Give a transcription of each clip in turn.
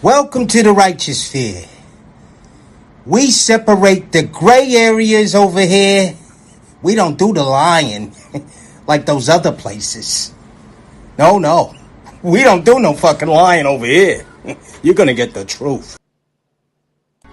Welcome to the righteous sphere. We separate the gray areas over here. We don't do the lying like those other places. No. We don't do no fucking lying over here. You're gonna get the truth.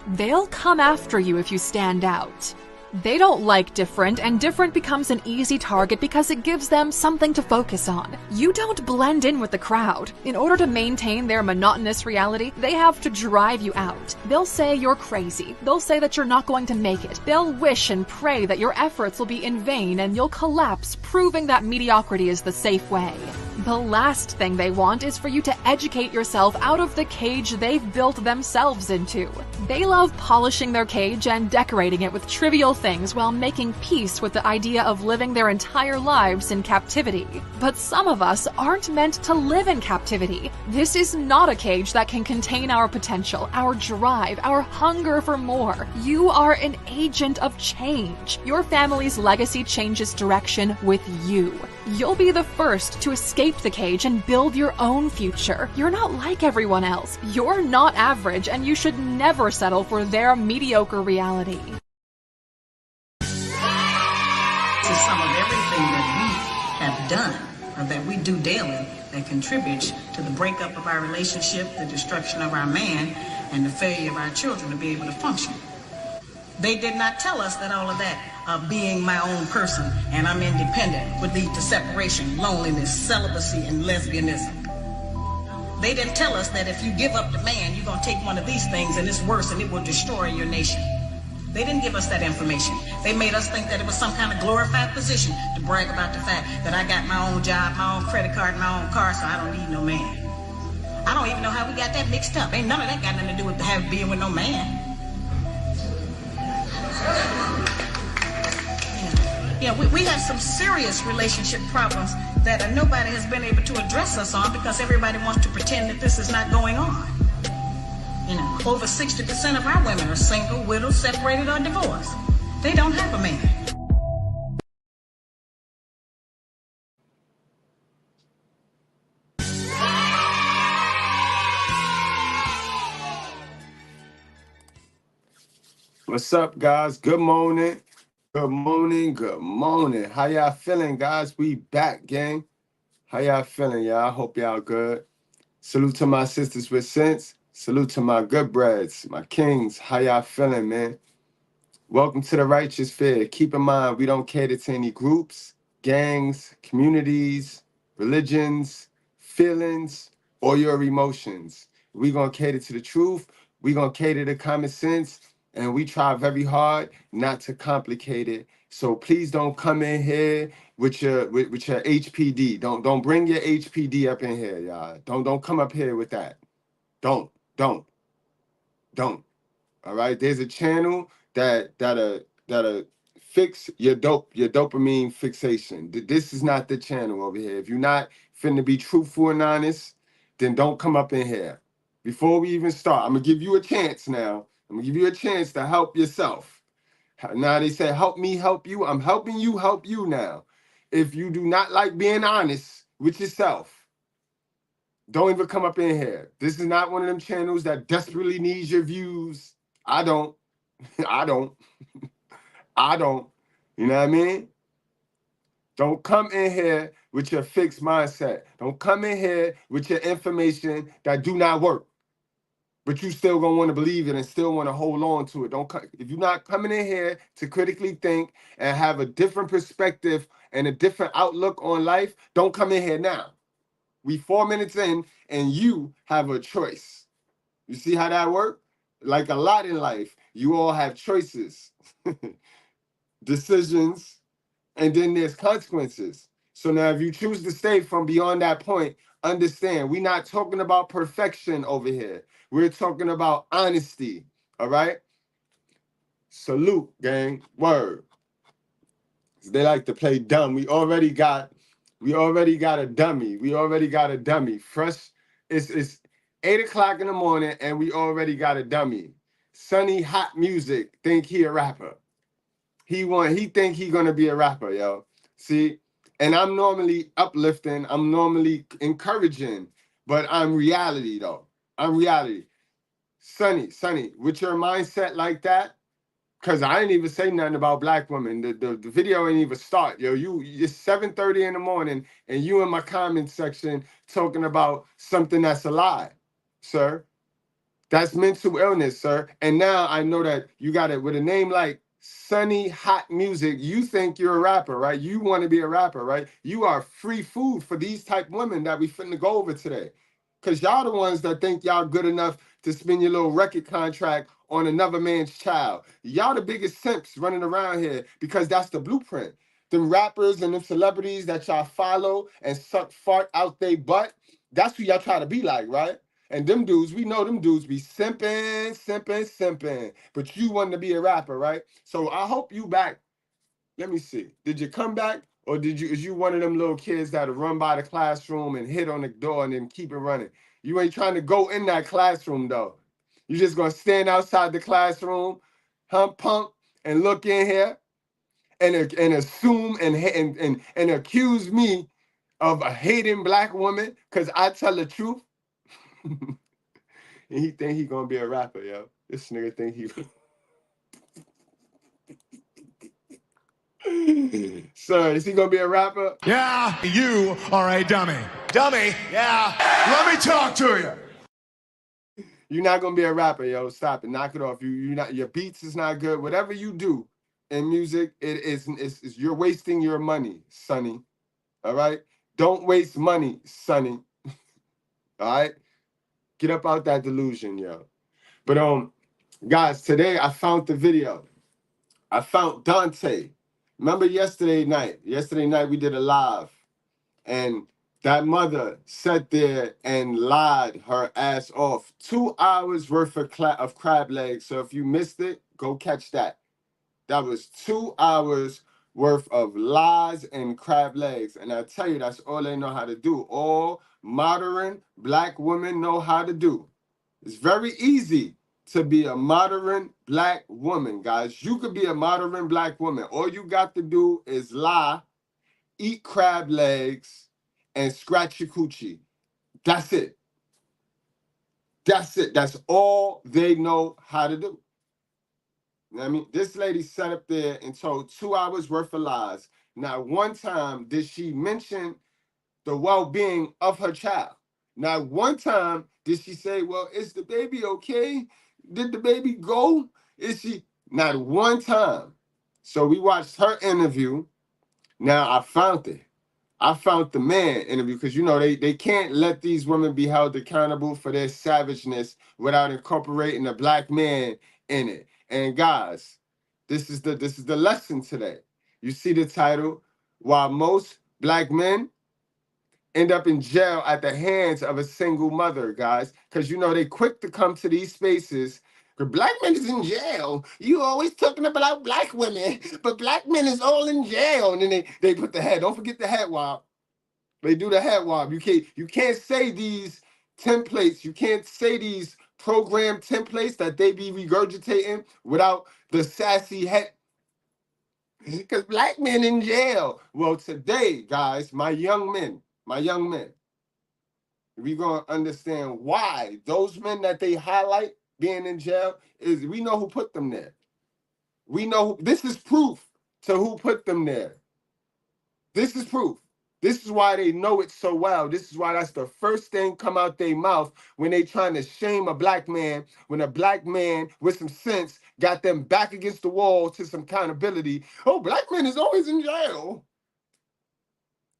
They'll come after you if you stand out. They don't like different, and different becomes an easy target because it gives them something to focus on. You don't blend in with the crowd. In order to maintain their monotonous reality, they have to drive you out. They'll say you're crazy. They'll say that you're not going to make it. They'll wish and pray that your efforts will be in vain and you'll collapse, proving that mediocrity is the safe way. The last thing they want is for you to educate yourself out of the cage they've built themselves into. They love polishing their cage and decorating it with trivial things while making peace with the idea of living their entire lives in captivity. But some of us aren't meant to live in captivity. This is not a cage that can contain our potential, our drive, our hunger for more. You are an agent of change. Your family's legacy changes direction with you. You'll be the first to escape the cage and build your own future. You're not like everyone else. You're not average, and you should never settle for their mediocre reality. This is some of everything that we have done, or that we do daily, that contributes to the breakup of our relationship, the destruction of our man, and the failure of our children to be able to function. They did not tell us that all of that, being my own person and I'm independent, would lead to separation, loneliness, celibacy, and lesbianism. They didn't tell us that if you give up the man, you're going to take one of these things and it's worse and it will destroy your nation. They didn't give us that information. They made us think that it was some kind of glorified position to brag about the fact that I got my own job, my own credit card, my own car, so I don't need no man. I don't even know how we got that mixed up. Ain't none of that got nothing to do with being with no man. We have some serious relationship problems that nobody has been able to address us on because everybody wants to pretend that this is not going on. Over 60% of our women are single, widowed, separated, or divorced. They don't have a man. What's up, guys? Good morning. Good morning. How y'all feeling, guys? We back, gang. How y'all feeling, y'all? I hope y'all good. Salute to my sisters with sense. Salute to my good breads, my kings. How y'all feeling, man? Welcome to the righteous sphere. Keep in mind, we don't cater to any groups, gangs, communities, religions, feelings, or your emotions. We're going to cater to the truth. We're going to cater to common sense. And we try very hard not to complicate it. So please don't come in here with your HPD. Don't bring your HPD up in here, y'all. Don't come up here with that. Don't. All right. There's a channel that'll fix your dopamine fixation. This is not the channel over here. If you're not finna be truthful and honest, then don't come up in here. Before we even start, I'm gonna give you a chance now. I'm gonna give you a chance to help yourself. Now they say, help me, help you. I'm helping you, help you now. If you do not like being honest with yourself, don't even come up in here. This is not one of them channels that desperately needs your views. I don't. I don't. You know what I mean? Don't come in here with your fixed mindset. Don't come in here with your information that do not work. But you still gonna want to believe it and still want to hold on to it. If you're not coming in here to critically think and have a different perspective and a different outlook on life, don't come in here now. We 4 minutes in and you have a choice. You see how that works? Like a lot in life, you all have choices, decisions, and then there's consequences. So now if you choose to stay from beyond that point, understand we're not talking about perfection over here. We're talking about honesty. All right? Salute, gang. Word. They like to play dumb. We already got a dummy. Fresh. It's 8 o'clock in the morning and we already got a dummy. Sunny hot music. Think he a rapper. He think he gonna be a rapper, yo. See, and I'm normally uplifting, I'm normally encouraging, but I'm reality though. I'm reality. Sonny, with your mindset like that, because I ain't even say nothing about black women. The video ain't even start. Yo, it's 7:30 in the morning, and you in my comment section talking about something that's a lie, sir. That's mental illness, sir. And now I know that you got it with a name like Sunny Hot Music. You think you're a rapper, right? You want to be a rapper, right? You are free food for these type women that we finna go over today. Because y'all the ones that think y'all good enough to spend your little record contract on another man's child. Y'all the biggest simps running around here because that's the blueprint. Them rappers and them celebrities that y'all follow and suck fart out they butt, that's who y'all try to be like, right? And them dudes, we know them dudes be simping. But you want to be a rapper, right? So I hope you back. Let me see. Did you come back? Or is you one of them little kids that'll run by the classroom and hit on the door and then keep it running? You ain't trying to go in that classroom though. You just gonna stand outside the classroom, pump, and look in here and assume and accuse me of a hating black woman because I tell the truth. And he think he gonna be a rapper, yo. This nigga think he. Sir, is he gonna be a rapper? Yeah, you are a dummy. Dummy, yeah. Let me talk to you. You're not gonna be a rapper, yo. Stop it. Knock it off. You not. Your beats is not good. Whatever you do in music, it's you're wasting your money, Sonny. All right. Don't waste money, Sonny. All right. Get up out that delusion, yo. But guys, today I found the video. I found Deonte. Remember yesterday night? Yesterday night we did a live, and that mother sat there and lied her ass off. 2 hours worth of crab legs. So if you missed it, go catch that. That was 2 hours worth of lies and crab legs. And I tell you, that's all they know how to do. All modern black women know how to do. It's very easy to be a modern black woman, guys. You could be a modern black woman. All you got to do is lie, eat crab legs, and scratch your coochie. That's it. That's it. That's all they know how to do. You know what I mean? This lady sat up there and told 2 hours worth of lies. Not one time did she mention the well-being of her child. Not one time did she say, well, is the baby okay? Did the baby go? Is she? Not one time. So we watched her interview. Now I found it. I found the man interview because, you know, they can't let these women be held accountable for their savageness without incorporating a black man in it. And guys, this is the lesson today. You see the title, While Most Black Men End Up in Jail at the Hands of a Single Mother, guys. Because, you know, they quick to come to these spaces. The black men is in jail. You always talking about black women, but black men is all in jail. And then they put the head. Don't forget the head wob. They do the head wob. You can't say these templates. You can't say these program templates that they be regurgitating without the sassy head. Because black men in jail. Well, today, guys, my young men, we're going to understand why those men that they highlight being in jail is we know who put them there. We know this is proof to who put them there. This is proof. This is why they know it so well. This is why that's the first thing come out their mouth when they trying to shame a black man, when a black man with some sense got them back against the wall to some accountability. Oh, black man is always in jail.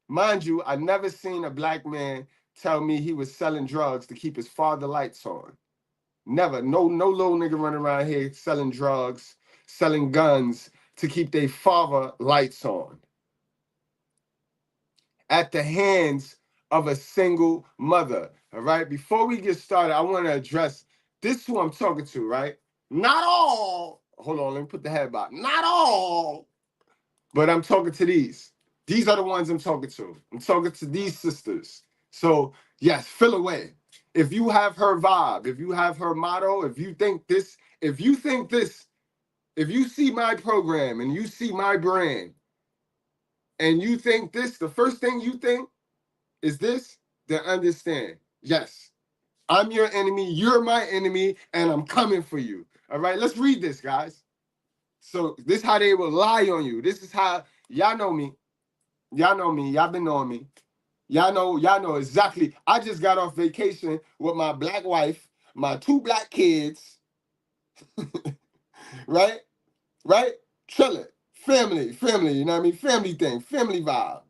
Mind you, I never seen a black man tell me he was selling drugs to keep his father lights on. Never. No little nigga running around here selling drugs, selling guns to keep their father lights on. At the hands of a single mother. All right. Before we get started, I want to address this who I'm talking to, right? Not all. Hold on, let me put the head back. Not all. But I'm talking to these. These are the ones I'm talking to. I'm talking to these sisters. So, yes, feel away. If you have her vibe, if you have her motto, if you see my program and you see my brand, and you think this, the first thing you think is this, then understand. Yes, I'm your enemy, you're my enemy, and I'm coming for you. All right, let's read this, guys. So this is how they will lie on you. This is how, y'all know me. Y'all know me. Y'all been knowing me. Y'all know exactly. I just got off vacation with my black wife, my 2 black kids, right? Right? Chilling. Family, you know what I mean? Family thing, family vibe.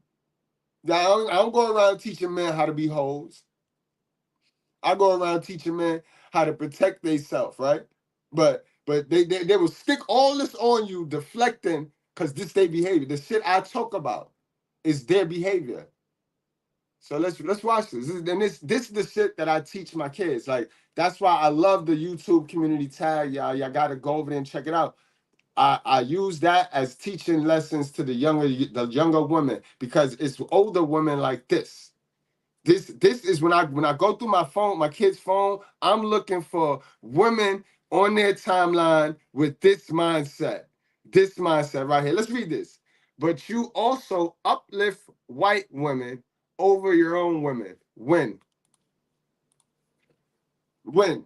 Now, I don't go around teaching men how to be hoes. I go around teaching men how to protect themselves, right? But they will stick all this on you, deflecting, because this their behavior. The shit I talk about is their behavior. So let's watch this. This is the shit that I teach my kids. Like, that's why I love the YouTube community tag. Y'all gotta go over there and check it out. I use that as teaching lessons to the younger women, because it's older women like this. This is when I go through my phone, my kid's phone, I'm looking for women on their timeline with this mindset. This mindset right here. Let's read this. But you also uplift white women over your own women. Win. Win,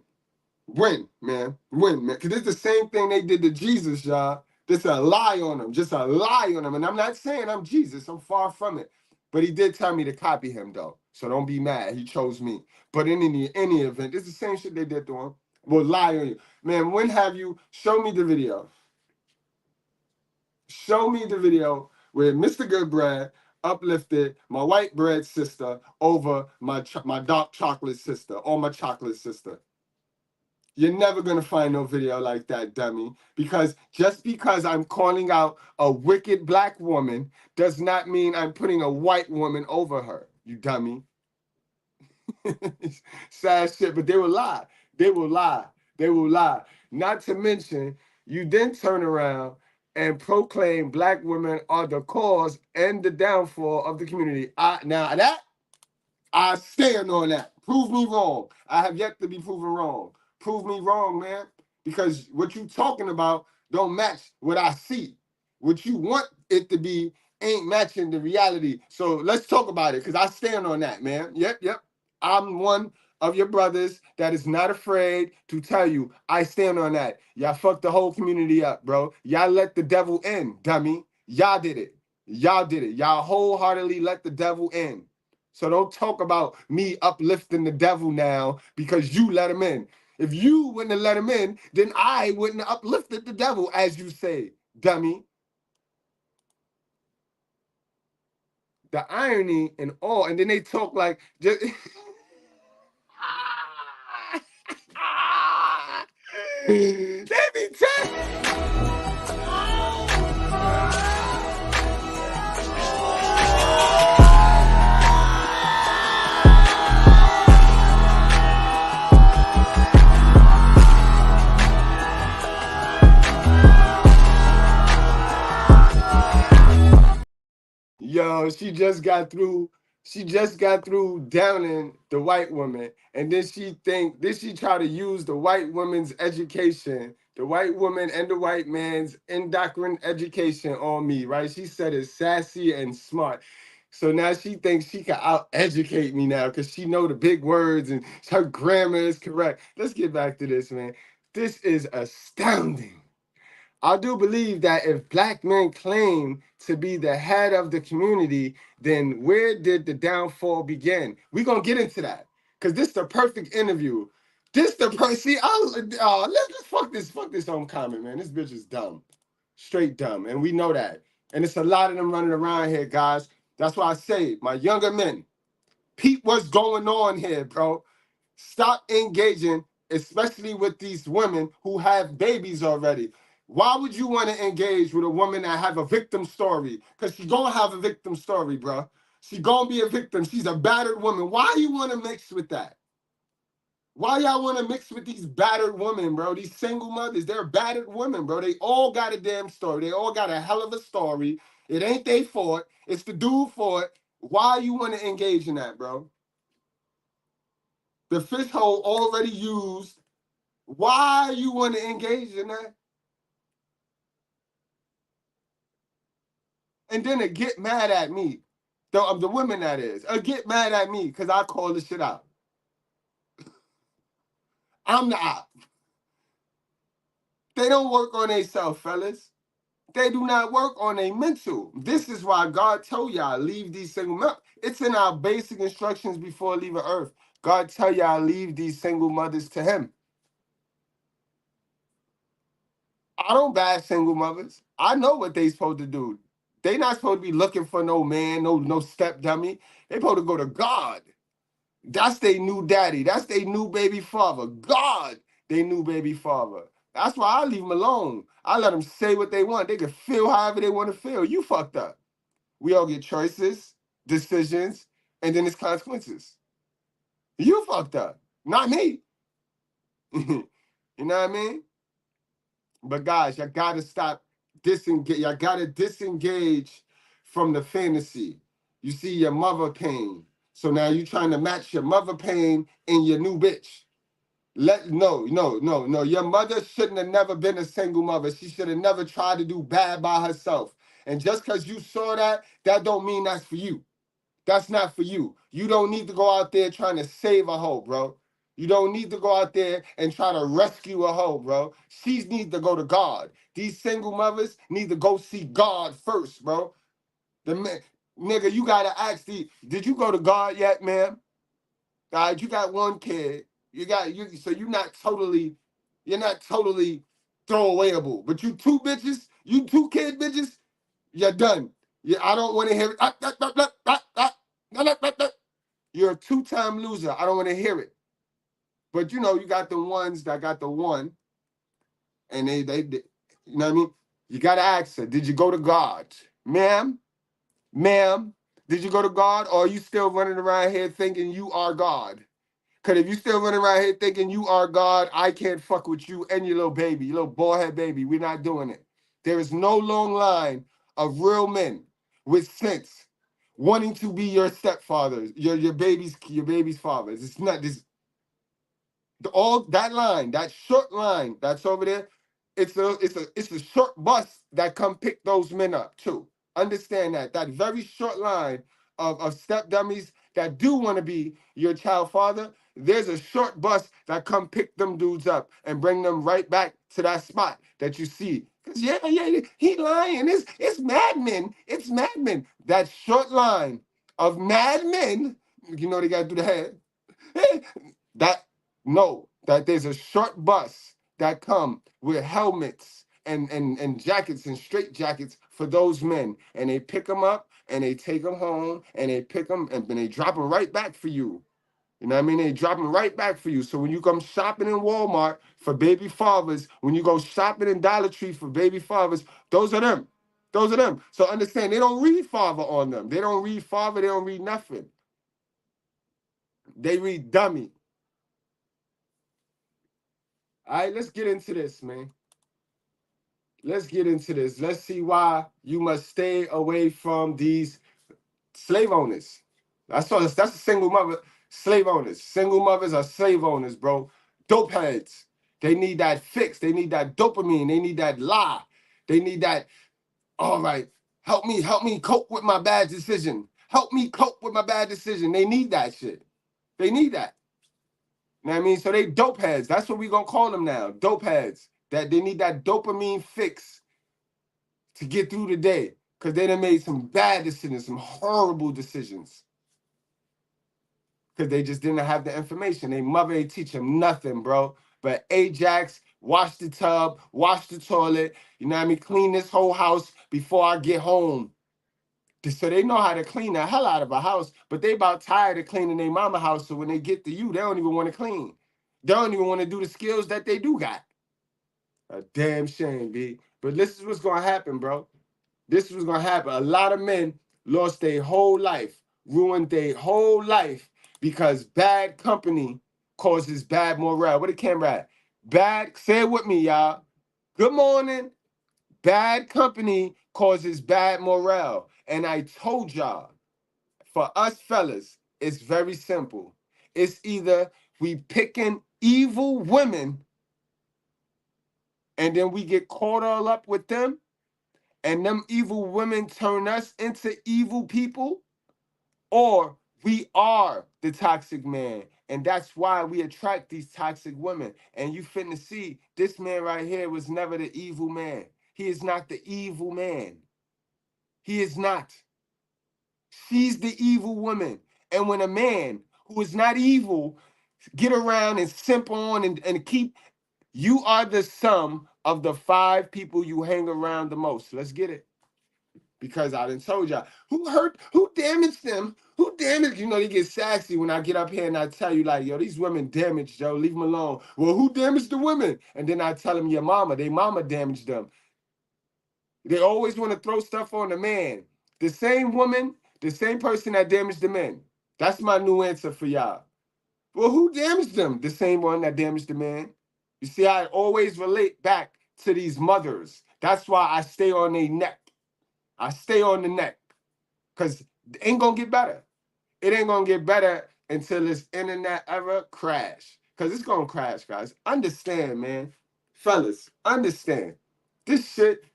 man. Win, man. Because it's the same thing they did to Jesus, y'all. This a lie on them. Just a lie on them. And I'm not saying I'm Jesus. I'm far from it. But he did tell me to copy him, though. So don't be mad. He chose me. But in any event, it's the same shit they did to him. Will lie on you. Man, when have you... Show me the video. Show me the video where Mr. Goodbread uplifted my white bread sister over my dark chocolate sister or my chocolate sister. You're never going to find no video like that, dummy. Because just because I'm calling out a wicked black woman does not mean I'm putting a white woman over her, you dummy. Sad shit, but they will lie. They will lie. They will lie. Not to mention, you then turn around and proclaim black women are the cause and the downfall of the community. Now that, I stand on that. Prove me wrong. I have yet to be proven wrong. Prove me wrong, man. Because what you talking about don't match what I see. What you want it to be ain't matching the reality. So let's talk about it, because I stand on that, man. Yep. I'm one of your brothers that is not afraid to tell you I stand on that. Y'all fucked the whole community up, bro. Y'all let the devil in, dummy. Y'all did it. Y'all wholeheartedly let the devil in. So don't talk about me uplifting the devil now because you let him in. If you wouldn't have let him in, then I wouldn't have uplifted the devil, as you say, dummy. The irony and all, and then they talk like just they be Yo, she just got through downing the white woman, and then she try to use the white woman's education, the white woman and the white man's endocrine education on me, right? She said it's sassy and smart. So now she thinks she can out-educate me now because she know the big words and her grammar is correct. Let's get back to this, man. This is astounding. I do believe that if black men claim to be the head of the community, then where did the downfall begin? We're going to get into that because this is the perfect interview. See, let's fuck this home comment, man. This bitch is dumb. Straight dumb. And we know that. And it's a lot of them running around here, guys. That's why I say, my younger men, peep what's going on here, bro. Stop engaging, especially with these women who have babies already. Why would you want to engage with a woman that have a victim story? Because she's going to have a victim story, bro. She's going to be a victim. She's a battered woman. Why you want to mix with that? Why y'all want to mix with these battered women, bro? These single mothers, they're battered women, bro. They all got a damn story. They all got a hell of a story. It ain't they fault. It's the dude fault. Why you want to engage in that, bro? The fish hole already used. Why you want to engage in that? And then it get mad at me. The women that is. Get mad at me because I call this shit out. I'm the op. They don't work on themselves, fellas. They do not work on a mental. This is why God told y'all, leave these single mothers. It's in our basic instructions before leaving earth. God tell y'all, leave these single mothers to him. I don't bash single mothers. I know what they supposed to do. They not supposed to be looking for no man, no step dummy. They supposed to go to God. That's their new daddy. That's their new baby father. God, their new baby father. That's why I leave them alone. I let them say what they want. They can feel however they want to feel. You fucked up. We all get choices, decisions, and then it's consequences. You fucked up, not me. You know what I mean? But guys, y'all gotta stop disengage. Y'all gotta disengage from the fantasy. You see your mother pain. So now you trying to match your mother pain in your new bitch. No. Your mother shouldn't have never been a single mother. She should have never tried to do bad by herself. And just because you saw that, that don't mean that's for you. That's not for you. You don't need to go out there trying to save a hoe, bro. You don't need to go out there and try to rescue a hoe, bro. She needs to go to God. These single mothers need to go see God first, bro. Nigga, you gotta ask did you go to God yet, ma'am? All right, you got one kid. So you're not totally throwawayable. But you two bitches, you two kid bitches, you're done. Yeah, I don't want to hear it. You're a two-time loser. I don't want to hear it. But you know, you got the ones that got the one, and they you know what I mean? You gotta ask her, did you go to God? Ma'am, did you go to God, or are you still running around here thinking you are God? Because if you still running around here thinking you are God, I can't fuck with you and your little baby, your little bald-head baby. We're not doing it. There is no long line of real men with sense wanting to be your stepfathers, your baby's fathers. It's not this. All that line, that short line that's over there, it's a short bus that come pick those men up too. Understand that very short line of step dummies that do want to be your child father. There's a short bus that come pick them dudes up and bring them right back to that spot that you see. Cause yeah, he lying. It's madmen. It's madmen. That short line of madmen. You know they gotta do the head. That no, that there's a short bus that come with helmets and jackets and straight jackets for those men, and they pick them up and they take them home and they pick them and they drop them right back for you. You know what I mean? They drop them right back for you. So when you come shopping in Walmart for baby fathers, when you go shopping in Dollar Tree for baby fathers, those are them. Those are them. So understand, they don't read father on them. They don't read father. They don't read nothing. They read dummy. All right, let's get into this, man. Let's get into this. Let's see why you must stay away from these slave owners. That's a single mother. Slave owners. Single mothers are slave owners, bro. Dope heads. They need that fix. They need that dopamine. They need that lie. They need that, all right, help me cope with my bad decision. Help me cope with my bad decision. They need that shit. They need that. You know what I mean? So they dope heads. That's what we gonna call them now. Dope heads. That they need that dopamine fix to get through the day. Because they done made some bad decisions, some horrible decisions. Because they just didn't have the information. They mother ain't teach them nothing, bro. But Ajax, wash the tub, wash the toilet, you know what I mean? Clean this whole house before I get home. So they know how to clean the hell out of a house, but they about tired of cleaning their mama house. So when they get to you, they don't even want to clean. They don't even want to do the skills that they do got. A damn shame, B. But this is what's going to happen, bro. This is what's going to happen. A lot of men lost their whole life, ruined their whole life because bad company causes bad morale. What the camera at? Bad, say it with me, y'all. Good morning. Bad company causes bad morale. And I told y'all, for us fellas, it's very simple. It's either we picking evil women and then we get caught all up with them, and them evil women turn us into evil people, or we are the toxic man And that's why we attract these toxic women. And you finna see this man right here was never the evil man. He is not the evil man. He is not. She's the evil woman. And when a man who is not evil get around and simp on and keep, you are the sum of the 5 people you hang around the most. Let's get it. Because I done told y'all, who damaged them? Who damaged, they get sassy when I get up here and I tell you like, yo, these women damaged, yo, leave them alone. Well, who damaged the women? And then I tell them your mama, they mama damaged them. They always want to throw stuff on the man. The same woman, the same person that damaged the men. That's my new answer for y'all. Well, who damaged them? The same one that damaged the man. You see, I always relate back to these mothers. That's why I stay on their neck. I stay on the neck. Because it ain't going to get better. It ain't going to get better until this internet era crash. Because it's going to crash, guys. Understand, man. Fellas, understand. This shit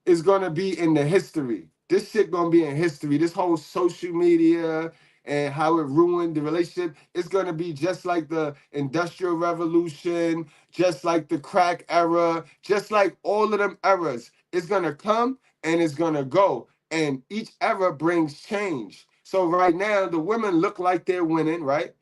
is going to be in the history. This shit going to be in history. This whole social media and how it ruined the relationship, it's going to be just like the Industrial Revolution, just like the crack era, just like all of them eras. It's going to come and it's going to go. And each era brings change. So right now, the women look like they're winning, right?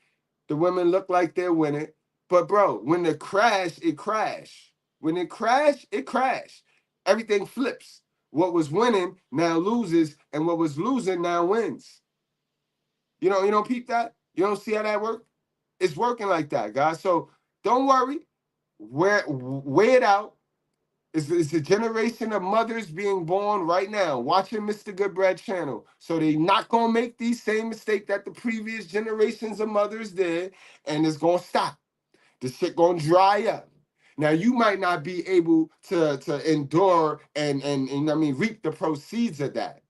The women look like they're winning. But bro, when it crash, it crash. When it crash, it crash. Everything flips. What was winning now loses, and what was losing now wins. You don't peep that? You don't see how that works? It's working like that, guys. So don't worry. Weigh it out. It's a generation of mothers being born right now, watching Mr. Goodbread channel. So they not going to make these same mistakes that the previous generations of mothers did, and it's going to stop. The shit going to dry up. Now, you might not be able to endure and reap the proceeds of that.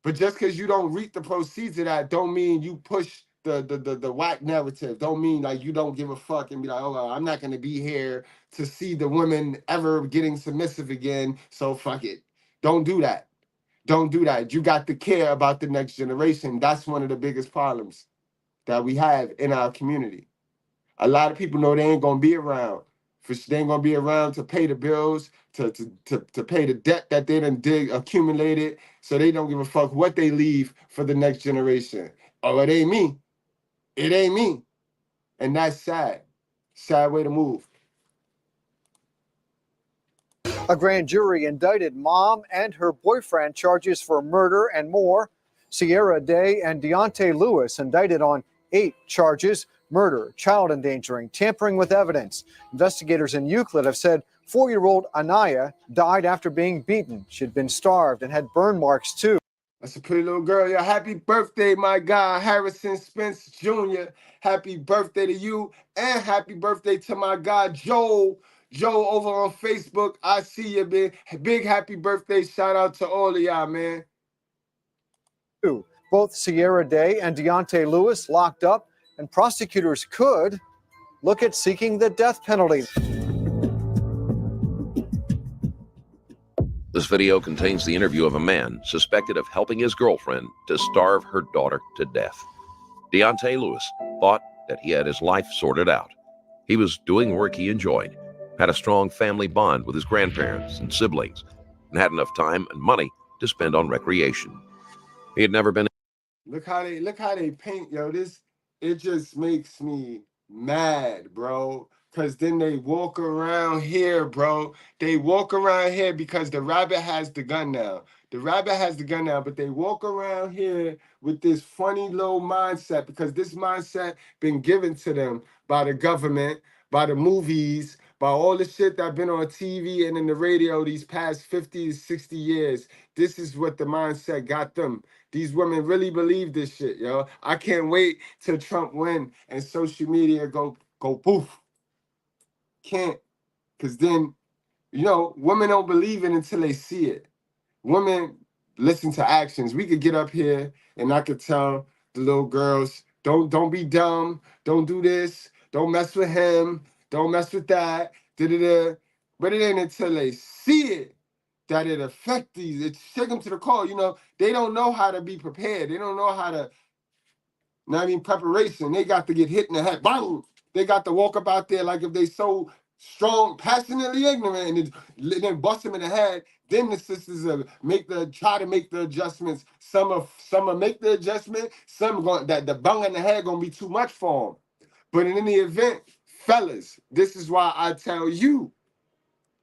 But just because you don't reap the proceeds of that don't mean you push the whack narrative. Don't mean like you don't give a fuck and be like, oh, well, I'm not going to be here to see the women ever getting submissive again, so fuck it. Don't do that. Don't do that. You got to care about the next generation. That's one of the biggest problems that we have in our community. A lot of people know they ain't going to be around. They ain't going to be around to pay the bills, to pay the debt that they done accumulated, so they don't give a fuck what they leave for the next generation. Oh, it ain't me. It ain't me. And that's sad. Sad way to move. A grand jury indicted mom and her boyfriend charges for murder and more. Sierra Day and Deonte Lewis indicted on 8 charges: murder, child endangering, tampering with evidence. Investigators in Euclid have said 4-year-old Anaya died after being beaten. She'd been starved and had burn marks too. That's a pretty little girl. Yeah, happy birthday, my guy, Harrison Spence Jr. Happy birthday to you, and happy birthday to my guy, Joel. Joe over on Facebook. I see you, man. Big happy birthday. Shout out to all of y'all, man. Both Sierra Day and Deonte Lewis locked up, and prosecutors could look at seeking the death penalty. This video contains the interview of a man suspected of helping his girlfriend to starve her daughter to death. Deonte Lewis thought that he had his life sorted out. He was doing work he enjoyed, had a strong family bond with his grandparents and siblings, and had enough time and money to spend on recreation. He had never been. Look how they paint, yo. It just makes me mad, bro. Cause then they walk around here, bro. They walk around here because the rabbit has the gun now. The rabbit has the gun now, but they walk around here with this funny little mindset because this mindset been given to them by the government, by the movies, by all the shit that been on TV and in the radio these past 50 to 60 years. This is what the mindset got them. These women really believe this shit, yo. I can't wait till Trump win and social media go poof. Can't. Because then, women don't believe it until they see it. Women listen to actions. We could get up here and I could tell the little girls, don't be dumb. Don't do this. Don't mess with him. Don't mess with that. Da-da-da. But it ain't until they see it that it affects these. It shake them to the core. They don't know how to be prepared. They don't know how to You know what I mean? Preparation. They got to get hit in the head. Bang! They got to walk up out there like if they so strong, passionately ignorant, and then bust them in the head. Then the sisters try to make the adjustments. Some will make the adjustment. Some going that the bung in the head gonna be too much for them. But in any event, fellas, this is why I tell you,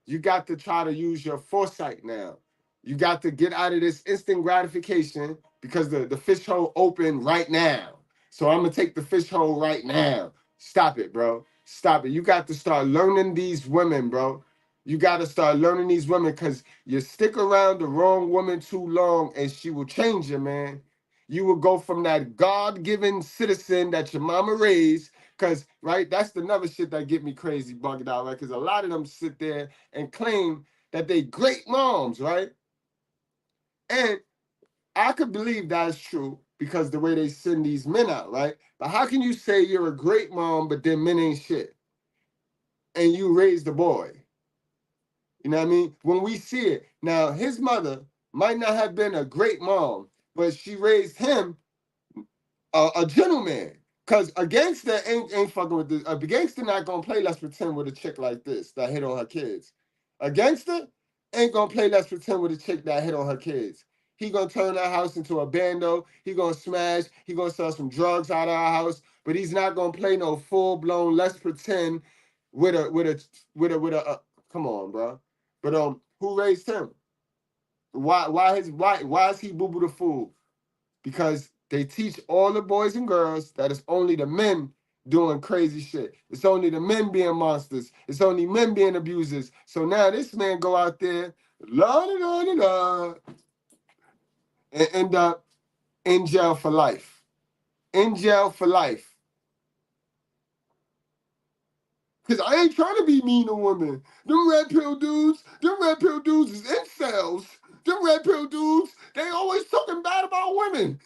you got to try to use your foresight now. You got to get out of this instant gratification because the fish hole open right now. So I'm going to take the fish hole right now. Stop it, bro. Stop it. You got to start learning these women, bro. You got to start learning these women because you stick around the wrong woman too long and she will change you, man. You will go from that God-given citizen that your mama raised, because, right, that's another shit that get me crazy, bugged out, right? Because a lot of them sit there and claim that they great moms, right? And I could believe that's true because the way they send these men out, right? But how can you say you're a great mom, but then men ain't shit? And you raised the boy. You know what I mean? When we see it. Now, his mother might not have been a great mom, but she raised him a gentleman. Because a gangster ain't fucking with this. A gangster not going to play Let's Pretend with a chick like this that hit on her kids. A gangster ain't going to play Let's Pretend with a chick that hit on her kids. He going to turn our house into a bando. He going to smash. He going to sell some drugs out of our house. But he's not going to play no full-blown Let's Pretend with a come on, bro. But who raised him? Why is he Boo Boo the Fool? Because they teach all the boys and girls that it's only the men doing crazy shit. It's only the men being monsters. It's only men being abusers. So now this man go out there, la da da da da, and end up in jail for life. In jail for life. Because I ain't trying to be mean to women. Them red pill dudes is incels. Them red pill dudes, they always talking bad about women.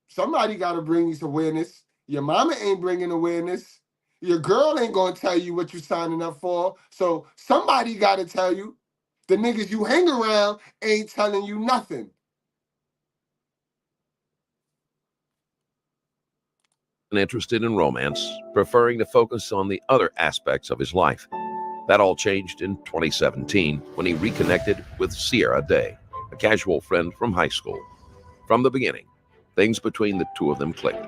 Somebody got to bring this awareness. Your mama ain't bringing awareness. Your girl ain't going to tell you what you signing up for. So somebody got to tell you. The niggas you hang around ain't telling you nothing. Interested in romance, preferring to focus on the other aspects of his life. That all changed in 2017 when he reconnected with Sierra Day, a casual friend from high school. From the beginning, things between the two of them clicked.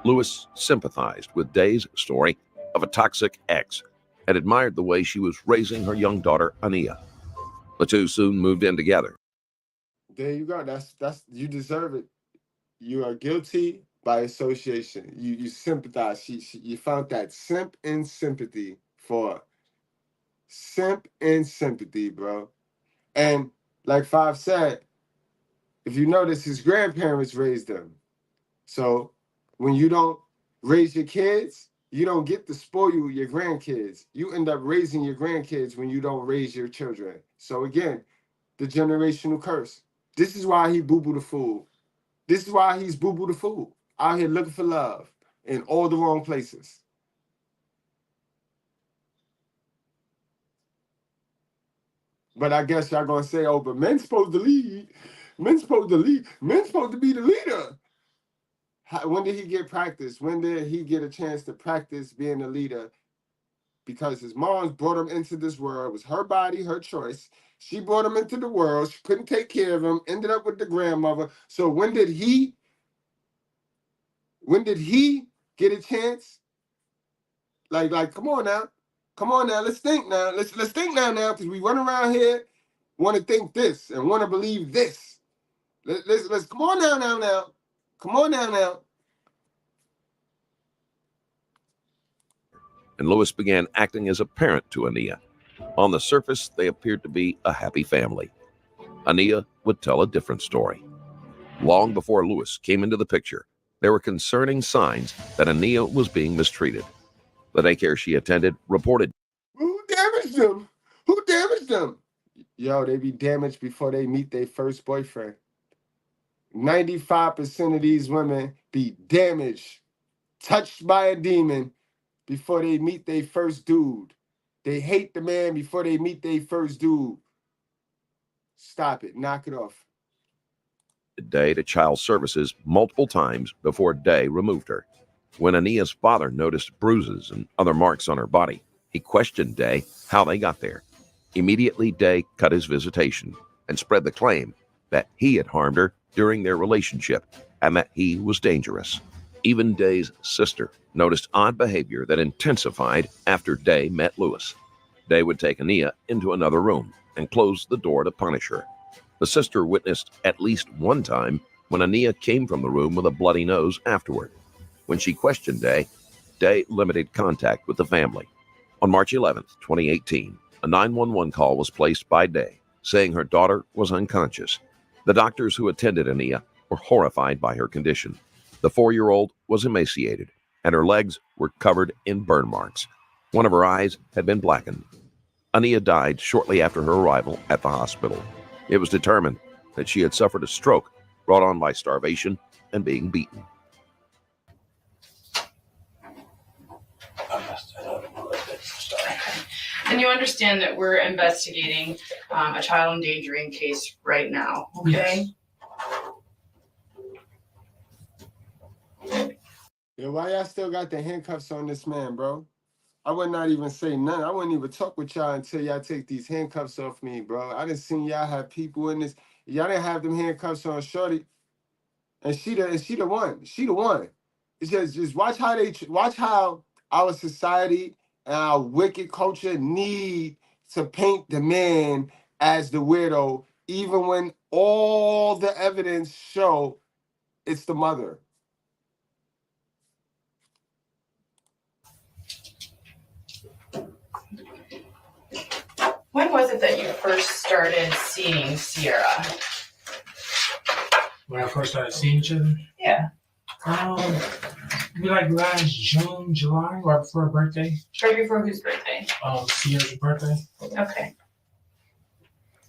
Lewis sympathized with Day's story of a toxic ex and admired the way she was raising her young daughter, Ania. The two soon moved in together. There you go. That's you deserve it. You are guilty by association. You sympathize. You found that simp and sympathy for simp and sympathy, bro. And like Five said, if you notice, his grandparents raised him. So when you don't raise your kids, you don't get to spoil your grandkids. You end up raising your grandkids when you don't raise your children. So again, the generational curse. This is why he Boo Boo the Fool. This is why he's Boo Boo the Fool. Out here looking for love in all the wrong places. But I guess y'all gonna say, oh, but men's supposed to lead. Men's supposed to lead. Men's supposed to be the leader. When did he get practice? When did he get a chance to practice being a leader? Because his mom brought him into this world. It was her body, her choice. She brought him into the world. She couldn't take care of him. Ended up with the grandmother. So when did he get a chance? Like, come on now. Come on now. Let's think now. Let's think now because we run around here, want to think this and want to believe this. Let's come on now. Come on now. And Lewis began acting as a parent to Ania. On the surface, they appeared to be a happy family. Ania would tell a different story. Long before Lewis came into the picture, there were concerning signs that Ania was being mistreated. The daycare she attended reported. Who damaged them? Who damaged them? Yo, they be damaged before they meet their first boyfriend. 95% of these women be damaged, touched by a demon before they meet their first dude. They hate the man before they meet their first dude. Stop it. Knock it off. reported Day to Child Services multiple times before Day removed her. When Ania's father noticed bruises and other marks on her body, he questioned Day how they got there. Immediately, Day cut his visitation and spread the claim that he had harmed her during their relationship and that he was dangerous. Even Day's sister noticed odd behavior that intensified after Day met Lewis. Day would take Ania into another room and close the door to punish her. The sister witnessed at least one time when Ania came from the room with a bloody nose afterward. When she questioned Day, Day limited contact with the family. On March 11, 2018, a 911 call was placed by Day, saying her daughter was unconscious. The doctors who attended Ania were horrified by her condition. The 4-year-old was emaciated, and her legs were covered in burn marks. One of her eyes had been blackened. Ania died shortly after her arrival at the hospital. It was determined that she had suffered a stroke brought on by starvation and being beaten. And you understand that we're investigating a child endangering case right now, okay? Yes. Yeah, why y'all still got the handcuffs on this man, bro? I would not even say nothing. I wouldn't even talk with y'all until y'all take these handcuffs off me, bro. I didn't see y'all have people in this. Y'all didn't have them handcuffs on Shorty. And she the one. She the one. It's just watch how our society and our wicked culture need to paint the man as the weirdo, even when all the evidence show it's the mother. When was it that you first started seeing Sierra? When I first started seeing each other? Yeah. Maybe like last June, July, right before her birthday. Right before whose birthday? Sierra's birthday. Okay.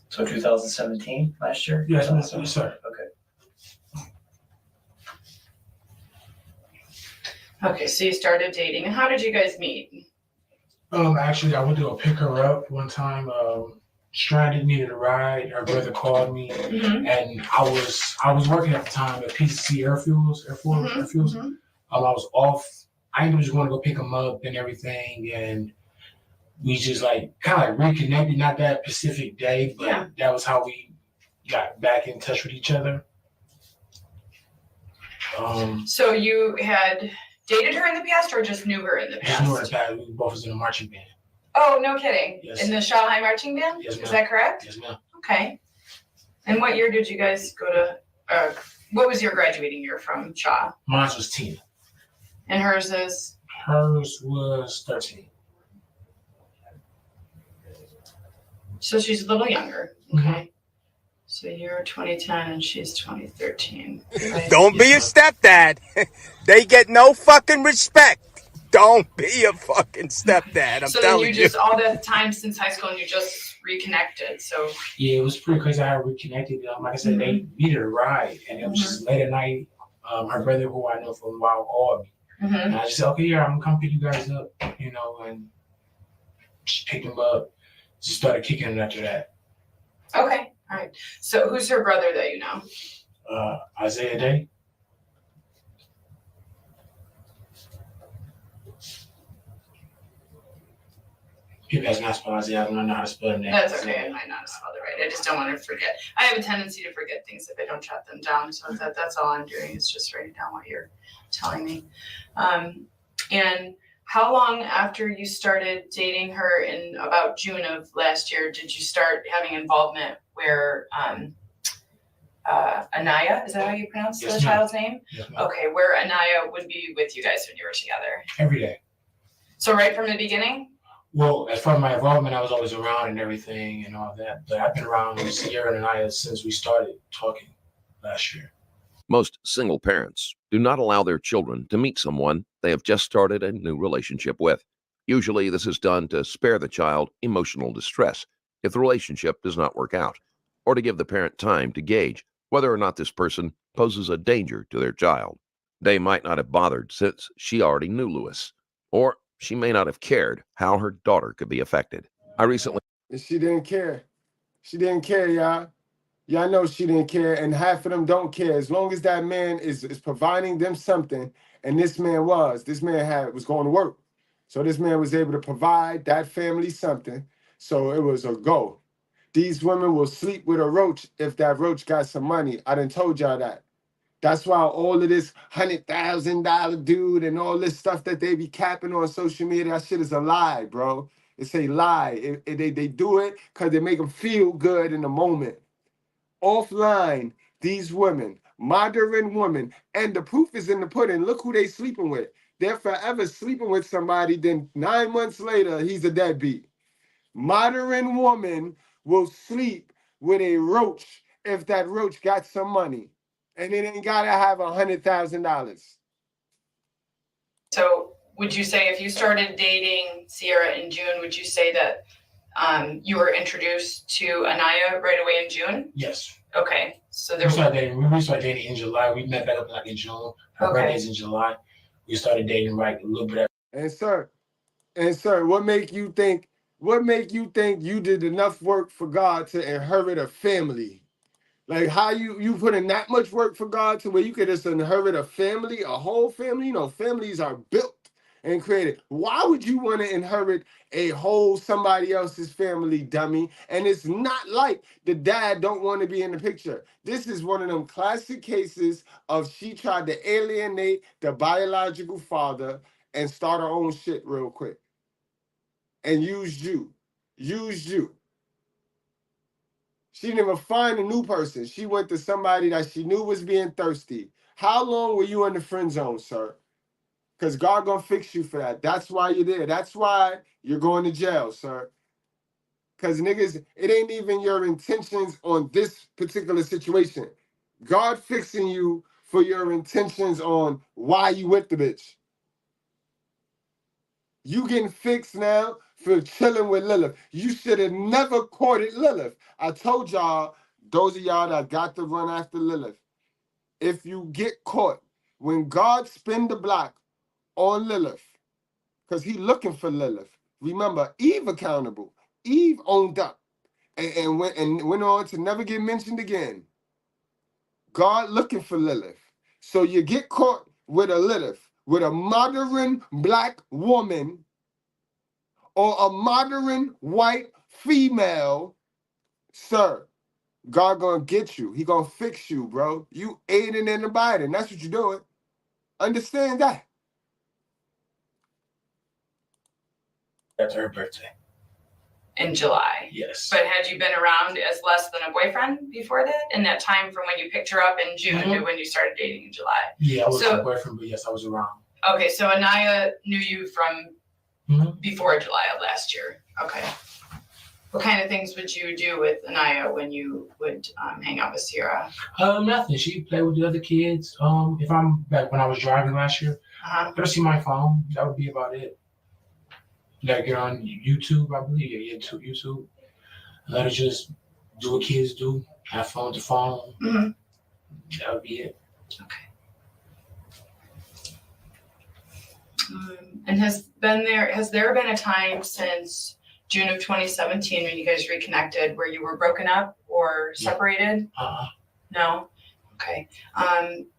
So 2017, last year? Yes, yes, sir. Okay. Okay, so you started dating. And how did you guys meet? Actually, I went to go pick her up one time. Stranded, needed a ride. Her brother called me, and I was working at the time at PCC Airfuels. I was off. I ended up just going to go pick him up and everything, and we just like kind of like reconnected. Not that specific day, but that was how we got back in touch with each other. So you had dated her in the past, or just knew her in the past? Just knew her in the past. We both was in a marching band. Oh, no kidding. Yes. In the Shanghai marching band? Yes, ma'am. Is that correct? Yes, ma'am. Okay. And what year did you guys go to, what was your graduating year from Shaw? Mine was 10. And hers is? Hers was 13. So she's a little younger. Okay. So you're 2010 and she's 2013. Right? Don't be a stepdad. They get no fucking respect. Don't be a fucking stepdad. I'm so telling then you just all that time since high school and you just reconnected. So yeah, it was pretty crazy how I reconnected. Like I said, they needed a ride, and it was just late at night. Her brother, who I know from a while, called me, and I just said, "Okay, yeah, I'm gonna come pick you guys up," and just picked them up. Just started kicking it after that. Okay, all right. So who's her brother that you know? Isaiah Day. People guys not spell Isaiah. I don't know how to spell the name. That's okay. I might not have spelled it right. I just don't want to forget. I have a tendency to forget things if I don't jot them down. So that's all I'm doing is just writing down what you're telling me. And how long after you started dating her in about June of last year did you start having involvement where Anaya, is that how you pronounce the child's name? Yes, okay, where Anaya would be with you guys when you were together? Every day. So right from the beginning? Well, as far as my involvement, I was always around and everything and all that. But I've been around Sierra and Anaya since we started talking last year. Most single parents do not allow their children to meet someone they have just started a new relationship with. Usually this is done to spare the child emotional distress if the relationship does not work out, or to give the parent time to gauge whether or not this person poses a danger to their child. They might not have bothered since she already knew Lewis, or she may not have cared how her daughter could be affected. I recently... She didn't care. She didn't care, y'all. Y'all know she didn't care, and half of them don't care. As long as that man is providing them something, and this man was going to work. So this man was able to provide that family something. So it was a go. These women will sleep with a roach if that roach got some money. I done told y'all that. That's why all of this $100,000 dude and all this stuff that they be capping on social media, that shit is a lie, bro. It's a lie. They do it because they make them feel good in the moment. Offline, these women, modern women, and the proof is in the pudding. Look who they sleeping with. They're forever sleeping with somebody, then 9 months later, he's a deadbeat. Modern woman will sleep with a roach if that roach got some money. And it ain't gotta have $100,000. So would you say if you started dating Sierra in June, would you say that you were introduced to Anaya right away in June? Yes. Okay. So We started dating in July. We met back up like in June. Our birthday's in July. We started dating like a little bit. And sir, what make you think you did enough work for God to inherit a family? Like how you put in that much work for God to where you could just inherit a family, a whole family? You know, families are built and created. Why would you want to inherit a whole somebody else's family, dummy? And it's not like the dad don't want to be in the picture. This is one of them classic cases of she tried to alienate the biological father and start her own shit real quick. And used you. She didn't even find a new person. She went to somebody that she knew was being thirsty. How long were you in the friend zone, sir? Because God gonna fix you for that. That's why you're there. That's why you're going to jail, sir. Because niggas, it ain't even your intentions on this particular situation. God fixing you for your intentions on why you with the bitch. You getting fixed now for chilling with Lilith. You should have never courted Lilith. I told y'all, those of y'all that got to run after Lilith, if you get caught, when God spin the block on Lilith, because he looking for Lilith. Remember, Eve accountable. Eve owned up and went on to never get mentioned again. God looking for Lilith. So you get caught with a Lilith, with a modern black woman or a modern white female, sir, God gonna get you. He gonna fix you, bro. You aiding and abiding. That's what you're doing. Understand that. That's her birthday. In July. Yes. But had you been around as less than a boyfriend before that? In that time from when you picked her up in June to when you started dating in July? Yeah, I was a boyfriend, but yes, I was around. Okay, so Anaya knew you from before July of last year. Okay. What kind of things would you do with Anaya when you would hang out with Sierra? Nothing. She played with the other kids. If I'm back when I was driving last year, I go to see my phone. That would be about it. Like get on YouTube, I believe. Yeah, YouTube. Let her just do what kids do. Have fun with the phone. That would be it. Okay. And has there been a time since June of 2017 when you guys reconnected where you were broken up or separated? No? Okay.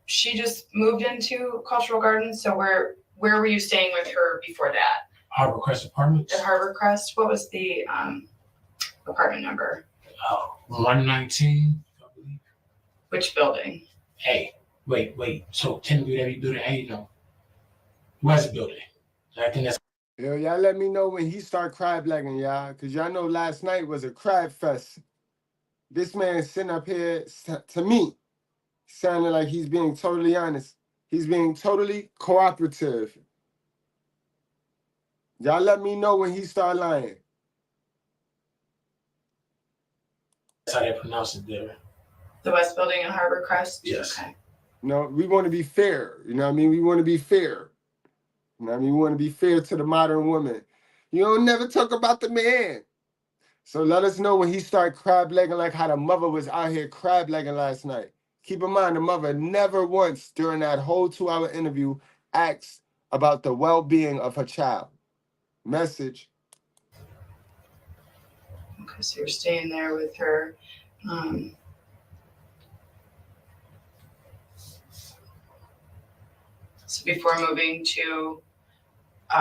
She just moved into Cultural Gardens, so where were you staying with her before that? Harbor Crest Apartments. At Harbor Crest? What was the apartment number? 119, I believe. Which building? Hey, wait. So technically that be building A, no. West building. I think that's. Yo, y'all let me know when he start crab-legging, y'all, because y'all know last night was a crab fest. This man sitting up here, to me, sounding like he's being totally honest. He's being totally cooperative. Y'all let me know when he start lying. That's how they pronounce it there. The West Building in Harbor Crest? Yes. Okay. No, we want to be fair. You know what I mean? We want to be fair. You know what I mean? We want to be fair to the modern woman. You don't never talk about the man. So let us know when he start crab-legging like how the mother was out here crab-legging last night. Keep in mind, the mother never once during that whole 2-hour interview asked about the well-being of her child. Message. Okay, so you're staying there with her. So before moving to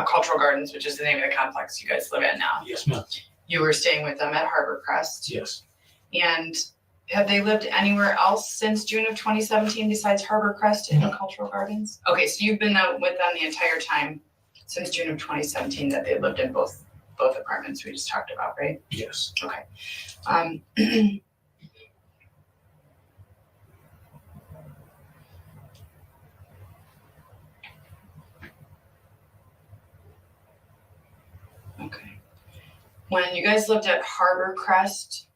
Cultural Gardens, which is the name of the complex you guys live at now. Yes, ma'am. You were staying with them at Harbor Crest. Yes. And have they lived anywhere else since June of 2017 besides Harbor Crest and Cultural Gardens? Okay, so you've been with them the entire time since June of 2017 that they lived in both apartments we just talked about, right? Yes. Okay. Okay. When you guys lived at Harbor Crest,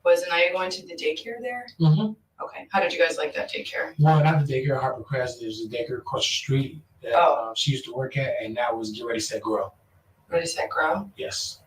was Anaya going to the daycare there? Mm-hmm. Okay. How did you guys like that daycare? Well, not the daycare at Harbor Crest. There's a daycare across the street that she used to work at, and that was Get Ready, Set, Grow. Ready, Set, Grow? Yes.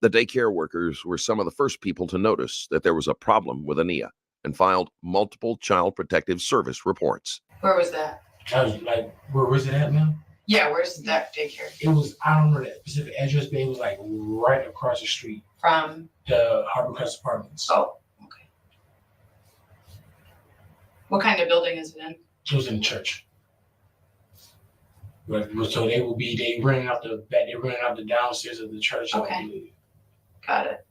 The daycare workers were some of the first people to notice that there was a problem with Anaya and filed multiple Child Protective Service reports. Where was that? That was like, where was it at, ma'am? Yeah, where's that daycare? It was, I don't know that specific address, but it was like right across the street. From? The Harbor Crest Apartments. Oh, okay. What kind of building is it in? It was in the church. But, so they renting out the back, they renting out the downstairs of the church. Okay. Got it.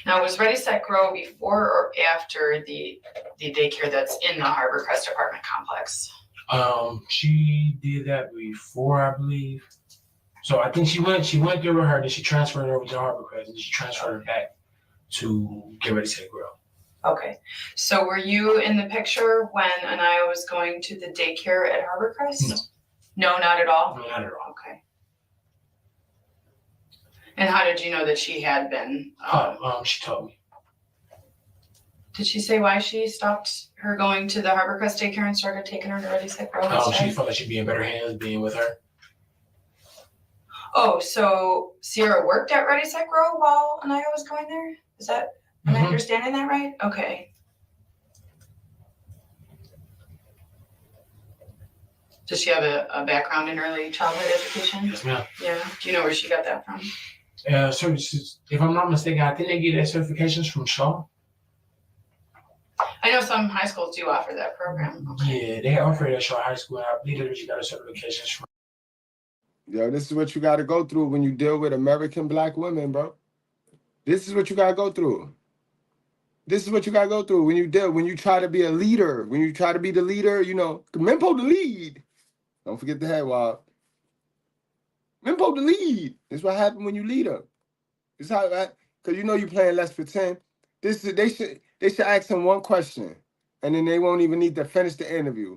Now, was Ready, Set, Grow before or after the daycare that's in the Harbor Crest apartment complex? She did that before, I believe. So I think she went there with her, then she transferred her over to Harbor Crest, and she transferred her back to Get Ready, Set, Grow. Okay. So were you in the picture when Anaya was going to the daycare at Harbor Crest? No. No, not at all? No, not at all. Okay. And how did you know that she had been? She told me. Did she say why she stopped her going to the Harbor Crest daycare and started taking her to Ready, Set, Grow? She felt like she'd be in better hands being with her. Oh, so Sierra worked at Ready, Set, Grow while Anaya was going there? Is that, am I understanding that right? Okay. Does she have a background in early childhood education? Yes, ma'am. Yeah. Do you know where she got that from? So if I'm not mistaken, I think they get that certifications from Shaw. I know some high schools do offer that program. Okay. Yeah, they offer it at Shaw High School. I believe that she got her certifications from. Yo, this is what you got to go through when you deal with American black women, bro. This is what you got to go through. This is what you got to go through when you try to be a leader, when you try to be the leader, you know, men supposed to lead. Don't forget the head wop. Men supposed to lead. This is what happened when you lead up. This how that, because you know you playing Let's Pretend. They should ask him one question, and then they won't even need to finish the interview.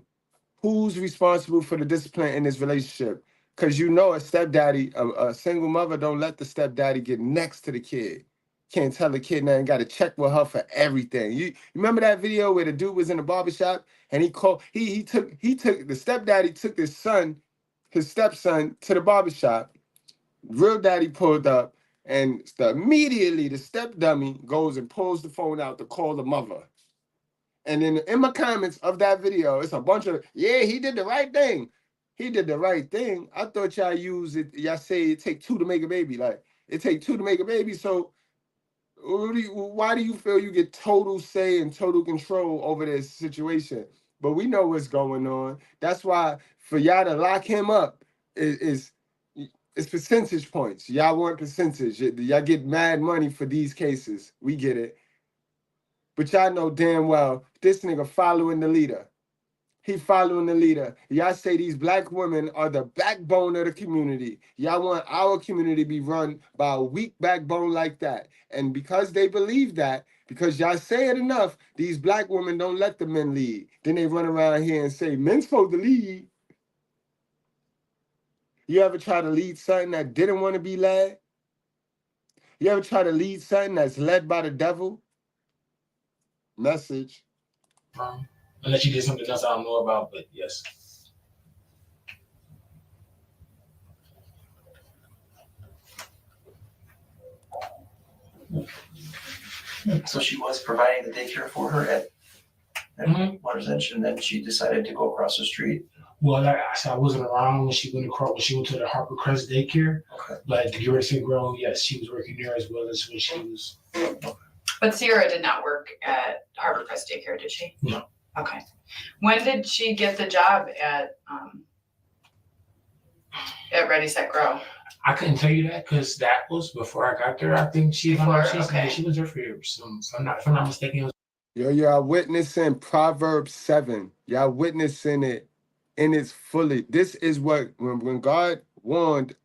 Who's responsible for the discipline in this relationship? Because you know a stepdaddy, a single mother don't let the stepdaddy get next to the kid. Can't tell the kid nothing, got to check with her for everything. You remember that video where the dude was in the barbershop and he took the stepdaddy took his stepson to the barbershop. Real daddy pulled up and immediately the step dummy goes and pulls the phone out to call the mother. And then in my comments of that video, it's a bunch of, yeah, he did the right thing. He did the right thing. I thought y'all use it. Y'all say it take two to make a baby. Like it take two to make a baby. So why do you feel you get total say and total control over this situation? But we know what's going on. That's why for y'all to lock him up is percentage points. Y'all want percentage. Y'all get mad money for these cases. We get it. But y'all know damn well this nigga following the leader. He following the leader. Y'all say these black women are the backbone of the community. Y'all want our community to be run by a weak backbone like that. And because they believe that, because y'all say it enough, these black women don't let the men lead. Then they run around here and say, men's supposed to lead. You ever try to lead something that didn't want to be led? You ever try to lead something that's led by the devil? Message. Unless you did something else I don't know about, but yes. So she was providing the daycare for her at Water's Edge, and then she decided to go across the street. Well, like I said, I wasn't around when she went to the Harbor Crest daycare. Okay. But the Get Ready, Set, Grow, yes, she was working there as well as when she was. But Sierra did not work at Harbor Crest daycare, did she? No. Okay. When did she get the job at Ready Set Grow? I couldn't tell you that because that was before I got there. I think she was there for some. If I'm not mistaken. It was Yo, y'all witnessing Proverbs 7. Y'all witnessing it in its fully. This is what, when God warned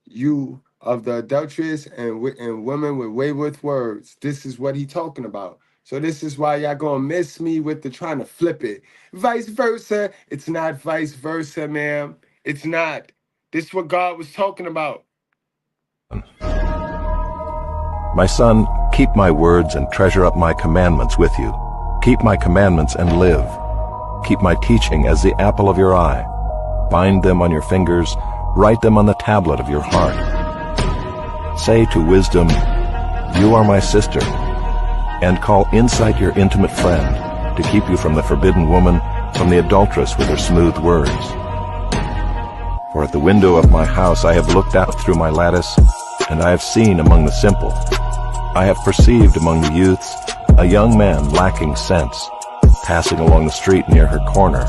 you of the adulteress and women with wayward words, this is what he talking about. So this is why y'all gonna miss me with the trying to flip it. Vice versa. It's not vice versa, ma'am. It's not. This is what God was talking about. My son, keep my words and treasure up my commandments with you. Keep my commandments and live. Keep my teaching as the apple of your eye. Bind them on your fingers, write them on the tablet of your heart. Say to wisdom, you are my sister, and call insight your intimate friend, to keep you from the forbidden woman, from the adulteress with her smooth words. For at the window of my house I have looked out through my lattice, and I have seen among the simple. I have perceived among the youths a young man lacking sense, passing along the street near her corner,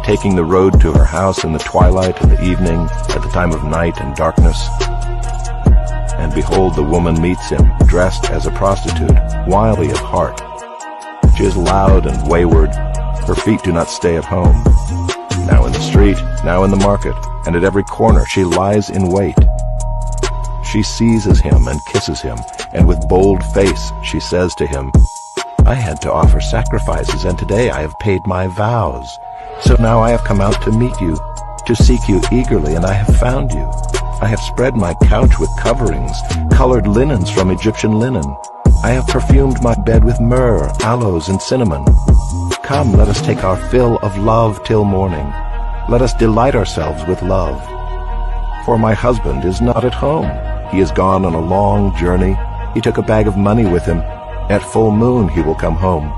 taking the road to her house in the twilight and the evening, at the time of night and darkness. And behold, the woman meets him, dressed as a prostitute, wily of heart. She is loud and wayward. Her feet do not stay at home. Now in the street, now in the market, and at every corner she lies in wait. She seizes him and kisses him, and with bold face she says to him, I had to offer sacrifices, and today I have paid my vows. So now I have come out to meet you, to seek you eagerly, and I have found you. I have spread my couch with coverings, colored linens from Egyptian linen. I have perfumed my bed with myrrh, aloes, and cinnamon. Come, let us take our fill of love till morning. Let us delight ourselves with love. For my husband is not at home. He is gone on a long journey. He took a bag of money with him. At full moon he will come home.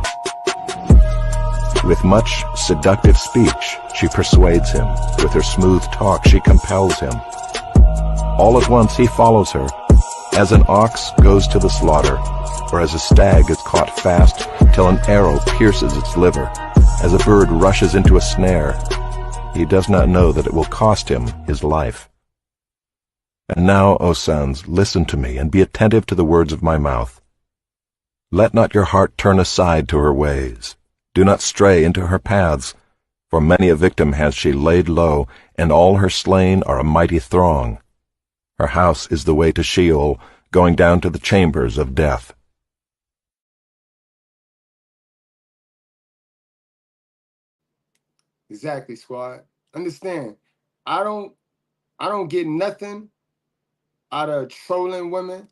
With much seductive speech she persuades him. With her smooth talk she compels him. All at once he follows her, as an ox goes to the slaughter, or as a stag is caught fast till an arrow pierces its liver, as a bird rushes into a snare. He does not know that it will cost him his life. And now, O sons, listen to me, and be attentive to the words of my mouth. Let not your heart turn aside to her ways. Do not stray into her paths, for many a victim has she laid low, and all her slain are a mighty throng. Her house is the way to Sheol, going down to the chambers of death. Exactly, squad. Understand, I don't get nothing out of trolling women.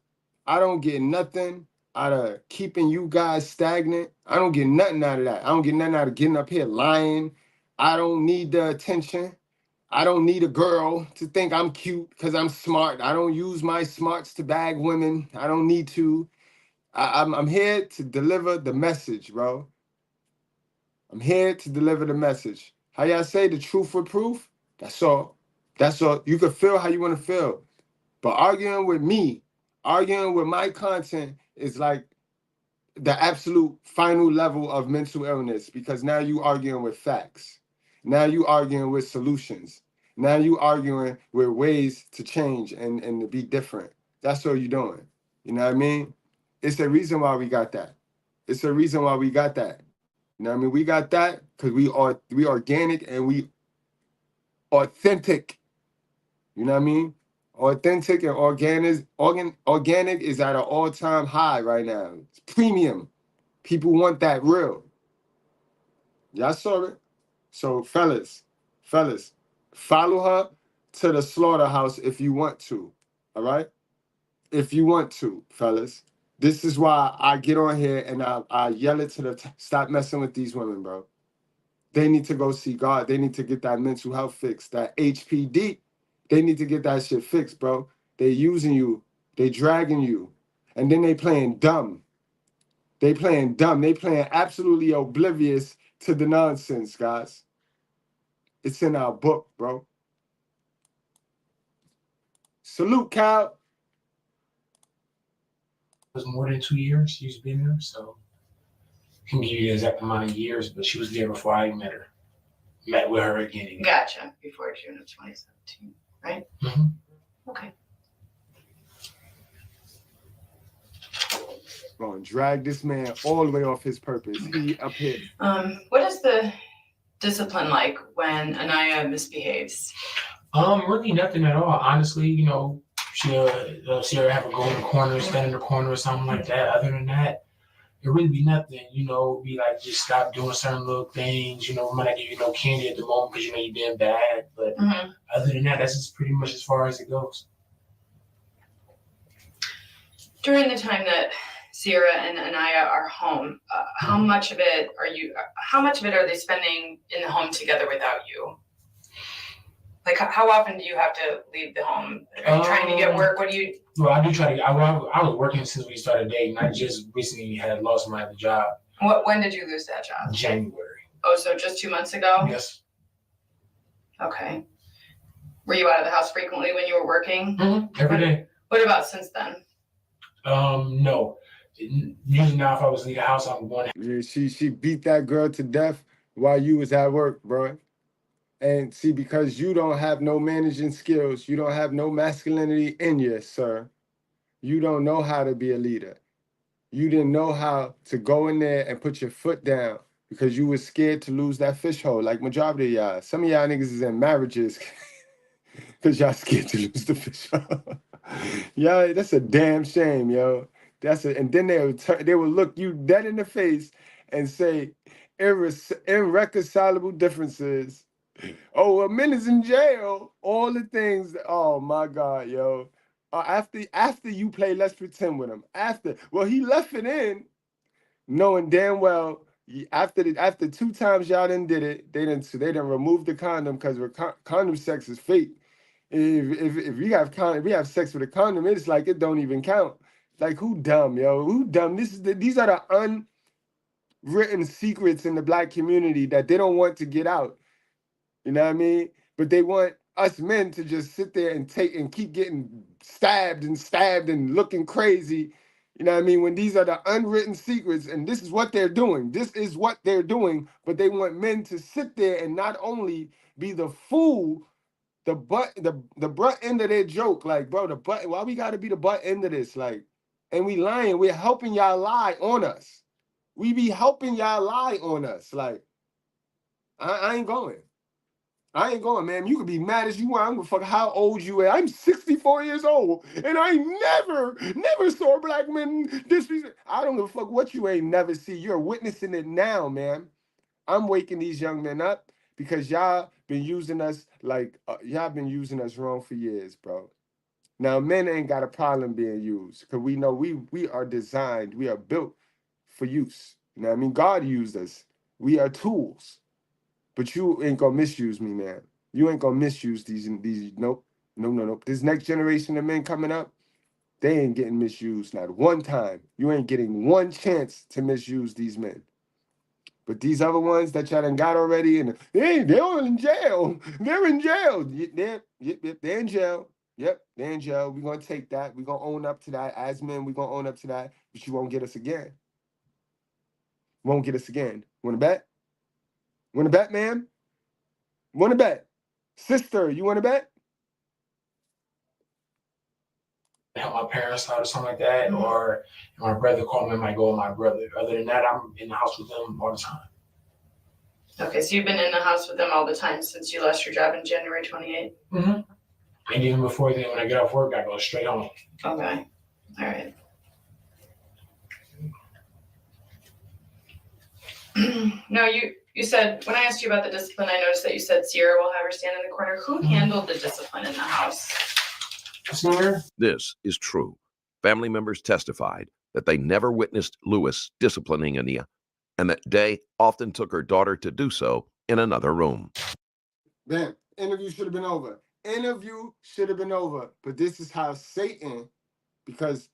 I don't get nothing out of keeping you guys stagnant. I don't get nothing out of that. I don't get nothing out of getting up here lying. I don't need the attention. I don't need a girl to think I'm cute because I'm smart. I don't use my smarts to bag women. I don't need to. I'm here to deliver the message, bro. I'm here to deliver the message. How y'all say, the truth with proof? That's all. That's all. You can feel how you want to feel. But arguing with me, arguing with my content is like the absolute final level of mental illness, because now you arguing with facts. Now you arguing with solutions. Now you arguing with ways to change and to be different. That's what you're doing. You know what I mean? It's the reason why we got that. It's the reason why we got that. You know what I mean? We got that because we organic and we authentic. You know what I mean? Authentic and organic is at an all-time high right now. It's premium. People want that real. Y'all saw it. So fellas, follow her to the slaughterhouse if you want to. All right? If you want to, fellas. This is why I get on here and I yell it to stop messing with these women, bro. They need to go see God. They need to get that mental health fixed. That HPD. They need to get that shit fixed, bro. They using you. They dragging you. And then they playing dumb. They playing dumb. They playing absolutely oblivious to the nonsense, guys. It's in our book, bro. Salute, Cal. It was more than 2 years she's been there, so Can give you the exact amount of years, but she was there before I met with her again. Gotcha. Before June of 2017, right? Mm-hmm. Okay. Going to drag this man all the way off his purpose. He up here. What is the discipline like when Anaya misbehaves? Really nothing at all. Honestly, you know, she'll see her have a go in the corner, stand in the corner or something like that. Other than that, it really be nothing, you know, be like, just stop doing certain little things, you know, we might not give you no candy at the moment because, you know, you're being bad, but other than that, that's just pretty much as far as it goes. During the time that Sierra and Anaya are home, how much of it are they spending in the home together without you? Like, how often do you have to leave the home? Are you trying to get work? What do you? Well, I do try to. I was working since we started dating. I just recently had lost my other job. When did you lose that job? January. Oh, so just 2 months ago? Yes. Okay. Were you out of the house frequently when you were working? Every day. What about since then? No. Usually now, if I was leaving the house, I'm going. Yeah, she beat that girl to death while you was at work, bro. And see, because you don't have no managing skills, you don't have no masculinity in you, sir. You don't know how to be a leader. You didn't know how to go in there and put your foot down because you was scared to lose that fish hole, like majority of y'all. Some of y'all niggas is in marriages because y'all scared to lose the fish hole. Yo, that's a damn shame, yo. And then they will look you dead in the face and say irreconcilable differences. Oh, a man is in jail. All the things. Oh my God, yo. After you play Let's Pretend with him. He left it in, knowing damn well after 2 times y'all done did it, they done remove the condom because condom sex is fake. If we have sex with a condom, it's like it don't even count. Like, who dumb, yo? Who dumb? These are the unwritten secrets in the Black community that they don't want to get out. You know what I mean? But they want us men to just sit there and keep getting stabbed and looking crazy. You know what I mean? When these are the unwritten secrets, and this is what they're doing. This is what they're doing. But they want men to sit there and not only be the fool, the butt end of their joke. Like, bro, why we gotta be the butt end of this? Like, and we lying. We're helping y'all lie on us. We be helping y'all lie on us. Like, I ain't going. I ain't going, man. You could be mad as you want. I don't give a fuck how old you are. I'm 64 years old, and I never saw black men disrespect. I don't give a fuck what you ain't never see. You're witnessing it now, man. I'm waking these young men up because y'all been using us y'all been using us wrong for years, bro. Now, men ain't got a problem being used because we know we are designed, we are built for use. You know what I mean? God used us. We are tools. But you ain't gonna misuse me, man. You ain't gonna misuse these. Nope. No. This next generation of men coming up, they ain't getting misused not one time. You ain't getting one chance to misuse these men. But these other ones that y'all done got already, and they're all in jail. They're in jail. They're in jail. Yep, they're in jail. We're gonna take that. We're gonna own up to that. As men, we're gonna own up to that. But you won't get us again. Won't get us again. Wanna bet? Want to bet, man? Want to bet? Sister, you want to bet? Help my parents out or something like that, or my brother called me, I might go with my brother. Other than that, I'm in the house with them all the time. Okay, so you've been in the house with them all the time since you lost your job in January 28th? And even before then, when I get off work, I go straight home. Okay, all right. No, you said, when I asked you about the discipline, I noticed that you said Sierra will have her stand in the corner. Who handled the discipline in the house? Sierra? This is true. Family members testified that they never witnessed Lewis disciplining Ania, and that Day often took her daughter to do so in another room. Man, interview should have been over. Interview should have been over. But this is how Satan, because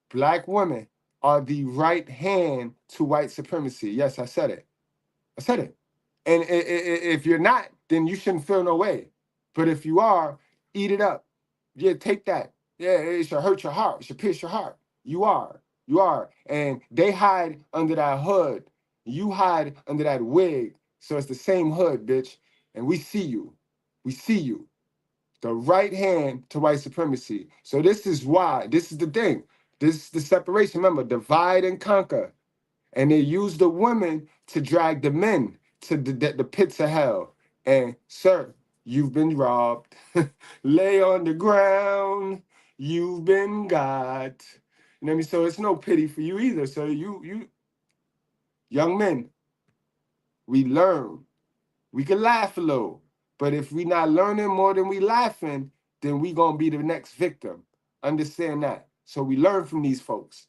black women are the right hand to white supremacy. Yes, I said it. I said it. And if you're not, then you shouldn't feel no way. But if you are, eat it up. Yeah, take that. Yeah, it should hurt your heart. It should pierce your heart. You are. You are. And they hide under that hood. You hide under that wig. So it's the same hood, bitch. And we see you. We see you. The right hand to white supremacy. So this is why. This is the thing. This is the separation. Remember, divide and conquer. And they use the women to drag the men to the pits of hell. And, sir, you've been robbed. Lay on the ground. You've been got. You know what I mean? So it's no pity for you either. So you young men, we learn. We can laugh a little. But if we not learning more than we laughing, then we gonna be the next victim. Understand that. So we learn from these folks.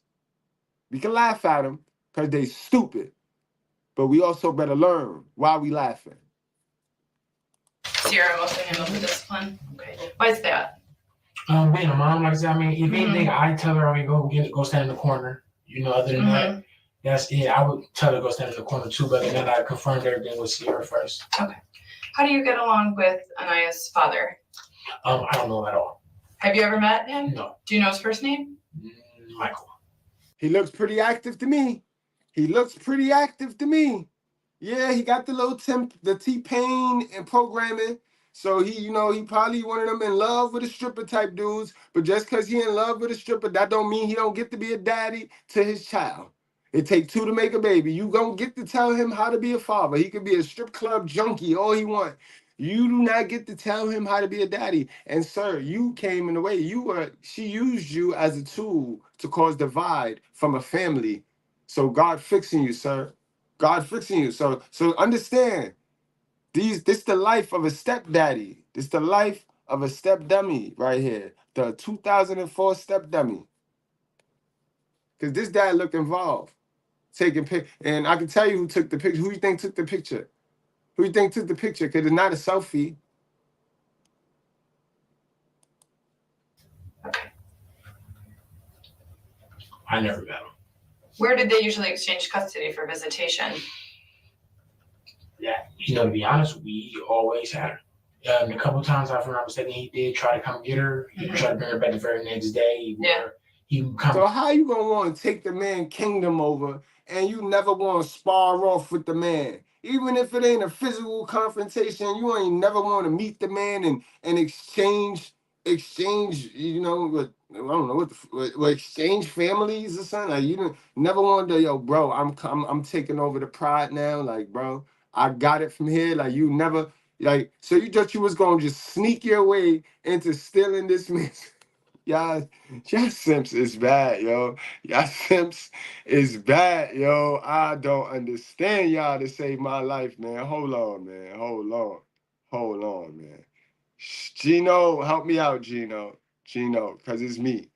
We can laugh at them because they stupid. But we also better learn why we laughing. Sierra mostly handles the discipline. Okay. Why is that? Being a mom, like I said, I mean, if anything, I tell her, I mean, go stand in the corner. You know, other than that, that's it. I would tell her to go stand in the corner too, but then I confirmed everything with Sierra first. Okay. How do you get along with Anaya's father? I don't know at all. Have you ever met him? No. Do you know his first name? Michael. He looks pretty active to me. He looks pretty active to me. Yeah, he got the little T-Pain and programming. So he, you know, he probably one of them in love with a stripper type dudes. But just because he in love with a stripper, that don't mean he don't get to be a daddy to his child. It take two to make a baby. You don't get to tell him how to be a father. He could be a strip club junkie, all he want. You do not get to tell him how to be a daddy. And sir, you came in the way. She used you as a tool to cause divide from a family. So God fixing you, sir. God fixing you. So understand. This the life of a stepdaddy. This the life of a stepdummy right here. The 2004 stepdummy. Because this dad looked involved. Taking pic, and I can tell you who took the picture. Who you think took the picture? Who you think took the picture? Because it's not a selfie. Okay. I never met him. Where did they usually exchange custody for visitation? Yeah, you know, to be honest, we always had her. A couple of times, if I'm not mistaken, he did try to come get her. He tried to bring her back the very next day. So how you gonna want to take the man kingdom over and you never want to spar off with the man? Even if it ain't a physical confrontation, you ain't never want to meet the man and exchange, you know, I don't know what exchange families or something. Like you never want to, yo, bro, I'm taking over the pride now. Like, bro, I got it from here. Like you never, like, so you was gonna just sneak your way into stealing this man's. Y'all simps is bad, yo. Y'all simps is bad, yo. I don't understand y'all to save my life, man. Hold on, man. Hold on, man. Gino, help me out, Gino, because it's me.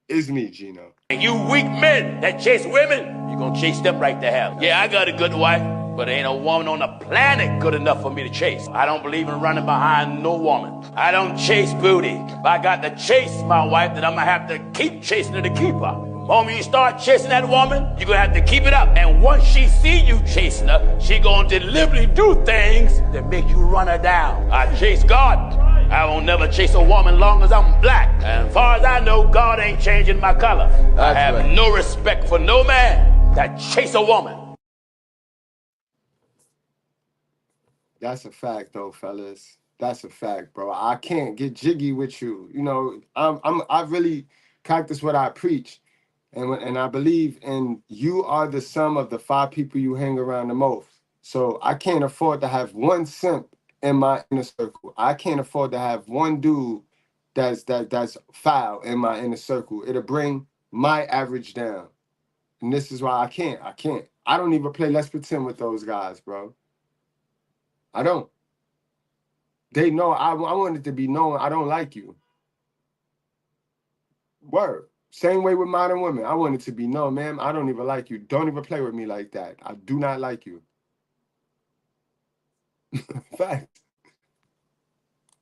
It's me, Gino. You weak men that chase women, you gonna chase them right to hell. Yeah, I got a good wife, but there ain't a woman on the planet good enough for me to chase. I don't believe in running behind no woman. I don't chase booty. If I got to chase my wife, then I'm gonna have to keep chasing her to keep her. The moment you start chasing that woman, you're gonna have to keep it up. And once she see you chasing her, she gonna deliberately do things that make you run her down. I chase God. I won't never chase a woman long as I'm black. And as far as I know, God ain't changing my color. I have no respect for no man that chase a woman. That's a fact, though, fellas. That's a fact, bro. I can't get jiggy with you. You know, I really practice what I preach, and I believe in you are the sum of the 5 people you hang around the most. So I can't afford to have one simp in my inner circle. I can't afford to have one dude that's foul in my inner circle. It'll bring my average down. And this is why I can't. I don't even play Let's Pretend with those guys, bro. I don't. They know I want it to be known I don't like you. Word. Same way with modern women. I want it to be known, ma'am, I don't even like you. Don't even play with me like that. I do not like you. Fact.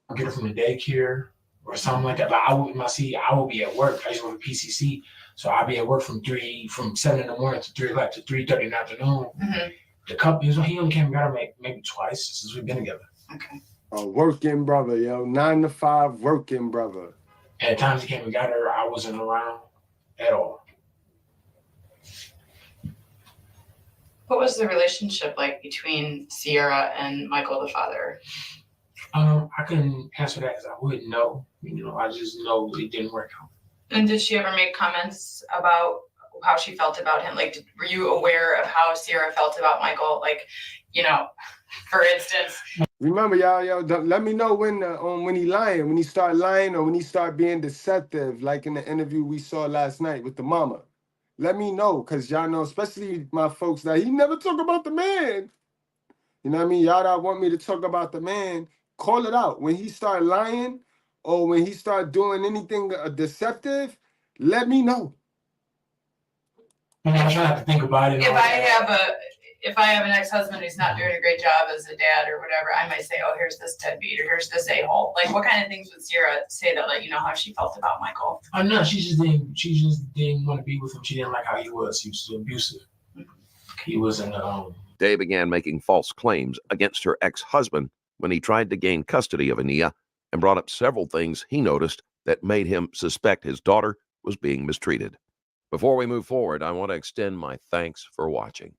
I'll get her from the daycare or something like that. But I will be at work. I used to work at PCC. So I'll be at work from 7 in the morning to 3 o'clock to 3:30 in the afternoon. The couple, he only came and got her maybe twice since we've been together. Okay. A working brother, yo. 9 to 5 working brother. And at times he came and got her, I wasn't around at all. What was the relationship like between Sierra and Michael, the father? I couldn't answer that because I wouldn't know. I just know it didn't work out. And did she ever make comments about how she felt about him? Like, were you aware of how Sierra felt about Michael? Like, for instance. Remember, y'all, let me know when he lying, when he start lying or when he start being deceptive, like in the interview we saw last night with the mama. Let me know, because y'all know, especially my folks, that he never talk about the man. You know what I mean? Y'all that want me to talk about the man, call it out. When he start lying or when he start doing anything deceptive, let me know. I have to think about it. If I have an ex-husband who's not doing a great job as a dad or whatever, I might say, oh, here's this deadbeat or here's this a-hole. Like, what kind of things would Sierra say that let you know how she felt about Michael? No, she just didn't want to be with him. She didn't like how he was. He was abusive. He was in the Day began making false claims against her ex-husband when he tried to gain custody of Ania and brought up several things he noticed that made him suspect his daughter was being mistreated. Before we move forward, I want to extend my thanks for watching.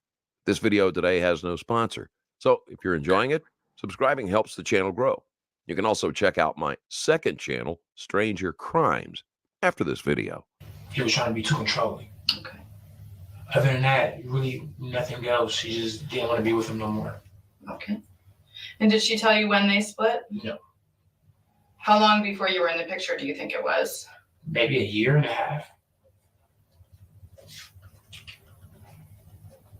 This video today has no sponsor, so if you're enjoying it, subscribing helps the channel grow. You can also check out my second channel, Stranger Crimes, after this video. He was trying to be too controlling. Okay. Other than that, really nothing else. She just didn't want to be with him no more. Okay. And did she tell you when they split? No. How long before you were in the picture do you think it was? Maybe a year and a half.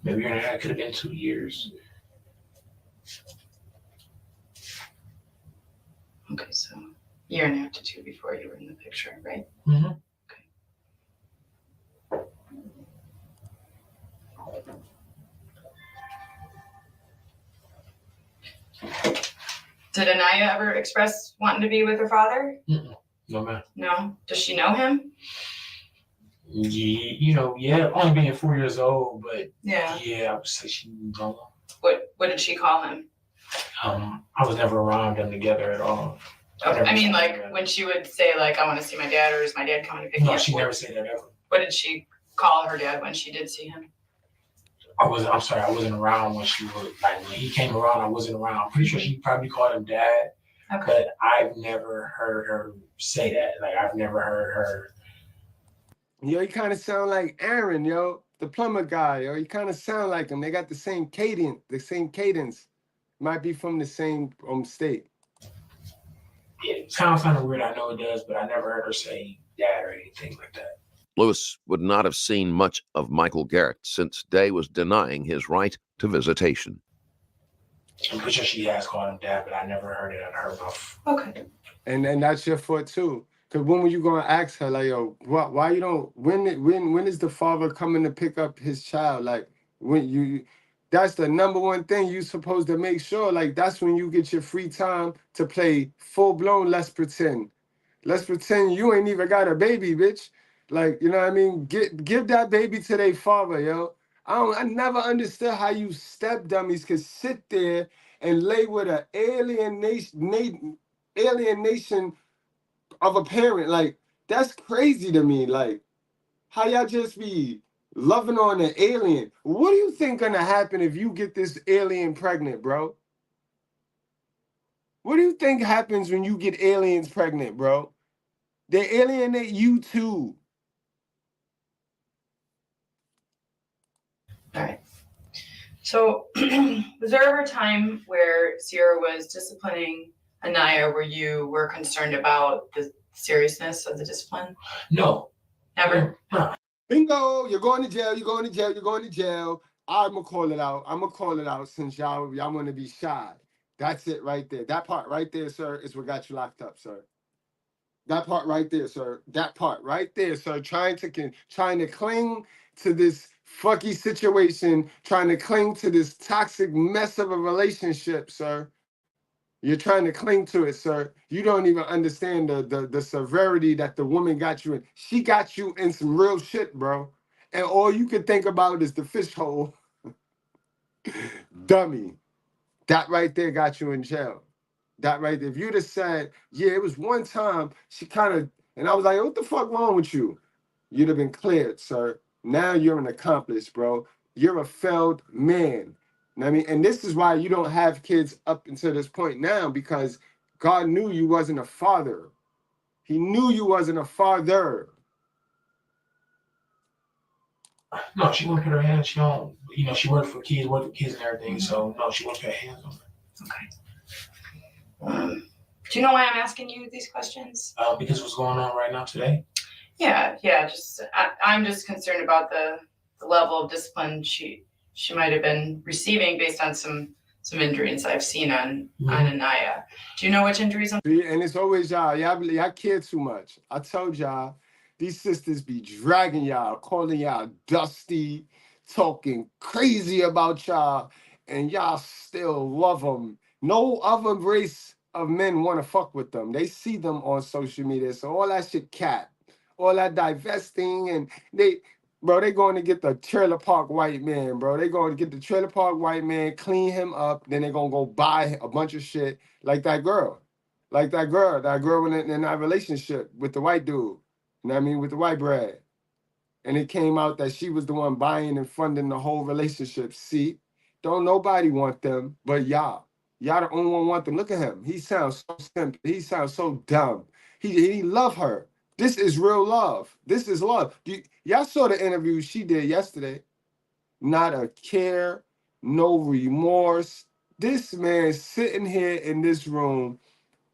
Maybe it could have been 2 years. Okay, so a year and a half to 2 before you were in the picture, right? Mm-hmm. Okay. Did Anaya ever express wanting to be with her father? Mm-mm. No, man. No? Does she know him? Yeah, only being 4 years old, but yeah, I would say she don't. What did she call him? I was never around them together at all. Okay. I mean, like when she would say, like, I want to see my dad, or is my dad coming to pick me up? No, she never said that ever. What did she call her dad when she did see him? I'm sorry, I wasn't around when when he came around, I wasn't around. I'm pretty sure she probably called him dad. Okay. But I've never heard her say that. Like, I've never heard her. Yo, you kind of sound like Aaron, yo, the plumber guy, yo. You kind of sound like him. They got the same cadence. Might be from the same state. Yeah, it sounds kind of weird. I know it does, but I never heard her say dad or anything like that. Lewis would not have seen much of Michael Garrett since Day was denying his right to visitation. I'm pretty sure she has called him dad, but I never heard it out of her mouth. Okay. And that's your fault too. Cause when were you gonna ask her, like, yo, why you don't? When is the father coming to pick up his child? Like, that's the number one thing you supposed to make sure. Like, that's when you get your free time to play full blown. Let's pretend you ain't even got a baby, bitch. Like, you know what I mean? Give that baby to their father, yo. I never understood how you step dummies could sit there and lay with an alienation of a parent. Like, that's crazy to me. Like, how y'all just be loving on an alien. What do you think gonna happen if you get this alien pregnant, bro? What do you think happens when you get aliens pregnant, bro? They alienate you too. All right. So was there ever a time where Sierra was disciplining Anaya where you were concerned about the seriousness of the discipline? No. Never? Bingo! You're going to jail, you're going to jail, you're going to jail. I'm going to call it out. I'm going to call it out since y'all want to be shy. That's it right there. That part right there, sir, is what got you locked up, sir. That part right there, sir. That part right there, sir. Trying to cling to this fucky situation, trying to cling to this toxic mess of a relationship, sir. You're trying to cling to it, sir. You don't even understand the severity that the woman got you in. She got you in some real shit, bro. And all you can think about is the fish hole. Dummy. That right there got you in jail. That right there. If you'd have said, yeah, it was one time she kind of, and I was like, what the fuck wrong with you? You'd have been cleared, sir. Now you're an accomplice, bro. you're a failed man. You know what I mean? And this is why you don't have kids up until this point now, because God knew you wasn't a father. He knew you wasn't a father. No, she wouldn't put her hands. She don't. You know, she worked for kids and everything. So no, she wouldn't put her hands on her. Okay. Do you know why I'm asking you these questions? Because what's going on right now today? Yeah. Just I'm just concerned about the level of discipline she might have been receiving based on some injuries I've seen on Anaya. Do you know which injuries? And it's always y'all care too much. I told y'all, these sisters be dragging y'all, calling y'all dusty, talking crazy about y'all, and y'all still love them. No other race of men want to fuck with them. They see them on social media, so all that shit cat, all that divesting, and they going to get the trailer park white man, bro. They going to get the trailer park white man, clean him up, then they going to go buy a bunch of shit like that girl. Like that girl in that relationship with the white dude. You know what I mean? With the white bread. And it came out that she was the one buying and funding the whole relationship. See? Don't nobody want them but y'all. Y'all the only one want them. Look at him. He sounds so simple. He sounds so dumb. He love her. This is real love. This is love. Y'all saw the interview she did yesterday. Not a care, no remorse. This man sitting here in this room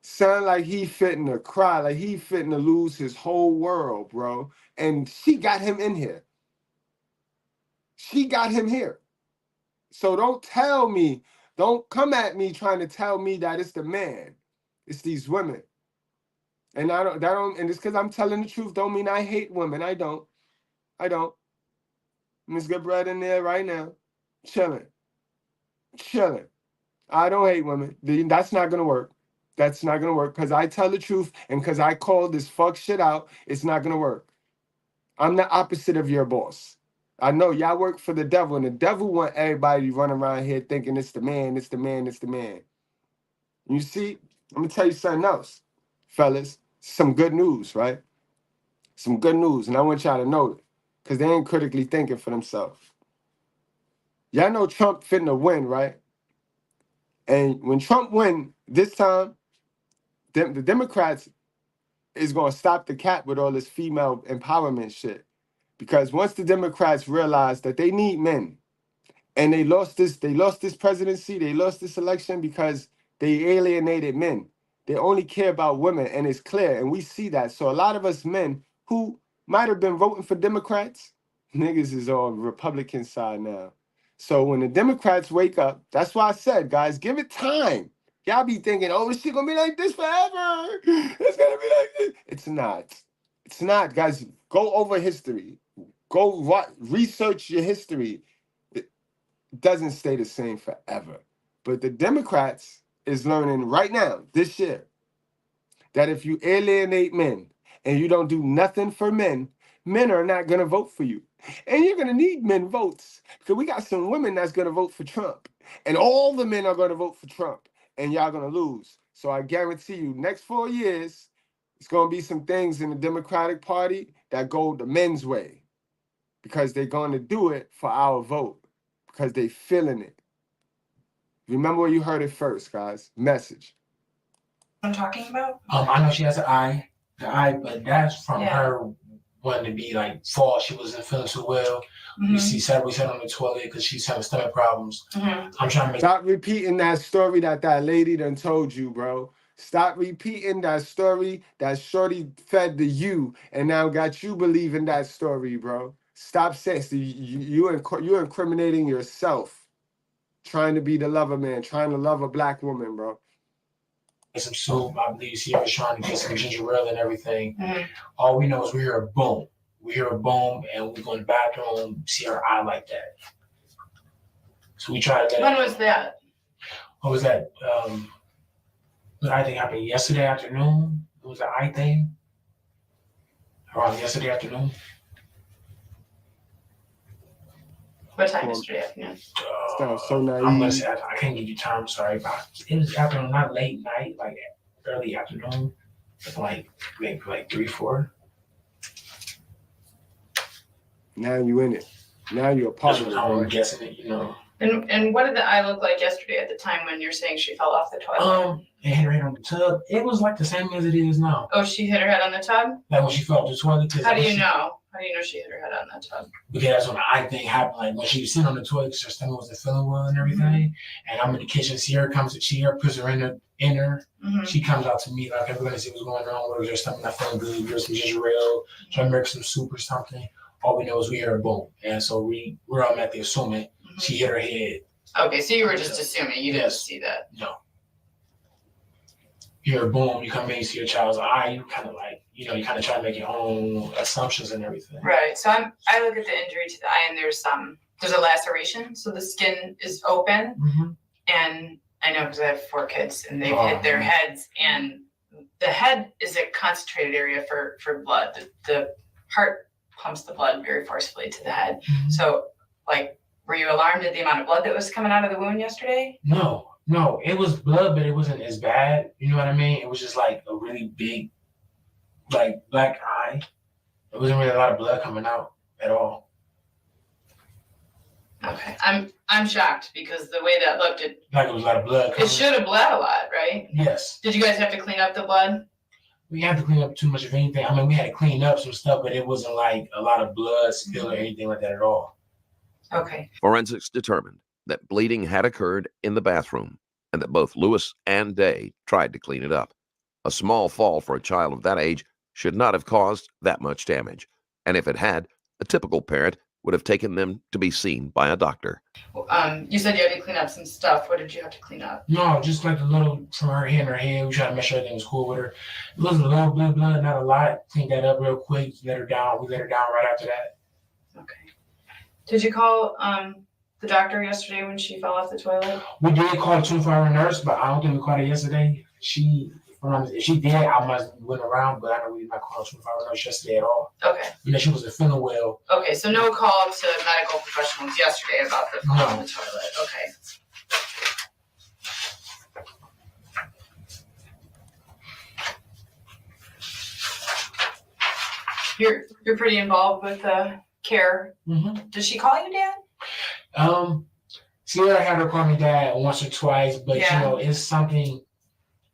sound like he fitting to cry, like he fitting to lose his whole world, bro. And she got him in here. She got him here. So don't come at me trying to tell me that it's the man. It's these women. And and it's because I'm telling the truth, don't mean I hate women. I don't. Miss Goodbread in there right now, chilling. I don't hate women. That's not gonna work. That's not gonna work because I tell the truth and because I call this fuck shit out. It's not gonna work. I'm the opposite of your boss. I know y'all work for the devil, and the devil want everybody to run around here thinking it's the man, it's the man, it's the man. You see, I'm gonna tell you something else, fellas. Some good news, right? Some good news, and I want y'all to know it because they ain't critically thinking for themselves. Y'all know Trump finna win, right? And when Trump win this time, the Democrats is going to stop the cat with all this female empowerment shit. Because once the Democrats realize that they need men, and they lost this presidency, they lost this election because they alienated men. They only care about women, and it's clear, and we see that. So a lot of us men who might have been voting for Democrats, niggas is on Republican side now. So when the Democrats wake up, that's why I said, guys, give it time. Y'all be thinking, oh, is she gonna be like this forever? It's gonna be like this. It's not. It's not, guys. Go over history. Go research your history. It doesn't stay the same forever. But the Democrats is learning right now, this year, that if you alienate men and you don't do nothing for men, men are not gonna vote for you. And you're gonna need men votes. Because we got some women that's gonna vote for Trump. And all the men are gonna vote for Trump. And y'all gonna lose. So I guarantee you, next 4 years, it's gonna be some things in the Democratic Party that go the men's way. Because they're gonna do it for our vote. Because they feeling it. Remember where you heard it first, guys. Message. I'm talking about? I know she has an eye. The eye, but that's from her wanting to be like fall. She wasn't feeling too well. We sat on the toilet because she's having stomach problems. I'm trying to make Stop repeating that story that lady done told you, bro. Stop repeating that story that shorty fed to you and now got you believing that story, bro. Stop saying you're incriminating yourself. Trying to be the lover man, trying to love a black woman, bro. some soup. I believe she was trying to get some ginger ale and everything. All we know is we hear a boom. We hear a boom, and we go in the bathroom, see her eye like that. So we try to get. When was that? What was that? The eye thing happened yesterday afternoon. It was the eye thing. Around yesterday afternoon. What time yesterday afternoon? So naive. I'm gonna say I can't give you time. Sorry, but it was afternoon, not late night, like early afternoon, like maybe like 3, 4. Now you in it. Now you're a part That's of what it, I'm right? guessing it, you know. And what did the eye look like yesterday at the time when you're saying she fell off the toilet? It hit her head on the tub. It was like the same as it is now. Oh, she hit her head on the tub? Like when she fell off the toilet. How do you know? How do you know she hit her head on the tub? Because that's when the eye thing happened. Like when she was sitting on the toilet, 'cause her stomach wasn't feeling well and everything. And I'm in the kitchen. Sierra comes to Sierra, puts her in her. She comes out to me like, I'm going to see what's going on. With her stomach not feeling good. Give her some ginger ale. Try to make some soup or something. All we know is we hear a boom. And so we're all at the assuming she hit her head. Okay, so you were just assuming. You didn't see that. No. You hear a boom, you come in, you see your child's eye, you kind of like, you kind of try to make your own assumptions and everything. Right. So I look at the injury to the eye, and there's a laceration. So the skin is open, and I know because I have 4 kids, and they've hit their heads, and the head is a concentrated area for blood. The heart pumps the blood very forcefully to the head. So, like, were you alarmed at the amount of blood that was coming out of the wound yesterday? No, it was blood, but it wasn't as bad. You know what I mean? It was just like a really big, like, black eye. There wasn't really a lot of blood coming out at all. Okay, I'm shocked because the way that looked, it was a lot of blood coming. It should have bled a lot, right? Yes. Did you guys have to clean up the blood? We had to clean up too much of anything. I mean, we had to clean up some stuff, but it wasn't like a lot of blood spill or anything like that at all. Okay. Forensics determined that bleeding had occurred in the bathroom and that both Lewis and Day tried to clean it up. A small fall for a child of that age should not have caused that much damage. And if it had, a typical parent would have taken them to be seen by a doctor. You said you had to clean up some stuff. What did you have to clean up? No, just like a little from her head and her head. We tried to make sure everything was cool with her. It was a little blood, not a lot. Cleaned that up real quick. Let her down. We let her down right after that. Okay. Did you call the doctor yesterday when she fell off the toilet? We did call a 24-hour nurse, but I don't think we called her yesterday. If she did, I must have went around, but I don't really not call a 24-hour nurse yesterday at all. Okay. She wasn't feeling well. Okay, so no call to medical professionals yesterday about the fall on the toilet. Okay. You're pretty involved with care. Does she call you Dad? Sierra had her call me Dad once or twice, but it's something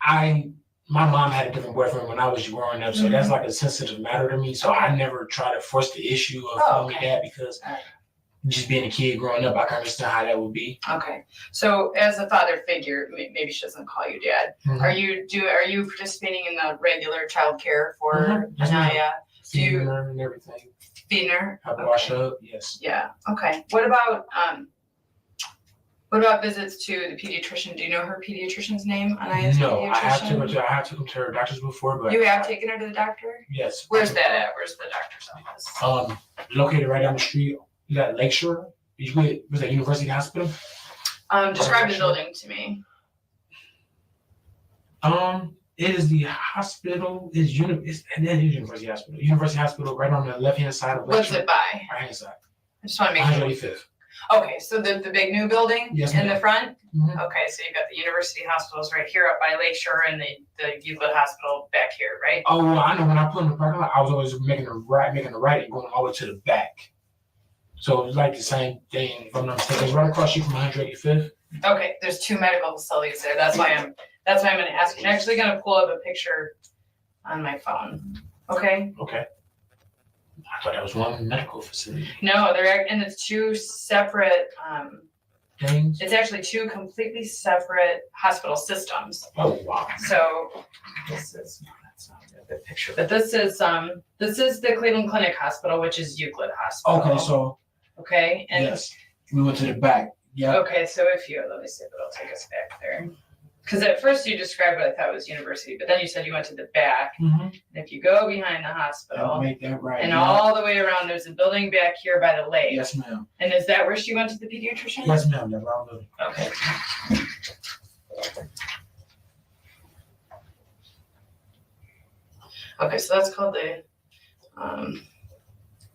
my mom had a different boyfriend when I was growing up, so that's like a sensitive matter to me. So I never try to force the issue of calling me Dad because just being a kid growing up, I can understand how that would be. Okay. So as a father figure, maybe she doesn't call you Dad. Are you participating in the regular child care for Anaya? Feeding her and everything. Feeding her? Help wash up, yes. Yeah. Okay. What about visits to the pediatrician? Do you know her pediatrician's name? Anaya's No, I have pediatrician? taken her to her doctors before, but You have taken her to the doctor? yes. Where's that at? Where's the doctor's office? Located right down the street. You got Lakeshore. Was that University Hospital? Describe the building to me. It is the hospital. It's University Hospital. University Hospital, right on the left-hand side of What's it by? Right-hand side. I just want to make sure. 185th. Okay, so the big new building in the front? Mhm. Okay, so you've got the University Hospitals right here up by Lakeshore and the Euclid Hospital back here, right? Oh, well, I know when I put in the parking lot, I was always making a right and going all the way to the back. So it was like the same thing, if I'm not mistaken. It's right across the street from 185th. Okay, there's 2 medical facilities there. That's why I'm going to ask you. I'm actually going to pull up a picture on my phone. Okay? Okay. I thought that was one medical facility. No, and it's 2 separate. Things. It's actually 2 completely separate hospital systems. Oh wow. So that's not a good picture, but this is the Cleveland Clinic Hospital, which is Euclid Hospital. Okay, so. Okay, and Yes, we went to the back. Yeah. Okay, so let me see if it'll take us back there. Because at first you described what I thought was university, but then you said you went to the back. And if you go behind the hospital, Make that right. and all the way around, there's a building back here by the lake. Yes, ma'am. And is that where she went to the pediatrician? Yes, ma'am. That's wrong building. Okay. Okay, so that's called the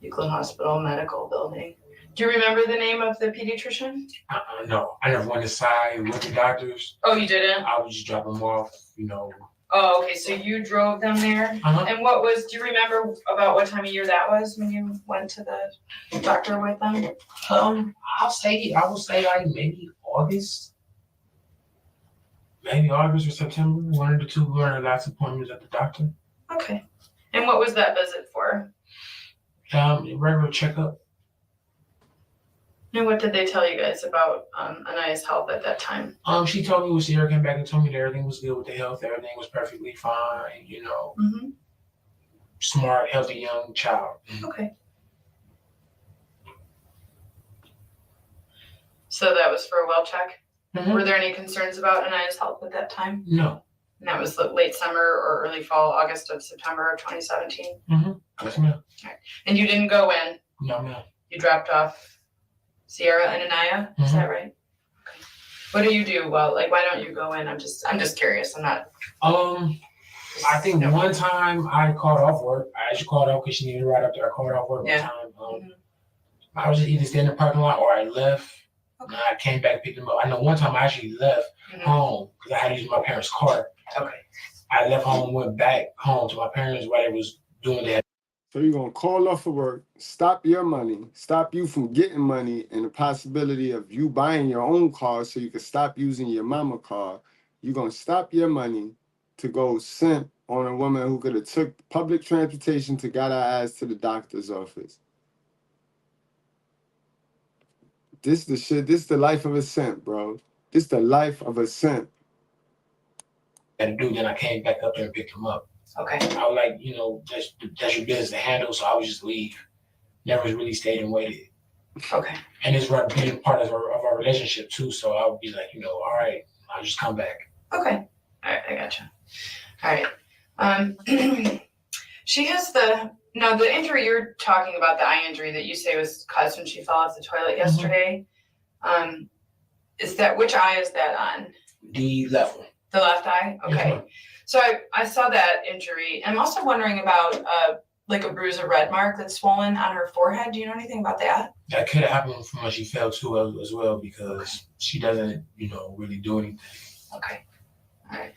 Euclid Hospital Medical Building. Do you remember the name of the pediatrician? No, I never went inside with the doctors. Oh, you didn't? I would just drop them off, Oh, okay, so you drove them there? And do you remember about what time of year that was when you went to the doctor with them? I would say like maybe August. Maybe August or September. One of the two were our last appointments at the doctor. Okay. And what was that visit for? Regular checkup. And what did they tell you guys about Anaya's health at that time? She told me when Sierra came back and told me that everything was good with the health, everything was perfectly fine, you know. Smart, healthy young child. Okay. So that was for a well check? Were there any concerns about Anaya's health at that time? No. And that was late summer or early fall, August of September of 2017? Yes, ma'am. Okay. And you didn't go in? No, ma'am. You dropped off Sierra and Anaya? Is that right? Okay. What do you do? Well, like, why don't you go in? I'm just curious. I'm not. I think one time I called off work. I actually called off because she needed a ride up there. I called off work one time. I was just either staying in the parking lot or I left. And I came back, picked them up. I know one time I actually left home because I had to use my parents' car. Okay. I left home and went back home to my parents while they was doing that. So you're going to call off of work, stop your money, stop you from getting money, and the possibility of you buying your own car so you can stop using your mama car. You're going to stop your money to go simp on a woman who could have took public transportation to got her ass to the doctor's office. This the shit. This the life of a simp, bro. This the life of a simp. And dude, then I came back up there and picked him up. Okay. I was like, you know, that's your business to handle, so I would just leave. Never really stayed and waited. Okay. And it's being part of our relationship too, so I would be like, you know, all right, I'll just come back. Okay. All right, I gotcha. All right. She has the injury you're talking about, the eye injury that you say was caused when she fell off the toilet yesterday. Is that, which eye is that on? The left one. The left eye? Okay. So I saw that injury. I'm also wondering about like a bruise or red mark that's swollen on her forehead. Do you know anything about that? That could have happened from when she fell too as well, because she doesn't, you know, really do anything. Okay. All right.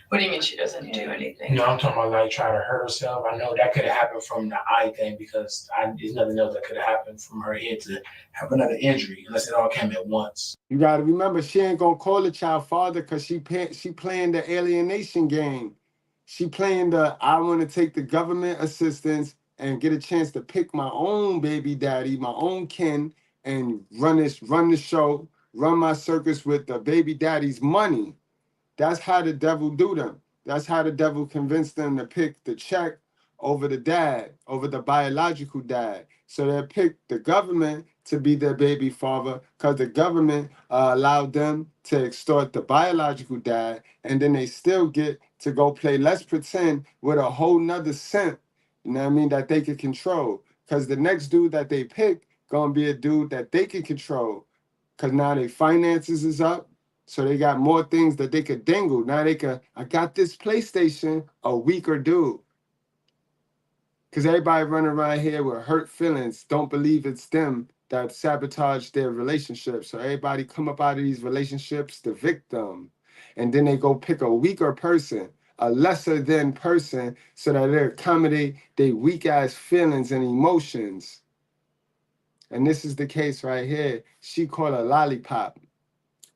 What do you mean she doesn't do anything? No, I'm talking about like trying to hurt herself. I know that could have happened from the eye thing because there's nothing else that could have happened from her head to have another injury unless it all came at once. You got to remember, she ain't going to call the child father because she playing the alienation game. She playing the, I want to take the government assistance and get a chance to pick my own baby daddy, my own kin, and run the show, run my circus with the baby daddy's money. That's how the devil do them. That's how the devil convinced them to pick the check over the dad, over the biological dad. So they picked the government to be their baby father because the government allowed them to extort the biological dad, and then they still get to go play let's pretend with a whole nother simp, you know what I mean, that they can control. Because the next dude that they pick gonna be a dude that they can control. Because now their finances is up. So they got more things that they could dangle. Now they could, I got this PlayStation, a weaker dude. Because everybody running around here with hurt feelings, don't believe it's them that sabotage their relationship. So everybody come up out of these relationships the victim. And then they go pick a weaker person, a lesser than person, so that they accommodate their weak ass feelings and emotions. And this is the case right here. She called a lollipop.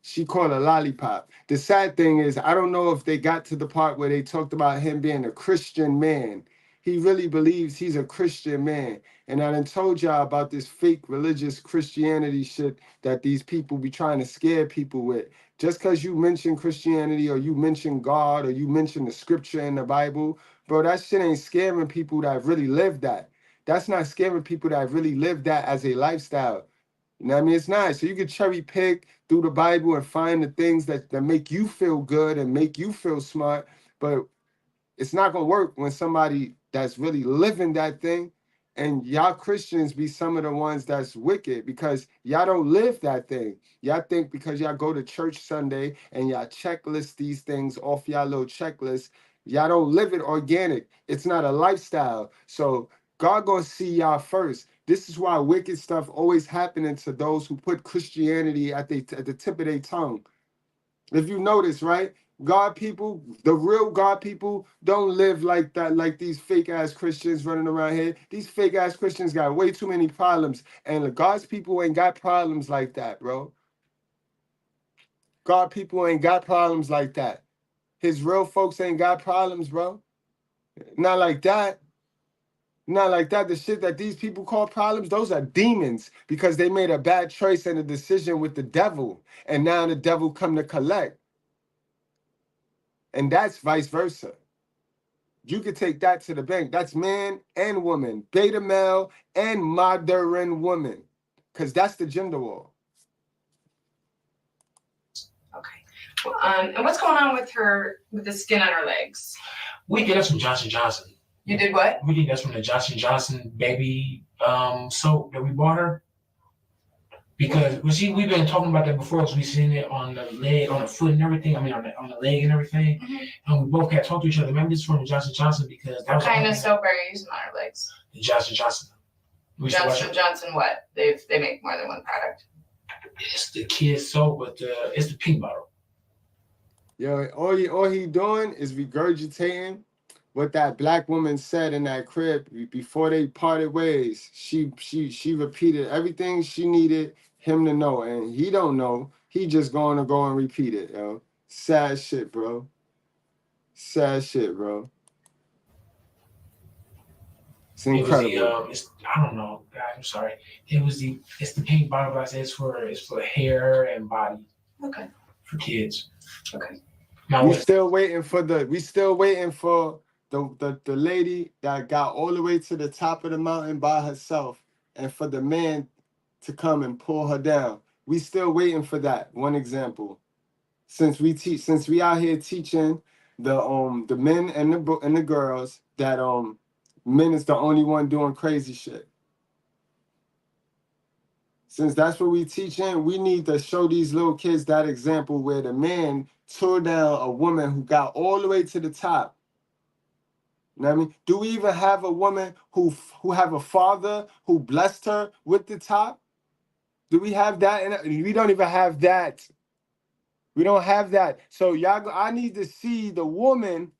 She called a lollipop. The sad thing is, I don't know if they got to the part where they talked about him being a Christian man. He really believes he's a Christian man. And I done told y'all about this fake religious Christianity shit that these people be trying to scare people with. Just because you mention Christianity or you mention God or you mention the scripture in the Bible, bro, that shit ain't scaring people that really live that. That's not scaring people that really live that as a lifestyle. You know what I mean? It's not. So you can cherry pick through the Bible and find the things that make you feel good and make you feel smart. But it's not going to work when somebody that's really living that thing, and y'all Christians be some of the ones that's wicked because y'all don't live that thing. Y'all think because y'all go to church Sunday and y'all checklist these things off y'all little checklist, y'all don't live it organic. It's not a lifestyle. So God gonna see y'all first. This is why wicked stuff always happening to those who put Christianity at the tip of their tongue. If you notice, right? God people, the real God people, don't live like that, like these fake ass Christians running around here. These fake ass Christians got way too many problems, and the God's people ain't got problems like that, bro. God people ain't got problems like that. His real folks ain't got problems, bro. Not like that. Not like that. The shit that these people call problems, those are demons because they made a bad choice and a decision with the devil, and now the devil come to collect. And that's vice versa. You could take that to the bank. That's man and woman, beta male and modern woman, because that's the gender war. Okay. And what's going on with the skin on her legs? We did that from Johnson Johnson. You did what? We did that from the Johnson Johnson baby soap that we bought her. Because we've been talking about that before, because we seen it on the leg, on the foot and everything. I mean, on the leg and everything. Mm-hmm. And we both had talked to each other. Maybe this is from the Johnson Johnson because that what kind of soap are you using on her legs? The Johnson Johnson. Johnson what? They make more than one product. It's the kids soap, but it's the pink bottle. Yo, all he doing is regurgitating what that black woman said in that crib before they parted ways. She repeated everything she needed him to know, and he don't know. He just going to go and repeat it, yo. Sad shit, bro. Sad shit, bro. It's incredible. I don't know. I'm sorry. It's the pink bottle, but I said it's for hair and body. Okay. For kids. Okay. Now we still waiting for the lady that got all the way to the top of the mountain by herself, and for the man to come and pull her down. We still waiting for that. One example. Since we out here teaching the men and the girls that men is the only one doing crazy shit. Since that's what we teaching, we need to show these little kids that example where the man tore down a woman who got all the way to the top. You know what I mean? Do we even have a woman who have a father who blessed her with the top? Do we have that? We don't even have that. We don't have that. So y'all, I need to see the woman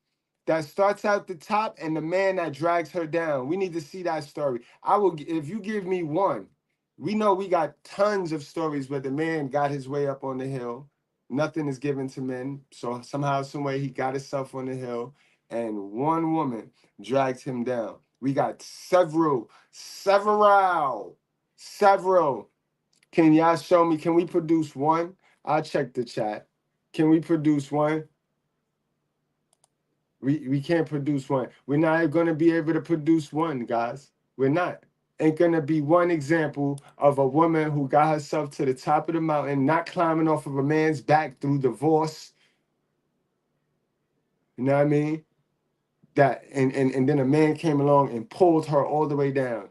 that starts out the top and the man that drags her down. We need to see that story. If you give me one. We know we got tons of stories where the man got his way up on the hill. Nothing is given to men. So somehow, some way, he got himself on the hill, and one woman dragged him down. We got several. Can y'all show me? Can we produce one? I'll check the chat. Can we produce one? We can't produce one. We're not going to be able to produce one, guys. We're not. Ain't gonna be one example of a woman who got herself to the top of the mountain, not climbing off of a man's back through divorce. You know what I mean? That and then a man came along and pulled her all the way down.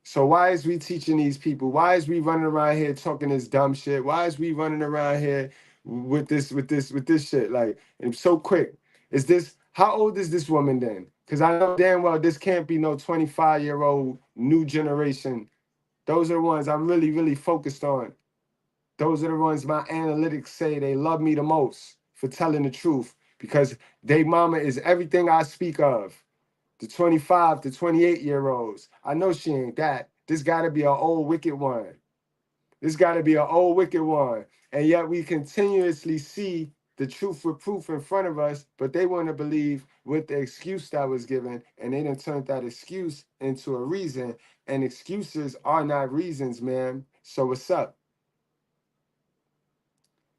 So why is we teaching these people? Why is we running around here talking this dumb shit? Why is we running around here with this shit? Like, and so quick. How old is this woman then? Because I know damn well this can't be no 25-year-old new generation. Those are the ones I'm really, really focused on. Those are the ones my analytics say they love me the most for telling the truth, because they mama is everything I speak of. The 25 to 28-year-olds. I know she ain't that. This got to be an old wicked one. And yet we continuously see the truth with proof in front of us, but they want to believe with the excuse that was given, and they done turned that excuse into a reason, and excuses are not reasons, man. So what's up?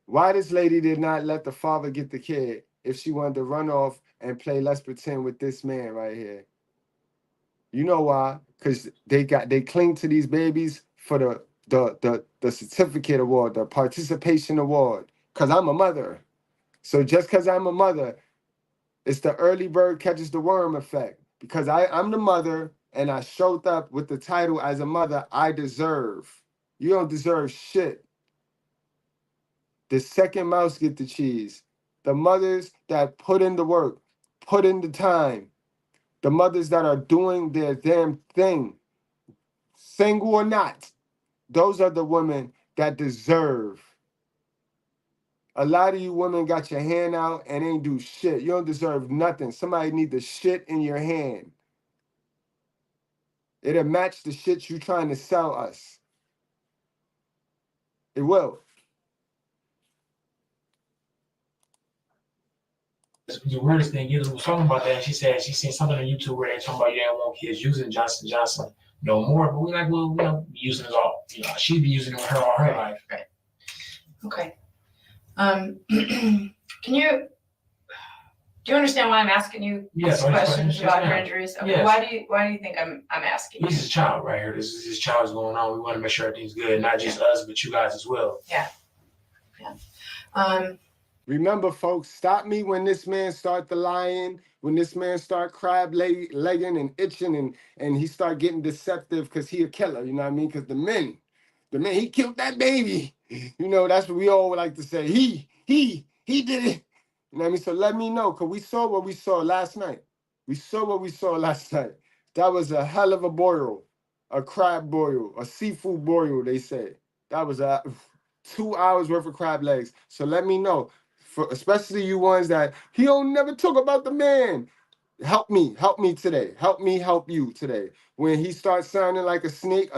Why this lady did not let the father get the kid if she wanted to run off and play let's pretend with this man right here? You know why? Because they cling to these babies for the certificate award, the participation award, because I'm a mother. So just because I'm a mother, it's the early bird catches the worm effect. Because I'm the mother and I showed up with the title as a mother, I deserve. You don't deserve shit. The second mouse get the cheese. The mothers that put in the work, put in the time. The mothers that are doing their damn thing, single or not, those are the women that deserve. A lot of you women got your hand out and ain't do shit. You don't deserve nothing. Somebody need the shit in your hand. It'll match the shit you trying to sell us. It will. The weirdest thing, you was talking about that, and she said she seen something on YouTube where they're talking about you don't want kids using Johnson & Johnson no more, but we like, well, we don't be using it all. You know, she'd be using it all her life. Right. Okay. Do you understand why I'm asking you these questions about your injuries? Okay. Yes. Why do you think I'm asking you? This is a child right here. This child is going on. We want to make sure everything's good, not just us, but you guys as well. Yeah. Yeah. Remember, folks, stop me when this man start the lying, when this man start crab-legging and itching and he start getting deceptive because he a killer, you know what I mean? Because the men, he killed that baby. You know, that's what we all like to say. He did it. You know what I mean? So let me know, because we saw what we saw last night. That was a hell of a boil, a crab boil, a seafood boil, they say. That was 2 hours worth of crab legs. So let me know, especially you ones that he don't never talk about the man. Help me today. Help me help you today. When he starts sounding like a snake,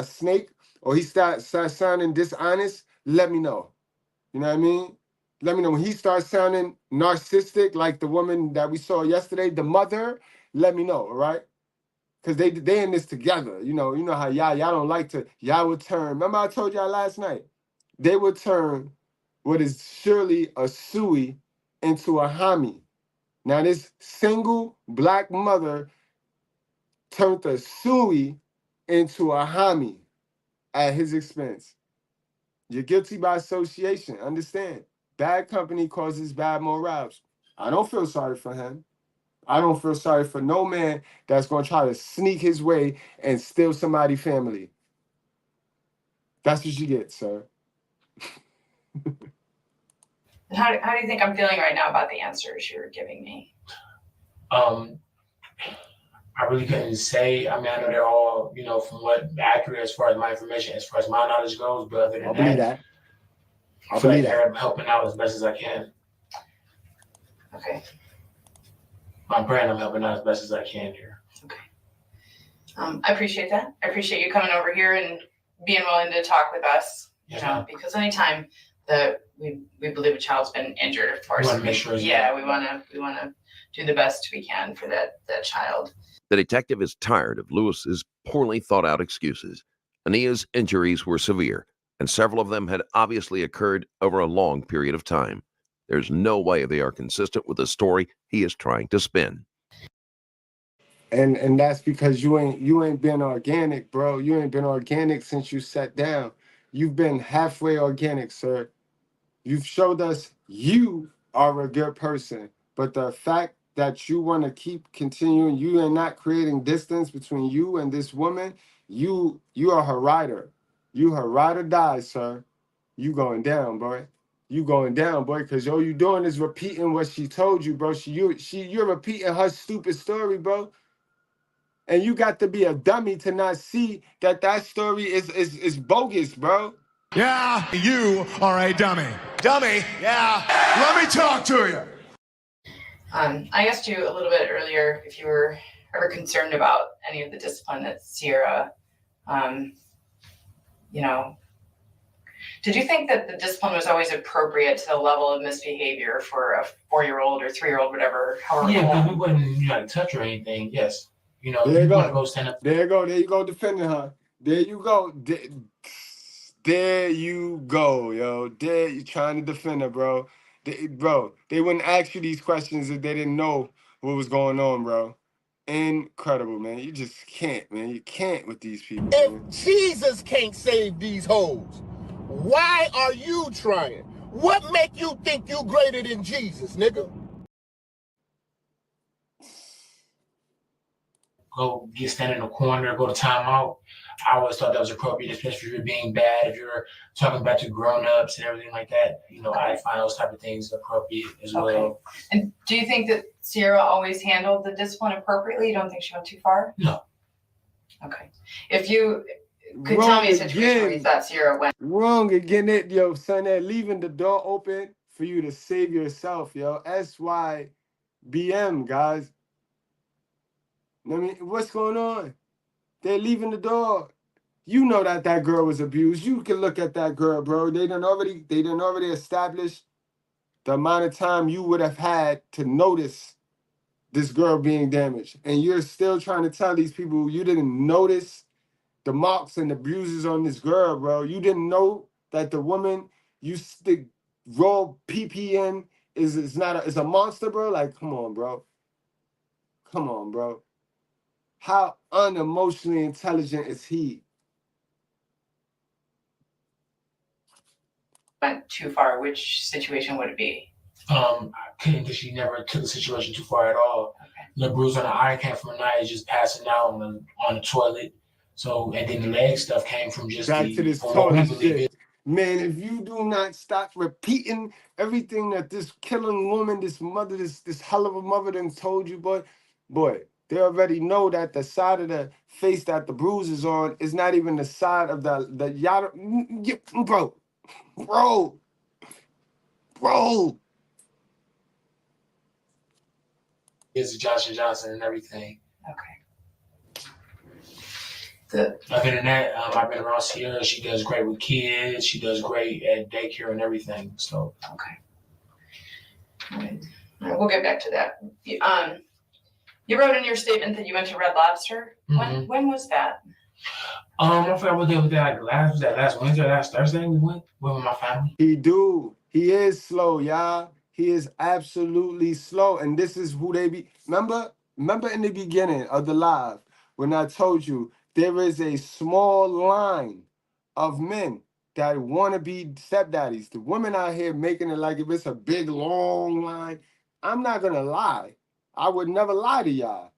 or he starts sounding dishonest, let me know. You know what I mean? Let me know when he starts sounding narcissistic, like the woman that we saw yesterday, the mother. Let me know, all right? Because they in this together. You know how y'all don't like to. Y'all would turn. Remember I told y'all last night, they would turn what is surely a Sui into a Hami. Now this single black mother turned a Sui into a Hami at his expense. You're guilty by association. Understand? Bad company causes bad morals. I don't feel sorry for him. I don't feel sorry for no man that's going to try to sneak his way and steal somebody's family. That's what you get, sir. How do you think I'm feeling right now about the answers you're giving me? I really couldn't say. I mean, I know they're all, from what accurate as far as my information, as far as my knowledge goes, but other than I feel like I'm helping out as best as I can. Okay. I'm praying I'm helping out as best as I can here. Okay. I appreciate that. I appreciate you coming over here and being willing to talk with us. Because anytime that we believe a child's been injured, of course, we want to do the best we can for that child. The detective is tired of Lewis's poorly thought out excuses. Ania's injuries were severe, and several of them had obviously occurred over a long period of time. There's no way they are consistent with the story he is trying to spin. And that's because you ain't been organic, bro. You ain't been organic since you sat down. You've been halfway organic, sir. You've showed us you are a good person, but the fact that you want to keep continuing, you are not creating distance between you and this woman, you are her rider. You her ride or die, sir. You going down, boy. You going down, boy, because all you doing is repeating what she told you, bro. You're repeating her stupid story, bro. And you got to be a dummy to not see that story is bogus, bro. Yeah, you are a dummy. Dummy, yeah. Let me talk to you. I asked you a little bit earlier if you were ever concerned about any of the discipline that Sierra, did you think that the discipline was always appropriate to the level of misbehavior for a 4-year-old or 3-year-old, whatever? Yeah, we wouldn't touch her or anything. Yes. There you go. Stand up. There you go. There you go, defending her. There you go. There you go, yo. There you trying to defend her, bro. They wouldn't ask you these questions if they didn't know what was going on, bro. Incredible, man. You just can't, man. You can't with these people. If man. Jesus can't save these hoes, why are you trying? What make you think you greater than Jesus, nigga? Go stand in the corner, go to timeout. I always thought that was appropriate, especially if you're being bad, if you're talking back to grown-ups and everything like that. I find those type of things appropriate as well. And do you think that Sierra always handled the discipline appropriately? You don't think she went too far? No. Okay. If you could tell me a situation where you thought Sierra went wrong again, yo, son, that leaving the door open for you to save yourself, yo. SYBM, guys. I mean, what's going on? They're leaving the door. You know that girl was abused. You can look at that girl, bro. They done already established the amount of time you would have had to notice this girl being damaged. And you're still trying to tell these people you didn't notice the marks and the bruises on this girl, bro. You didn't know that the woman you stick raw PP in is a monster, bro. Like, come on, bro. Come on, bro. How unemotionally intelligent is he? Went too far, which situation would it be? I couldn't, because she never took the situation too far at all. Okay. The bruise on the eye came from a night just passing out on the toilet. So, and then the leg stuff came from just back to this toilet shit. Man, if you do not stop repeating everything that this killing woman, this mother, this hell of a mother done told you, boy, they already know that the side of the face that the bruise is on is not even the side of the yada, bro. It's Johnson Johnson and everything. Okay. Other than that, I've been around Sierra. She does great with kids. She does great at daycare and everything. So okay. All right. We'll get back to that. You wrote in your statement that you went to Red Lobster. Mm-hmm. When was that? I forgot what day was that. Last Wednesday, last Thursday we went with my family. He is slow, y'all. He is absolutely slow. And this is who they be. Remember in the beginning of the live when I told you there is a small line of men that want to be stepdaddies. The women out here making it like if it's a big, long line. I'm not going to lie. I would never lie to y'all.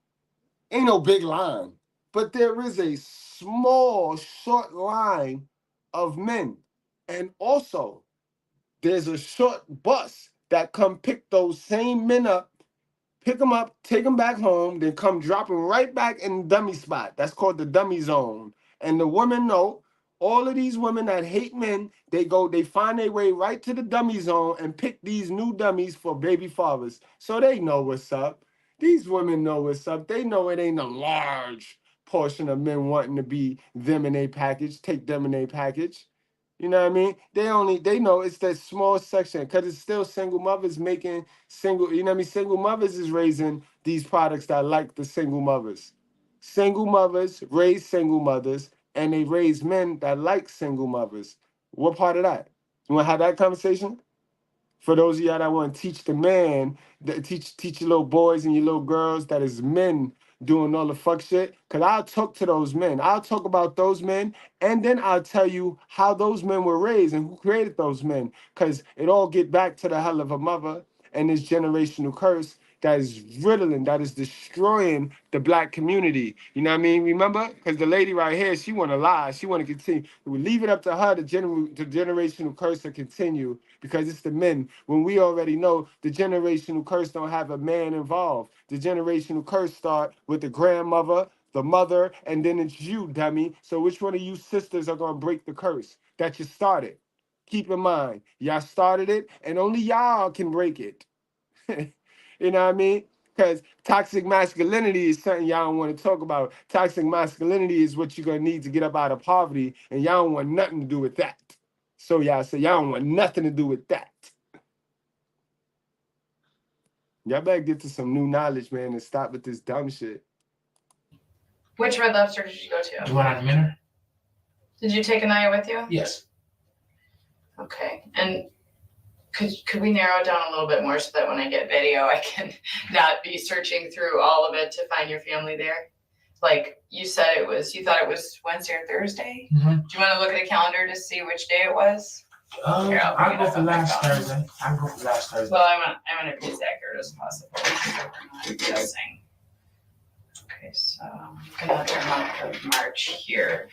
Ain't no big line. But there is a small, short line of men. And also, there's a short bus that come pick those same men up, pick them up, take them back home, then come drop them right back in the dummy spot. That's called the dummy zone. And the women know, all of these women that hate men, they find their way right to the dummy zone and pick these new dummies for baby fathers. So they know what's up. These women know what's up. They know it ain't a large portion of men wanting to be them in a package, take them in a package. You know what I mean? They know it's that small section because it's still single mothers making single, you know what I mean? Single mothers is raising these products that like the single mothers. Single mothers raise single mothers and they raise men that like single mothers. What part of that? You want to have that conversation? For those of y'all that want to teach the man, teach your little boys and your little girls that is men doing all the fuck shit, because I'll talk to those men. I'll talk about those men, and then I'll tell you how those men were raised and who created those men, because it all get back to the hell of a mother and this generational curse that is riddling, that is destroying the black community. You know what I mean? Remember? Because the lady right here, she want to lie. She want to continue. We leave it up to her, the generational curse to continue, because it's the men. When we already know the generational curse don't have a man involved. The generational curse start with the grandmother, the mother, and then it's you, dummy. So which one of you sisters are going to break the curse that you started? Keep in mind, y'all started it, and only y'all can break it. You know what I mean? Because toxic masculinity is something y'all don't want to talk about. Toxic masculinity is what you're going to need to get up out of poverty, and y'all don't want nothing to do with that. So y'all say y'all don't want nothing to do with that. Y'all better get to some new knowledge, man, and stop with this dumb shit. Which Red Lobster did you go to? The one on the Minor. Did you take Anaya with you? Yes. Okay. And could we narrow it down a little bit more so that when I get video, I can not be searching through all of it to find your family there? Like you said, you thought it was Wednesday or Thursday? Mm-hmm. Do you want to look at a calendar to see which day it was? Here, I'll go for last Thursday. Well, I want to be as accurate as possible. I'm not guessing. Okay, so I'm gonna look at the month of March here.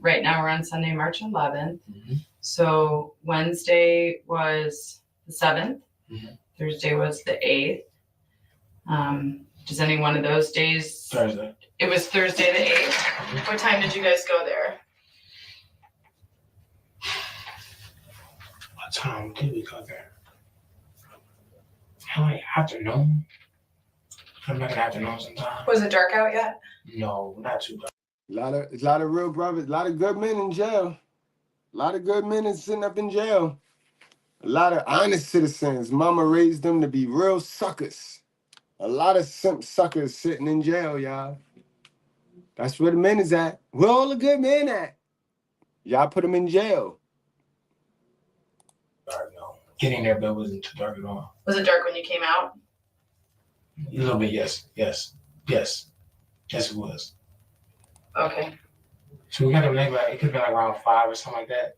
Right now we're on Sunday, March 11th. Mm-hmm. So Wednesday was the 7th. Mm-hmm. Thursday was the 8th. Does any one of those days? Thursday. It was Thursday the 8th. Mm-hmm. What time did you guys go there? What time did we go there? like afternoon. I'm like an afternoon sometime. Was it dark out yet? No, not too dark. A lot of real brothers, a lot of good men in jail. A lot of good men is sitting up in jail. A lot of honest citizens. Mama raised them to be real suckers. A lot of simp suckers sitting in jail, y'all. That's where the men is at. Where all the good men at? Y'all put them in jail. Dark, no. Getting there, but it wasn't too dark at all. Was it dark when you came out? A little bit, yes. Yes, it was. Okay. So we got to make like, it could have been like around 5 or something like that.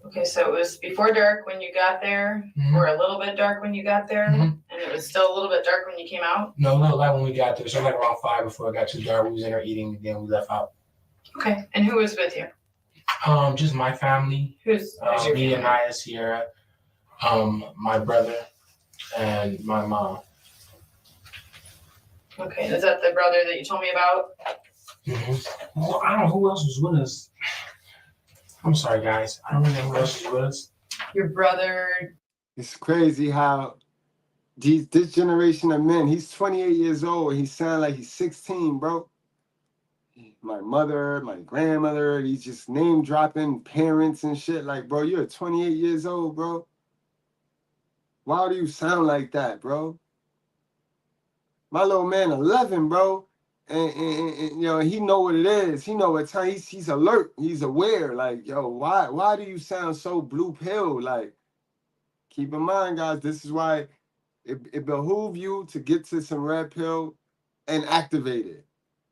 Okay, so it was before dark when you got there, or a little bit dark when you got there, and it was still a little bit dark when you came out? No, a little light when we got there. So like around 5 before it got too dark. We was in there eating, and then we left out. Okay, and who was with you? Just my family. Who's your me family? and Naya, Sierra, my brother, and my mom. Okay, is that the brother that you told me about? Well, I don't know who else was with us. I'm sorry, guys. I don't really know who else was with us. Your brother. It's crazy how this generation of men, he's 28 years old. He sound like he's 16, bro. My mother, my grandmother, he's just name dropping parents and shit. Like, bro, you're 28 years old, bro. Why do you sound like that, bro? My little man 11, bro. And you know, he know what it is. He know what time he's alert. He's aware. Like, yo, why do you sound so blue pill? Like, keep in mind, guys, this is why it behooves you to get to some red pill and activate it.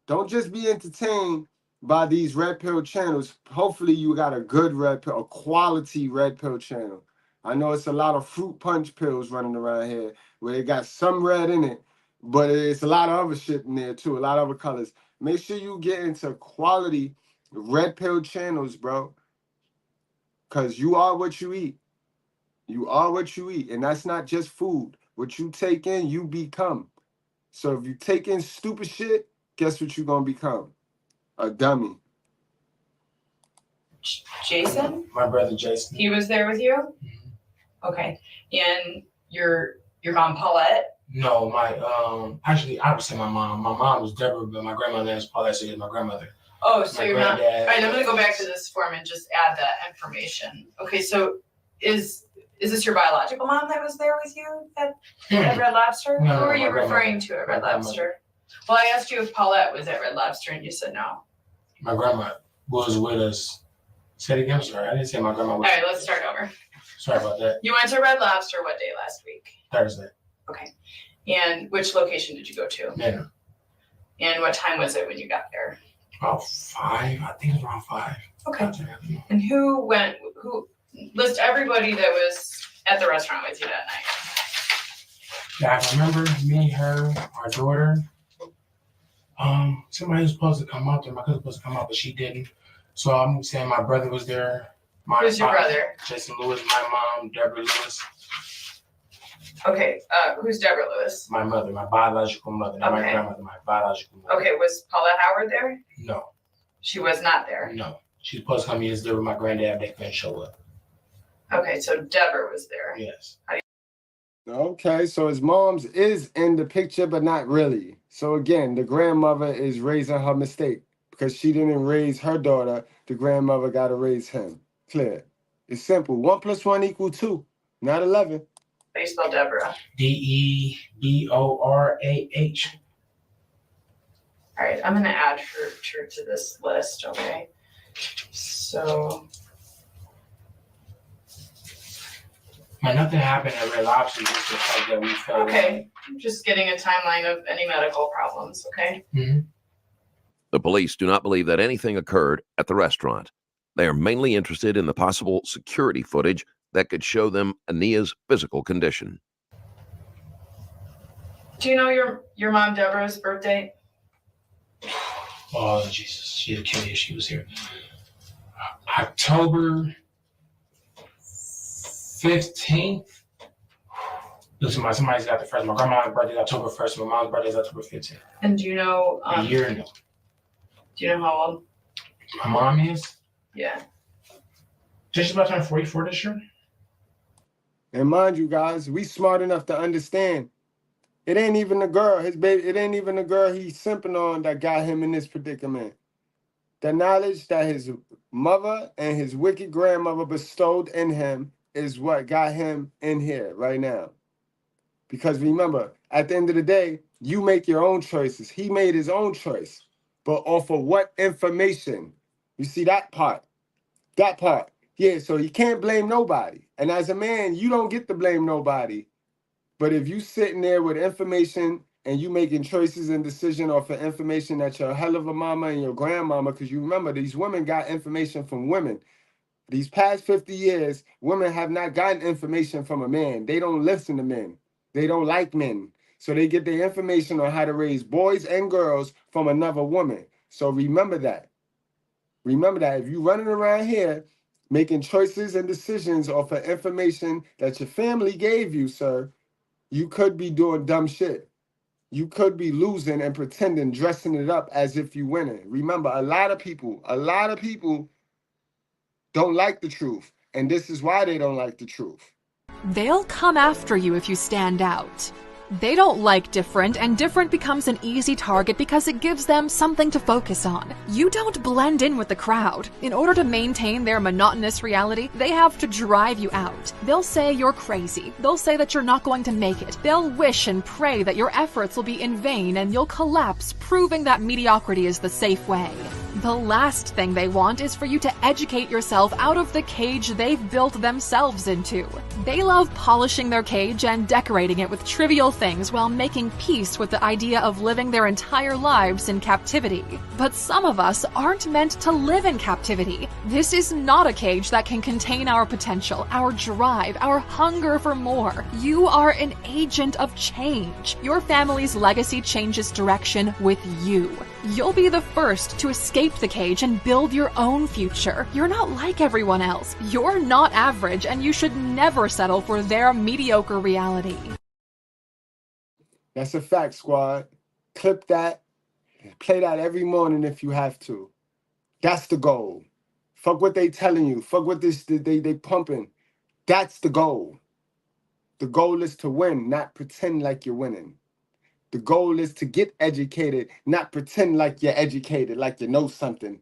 Don't just be entertained by these red pill channels. Hopefully you got a good red pill, a quality red pill channel. I know it's a lot of fruit punch pills running around here where it got some red in it, but it's a lot of other shit in there too, a lot of other colors. Make sure you get into quality red pill channels, bro. Because you are what you eat. You are what you eat. And that's not just food. What you take in, you become. So if you take in stupid shit, guess what you're going to become? A dummy. Jason? My brother Jason. He was there with you? Okay. And your mom Paulette? No, actually, I would say my mom. My mom was Deborah, but my grandmother is Paulette, so is my grandmother. Oh, so My your mom. All granddad. right, I'm going to go back to this form and just add that information. Okay, so is this your biological mom that was there with you at Red Lobster? No, Who are my you grandmother. referring to at Red My grandmother. Lobster? Well, I asked you if Paulette was at Red Lobster, and you said no. My grandma was with us. Say it again, sorry. I didn't say my grandma All was. right, let's start over. Sorry about that. You went to Red Lobster what day last week? Thursday. Okay. And which location did you go to? Yeah. And what time was it when you got there? About 5. I think it was around 5. Okay. And who list everybody that was at the restaurant with you that night? Yeah, I remember me, her, our daughter. Somebody was supposed to come out there. My cousin was supposed to come out, but she didn't. So I'm saying my brother was there. Who's your brother? Jason Lewis, my mom, Deborah Lewis. Okay, who's Deborah Lewis? My mother, my biological mother, not my Okay. grandmother, my biological mother. Okay, was Paulette Howard there? No, She was not there. no. She was supposed to come here there with my granddad. They couldn't show up. Okay, so Deborah was there. Yes. Okay, so his mom's is in the picture, but not really. So again, the grandmother is raising her mistake because she didn't raise her daughter. The grandmother got to raise him. Clear. It's simple. 1 + 1 = 2, not 11. How you spell Deborah? Deborah. All right, I'm gonna add her to this list. Okay, so Man, nothing happened at Red Lobster. Just the fact that we felt. okay, I'm just getting a timeline of any medical problems. Okay. The police do not believe that anything occurred at the restaurant. They are mainly interested in the possible security footage that could show them Ania's physical condition. Do you know your mom Deborah's birthday? Oh Jesus, she'd kill you if she was here. October 15th. Listen, somebody's got the first. My grandma's birthday is October 1st. My mom's birthday is October 15th. And do you know A year no. Do you know how old? My mom is. Yeah. She's about to turn 44 this year. And mind you, guys, we smart enough to understand it ain't even the girl, his baby, it ain't even the girl he's simping on that got him in this predicament. The knowledge that his mother and his wicked grandmother bestowed in him is what got him in here right now. Because remember, at the end of the day, you make your own choices. He made his own choice. But off of what information? You see that part? That part. Yeah, so you can't blame nobody. And as a man, you don't get to blame nobody. But if you sitting there with information and you making choices and decisions off of information that your hell of a mama and your grandmama, because you remember these women got information from women. These past 50 years, women have not gotten information from a man. They don't listen to men. They don't like men. So they get their information on how to raise boys and girls from another woman. So remember that. Remember that. If you're running around here making choices and decisions off of information that your family gave you, sir, you could be doing dumb shit. You could be losing and pretending, dressing it up as if you winning. Remember, a lot of people don't like the truth. And this is why they don't like the truth. They'll come after you if you stand out. They don't like different, and different becomes an easy target because it gives them something to focus on. You don't blend in with the crowd. In order to maintain their monotonous reality, they have to drive you out. They'll say you're crazy. They'll say that you're not going to make it. They'll wish and pray that your efforts will be in vain and you'll collapse, proving that mediocrity is the safe way. The last thing they want is for you to educate yourself out of the cage they've built themselves into. They love polishing their cage and decorating it with trivial things while making peace with the idea of living their entire lives in captivity. But some of us aren't meant to live in captivity. This is not a cage that can contain our potential, our drive, our hunger for more. You are an agent of change. Your family's legacy changes direction with you. You'll be the first to escape the cage and build your own future. You're not like everyone else. You're not average, and you should never settle for their mediocre reality. That's a fact, squad. Clip that. Play that every morning if you have to. That's the goal. Fuck what they telling you. Fuck what they pumping. That's the goal. The goal is to win, not pretend like you're winning. The goal is to get educated, not pretend like you're educated, like you know something.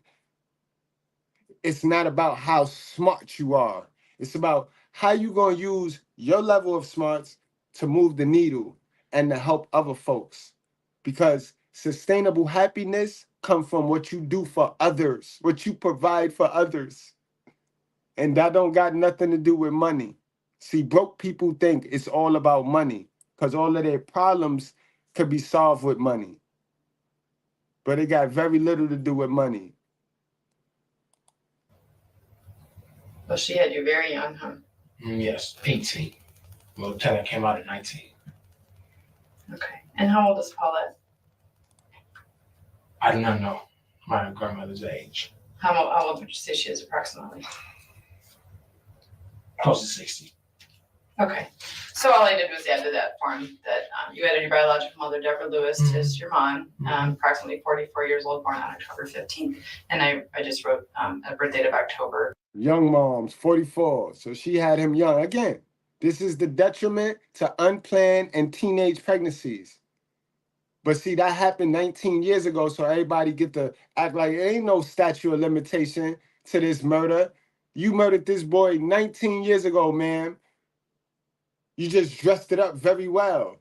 It's not about how smart you are. It's about how you going to use your level of smarts to move the needle and to help other folks. Because sustainable happiness comes from what you do for others, what you provide for others. And that don't got nothing to do with money. See, broke people think it's all about money because all of their problems could be solved with money. But it got very little to do with money. Well, she had you very young, huh? Yes, 18. Well, Lieutenant came out at 19. Okay. And how old is Paulette? I do not know my grandmother's age. How old would you say she is approximately? Close to 60. Okay. So all I did was add to that form that you added your biological mother, Deborah Lewis, as your mom, approximately 44 years old, born on October 15th. And I just wrote a birth date of October. Young moms, 44. So she had him young. Again, this is the detriment to unplanned and teenage pregnancies. But see, that happened 19 years ago, so everybody get to act like there ain't no statute of limitation to this murder. You murdered this boy 19 years ago, man. You just dressed it up very well.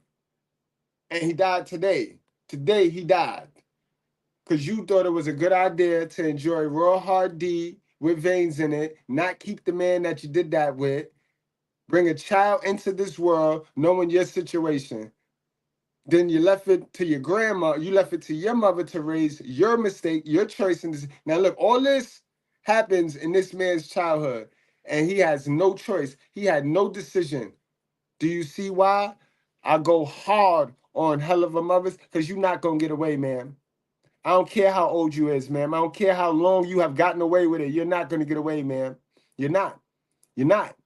And he died today. Today he died. Because you thought it was a good idea to enjoy raw hard D with veins in it, not keep the man that you did that with, bring a child into this world knowing your situation. Then you left it to your grandma, you left it to your mother to raise your mistake, your choice. Now look, all this happens in this man's childhood, and he has no choice. He had no decision. Do you see why I go hard on hell of a mothers? Because you're not going to get away, man. I don't care how old you is, man. I don't care how long you have gotten away with it. You're not going to get away, man. You're not. You're not.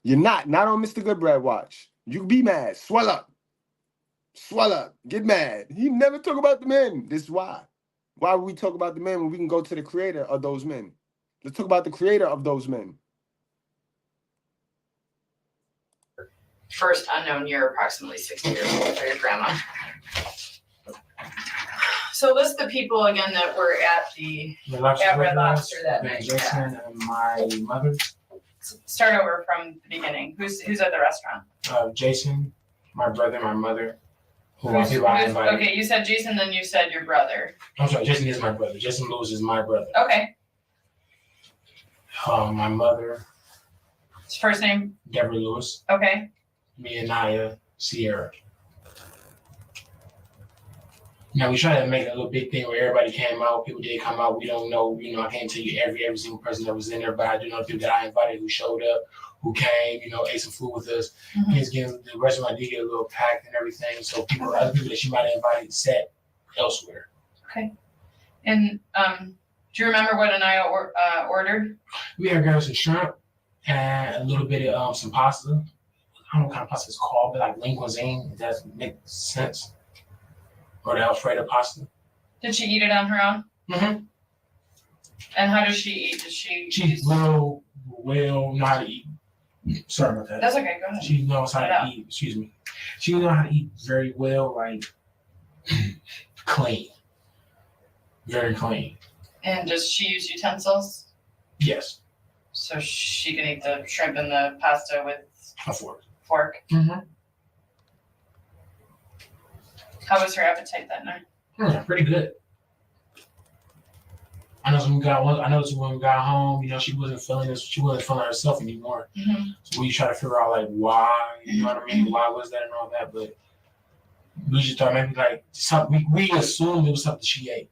You're not. Not on Mr. Goodbread watch. You can be mad. Swell up. Swell up. Get mad. He never talk about the men. This is why. Why would we talk about the men when we can go to the creator of those men? Let's talk about the creator of those men. first unknown year, approximately 60 years old for your grandma. So list the people again that were at the Red Lobster that night. Jason and my mother. Start over from the beginning. Who's at the restaurant? Jason, my brother, my mother. Who I invited. Okay, you said Jason, then you said your brother. I'm sorry, Jason is my brother. Jason Lewis is my brother. Okay. My mother. His first name? Deborah Lewis. Okay. Me and Naya, Sierra. Now we try to make a little big thing where everybody came out. People did come out. We don't know. I can't tell you every single person that was in there, but I do know the people that I invited who showed up, who came. Ate some food with us. The restaurant did get a little packed and everything. So other people that she might have invited sat elsewhere. Okay. And do you remember what Anaya ordered? We had girls some shrimp and a little bit of some pasta. I don't know what kind of pasta it's called, but like linguine. If that makes sense. Or the Alfredo pasta. Did she eat it on her own? Mm-hmm. And how does she eat? Does she? She's well know how to eat. Sorry about that. That's okay. Go ahead. She knows how to eat. Excuse me. She knows how to eat very well, like clean, very clean. And does she use utensils? Yes. So she can eat the shrimp and the pasta with a fork. Mm-hmm. How was her appetite that night? Pretty good. I know when we got home, she wasn't feeling this. She wasn't feeling herself anymore. Mm-hmm. So we try to figure out like why. You know what I mean? Why was that and all that? But we just thought maybe like something. We assumed it was something she ate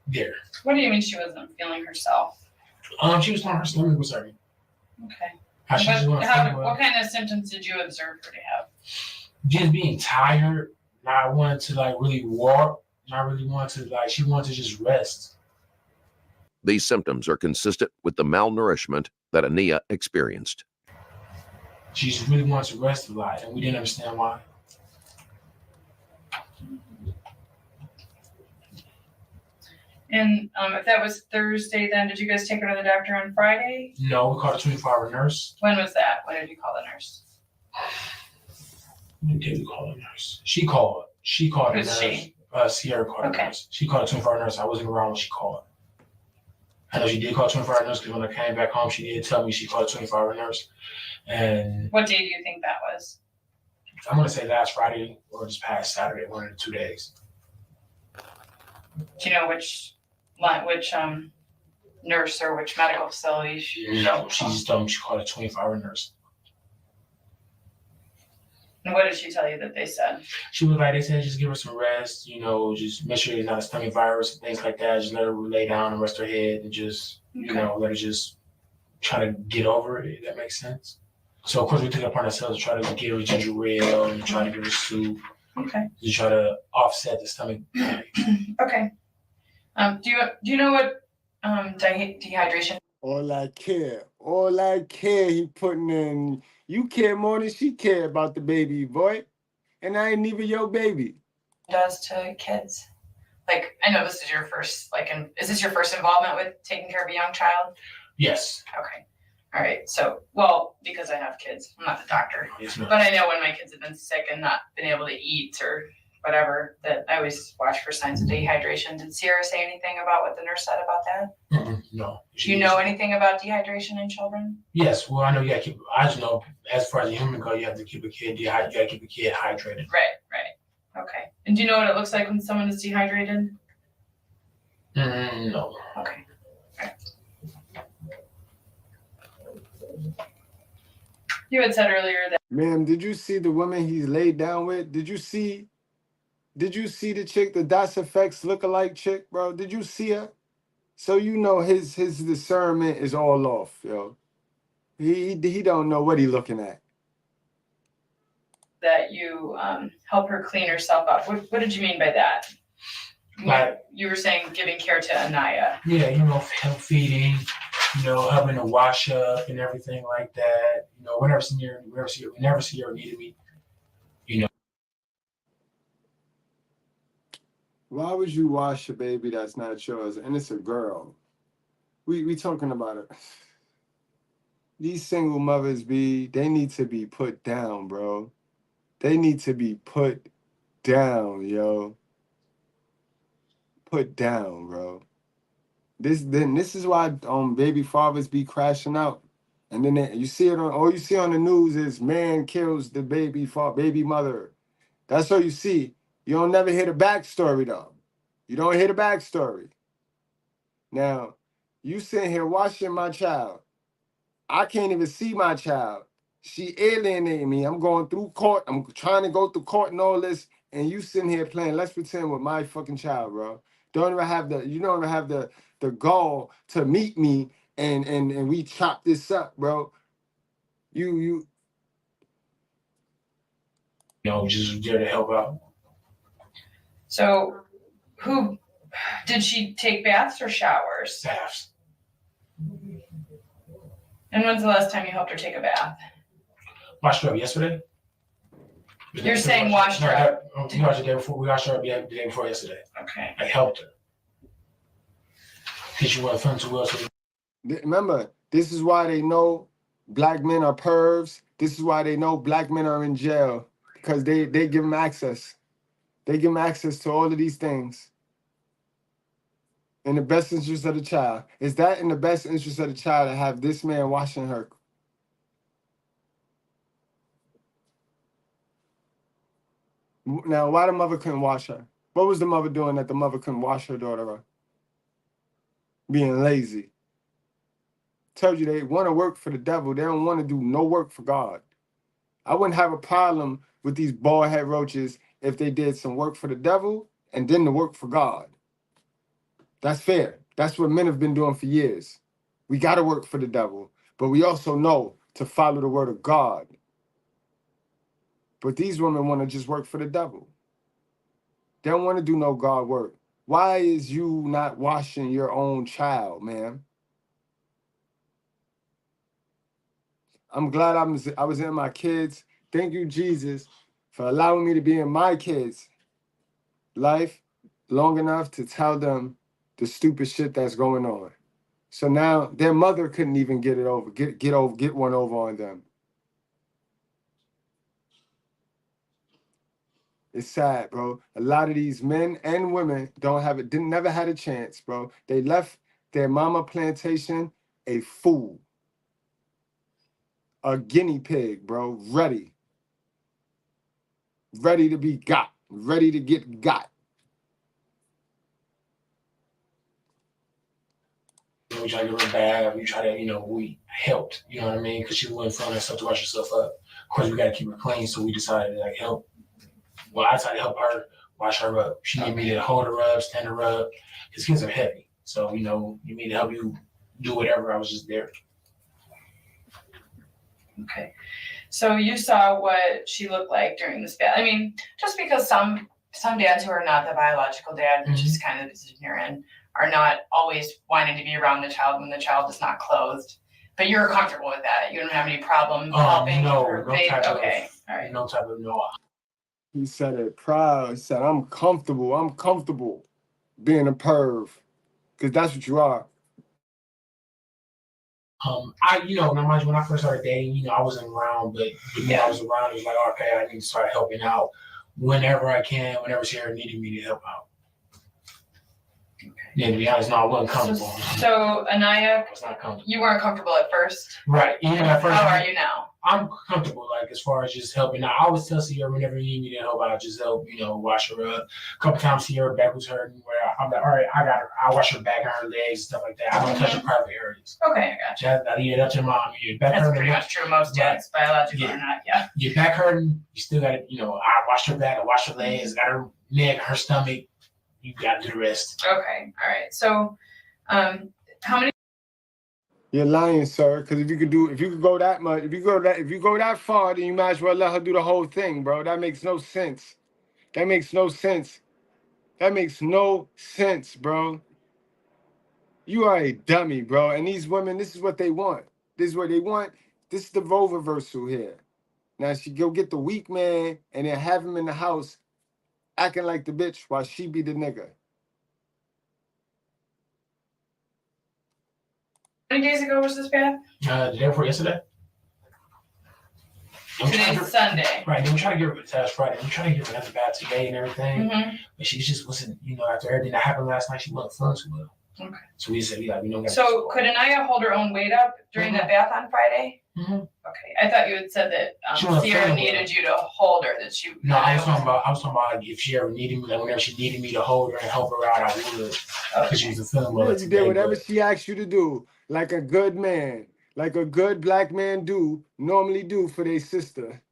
there. What do you mean she wasn't feeling herself? She was telling her stomach was hurting. Okay. What kind of symptoms did you observe her to have? Just being tired. Not wanting to like really walk, not really wanting to she wanted to just rest. These symptoms are consistent with the malnourishment that Ania experienced. She just really wanted to rest a lot, and we didn't understand why. And if that was Thursday, then did you guys take her to the doctor on Friday? No, we called a 24-hour nurse. When was that? When did you call the nurse? When did we call the nurse? She called. She called Who's the nurse. she? Sierra called the nurse. She called a 24-hour nurse. I wasn't around when she called. I know she did call a 24-hour nurse because when I came back home, she did tell me she called a 24-hour nurse. And what day do you think that was? I'm going to say last Friday or just past Saturday, 1 of the 2 days. Do you know which nurse or which medical facility? No, she just told me she called a 24-hour nurse. And what did she tell you that they said? She was like, they said just give her some rest, just make sure it's not a stomach virus and things like that. Just let her lay down and rest her head and just, let her just try to get over it, if that makes sense. So, of course, we took it upon ourselves to try to give her ginger ale and try to give her soup. Okay. To try to offset the stomach pain. Okay. Do you know what dehydration? All I care he putting in. You care more than she care about the baby, boy. And I ain't even your baby. Does to kids? Like, I know this is your first, is this your first involvement with taking care of a young child? Yes. Okay. All right. So, well, because I have kids, I'm not the doctor. Yes, but I know when my kids have been sick and not been able to eat or whatever, that I always watch for signs of dehydration. Did Sierra say anything about what the nurse said about that? No. Do you know anything about dehydration in children? Yes. Well, I know I just know as far as a human goes, you have to keep a kid hydrated. Right. Okay. And do you know what it looks like when someone is dehydrated? No. Okay. All right. You had said earlier that. Ma'am, did you see the woman he's laid down with? Did you see the chick, the Das Effects lookalike chick, bro? Did you see her? So his discernment is all off, yo. He don't know what he looking at. That you help her clean herself up. What did you mean by that? Like, you were saying giving care to Anaya. Yeah, help feeding, helping to wash up and everything like that. We never see her needed me. Why would you wash a baby that's not yours? And it's a girl. We talking about it. These single mothers they need to be put down, bro. They need to be put down, yo. Put down, bro. This is why baby fathers be crashing out. And then you see it on all you see on the news is man kills the baby mother. That's all you see. You don't never hear the backstory though. You don't hear the backstory. Now, you sitting here watching my child. I can't even see my child. She alienating me. I'm going through court. I'm trying to go through court and all this. And you sitting here playing Let's Pretend with my fucking child, bro. You don't even have the gall to meet me and we chop this up, bro. You just there to help out. So, who did she take baths or showers? Baths. And when's the last time you helped her take a bath? Washed her up yesterday. You're saying washed her up? We washed her the day before. We washed her up the day before yesterday. Okay. I helped her. Because she wasn't feeling too well. So remember, this is why they know black men are pervs. This is why they know black men are in jail. Because they give them access. They give them access to all of these things. In the best interest of the child. Is that in the best interest of the child to have this man washing her? Now, why the mother couldn't wash her? What was the mother doing that the mother couldn't wash her daughter up? Being lazy. Told you they want to work for the devil. They don't want to do no work for God. I wouldn't have a problem with these bald head roaches if they did some work for the devil and then the work for God. That's fair. That's what men have been doing for years. We got to work for the devil, but we also know to follow the word of God. But these women want to just work for the devil. They don't want to do no God work. Why is you not washing your own child, man? I'm glad I was in my kids. Thank you, Jesus, for allowing me to be in my kids' life long enough to tell them the stupid shit that's going on. So now their mother couldn't even get one over on them. It's sad, bro. A lot of these men and women never had a chance, bro. They left their mama plantation a fool. A guinea pig, bro. Ready to be got. Ready to get got. We try to get her bath. We try to, we helped. You know what I mean? Because she wasn't feeling herself to wash herself up. Of course, we got to keep her clean, so we decided to help. Well, I tried to help her wash her up. She needed me to hold her up, stand her up. His kids are heavy, so you need me to help you do whatever. I was just there. Okay. So you saw what she looked like during this bath. I mean, just because some dads who are not the biological dad, which is kind of the position you're in, are not always wanting to be around the child when the child is not clothed. But you're comfortable with that. You don't have any problem helping. No type of no. He said it proud. He said, I'm comfortable being a perv. Because that's what you are. When I first started dating, I wasn't around, but the more I was around, it was like, okay, I need to start helping out whenever I can, whenever Sierra needed me to help out. Okay. Yeah, to be honest, no, I wasn't comfortable. So Anaya, I was not comfortable. You weren't comfortable at first? Right. Even at first. How are you now? I'm comfortable, as far as just helping out. I always tell Sierra whenever you need me to help out, just help, wash her up. A couple times Sierra back was hurting where I'm like, all right, I got her. I wash her back and her legs and stuff like that. I don't touch her private areas. Okay, I got you. I leave it up to mom. That's pretty much true. Most dads, biological or not, yeah. Your back hurting, you still got to, I wash her back, I wash her legs, got her neck, her stomach. You got to do the rest. Okay, all right. So, how many? You're lying, sir. Because if you could go that much, if you go that far, then you might as well let her do the whole thing, bro. That makes no sense. That makes no sense, bro. You are a dummy, bro. And these women, this is what they want. This is what they want. This is the role reversal here. Now she go get the weak man and then have him in the house acting like the bitch while she be the nigga. many days ago was this bath? The day before yesterday. Today's Sunday. Right, they were trying to give her a test Friday. They were trying to give her another bath today and everything. Mm-hmm. But she just wasn't, after everything that happened last night, she wasn't feeling too well. Okay. So we said, we So could Anaya hold her own weight up during that bath on Friday? Mm-hmm. Okay. I thought you had said that Sierra needed you to hold her. That she. No, I was talking about if she ever needed me, like whenever she needed me to hold her and help her out, I would. Because she was feeling well. You did whatever she asked you to do, like a good man, like a good black man normally do for their sister.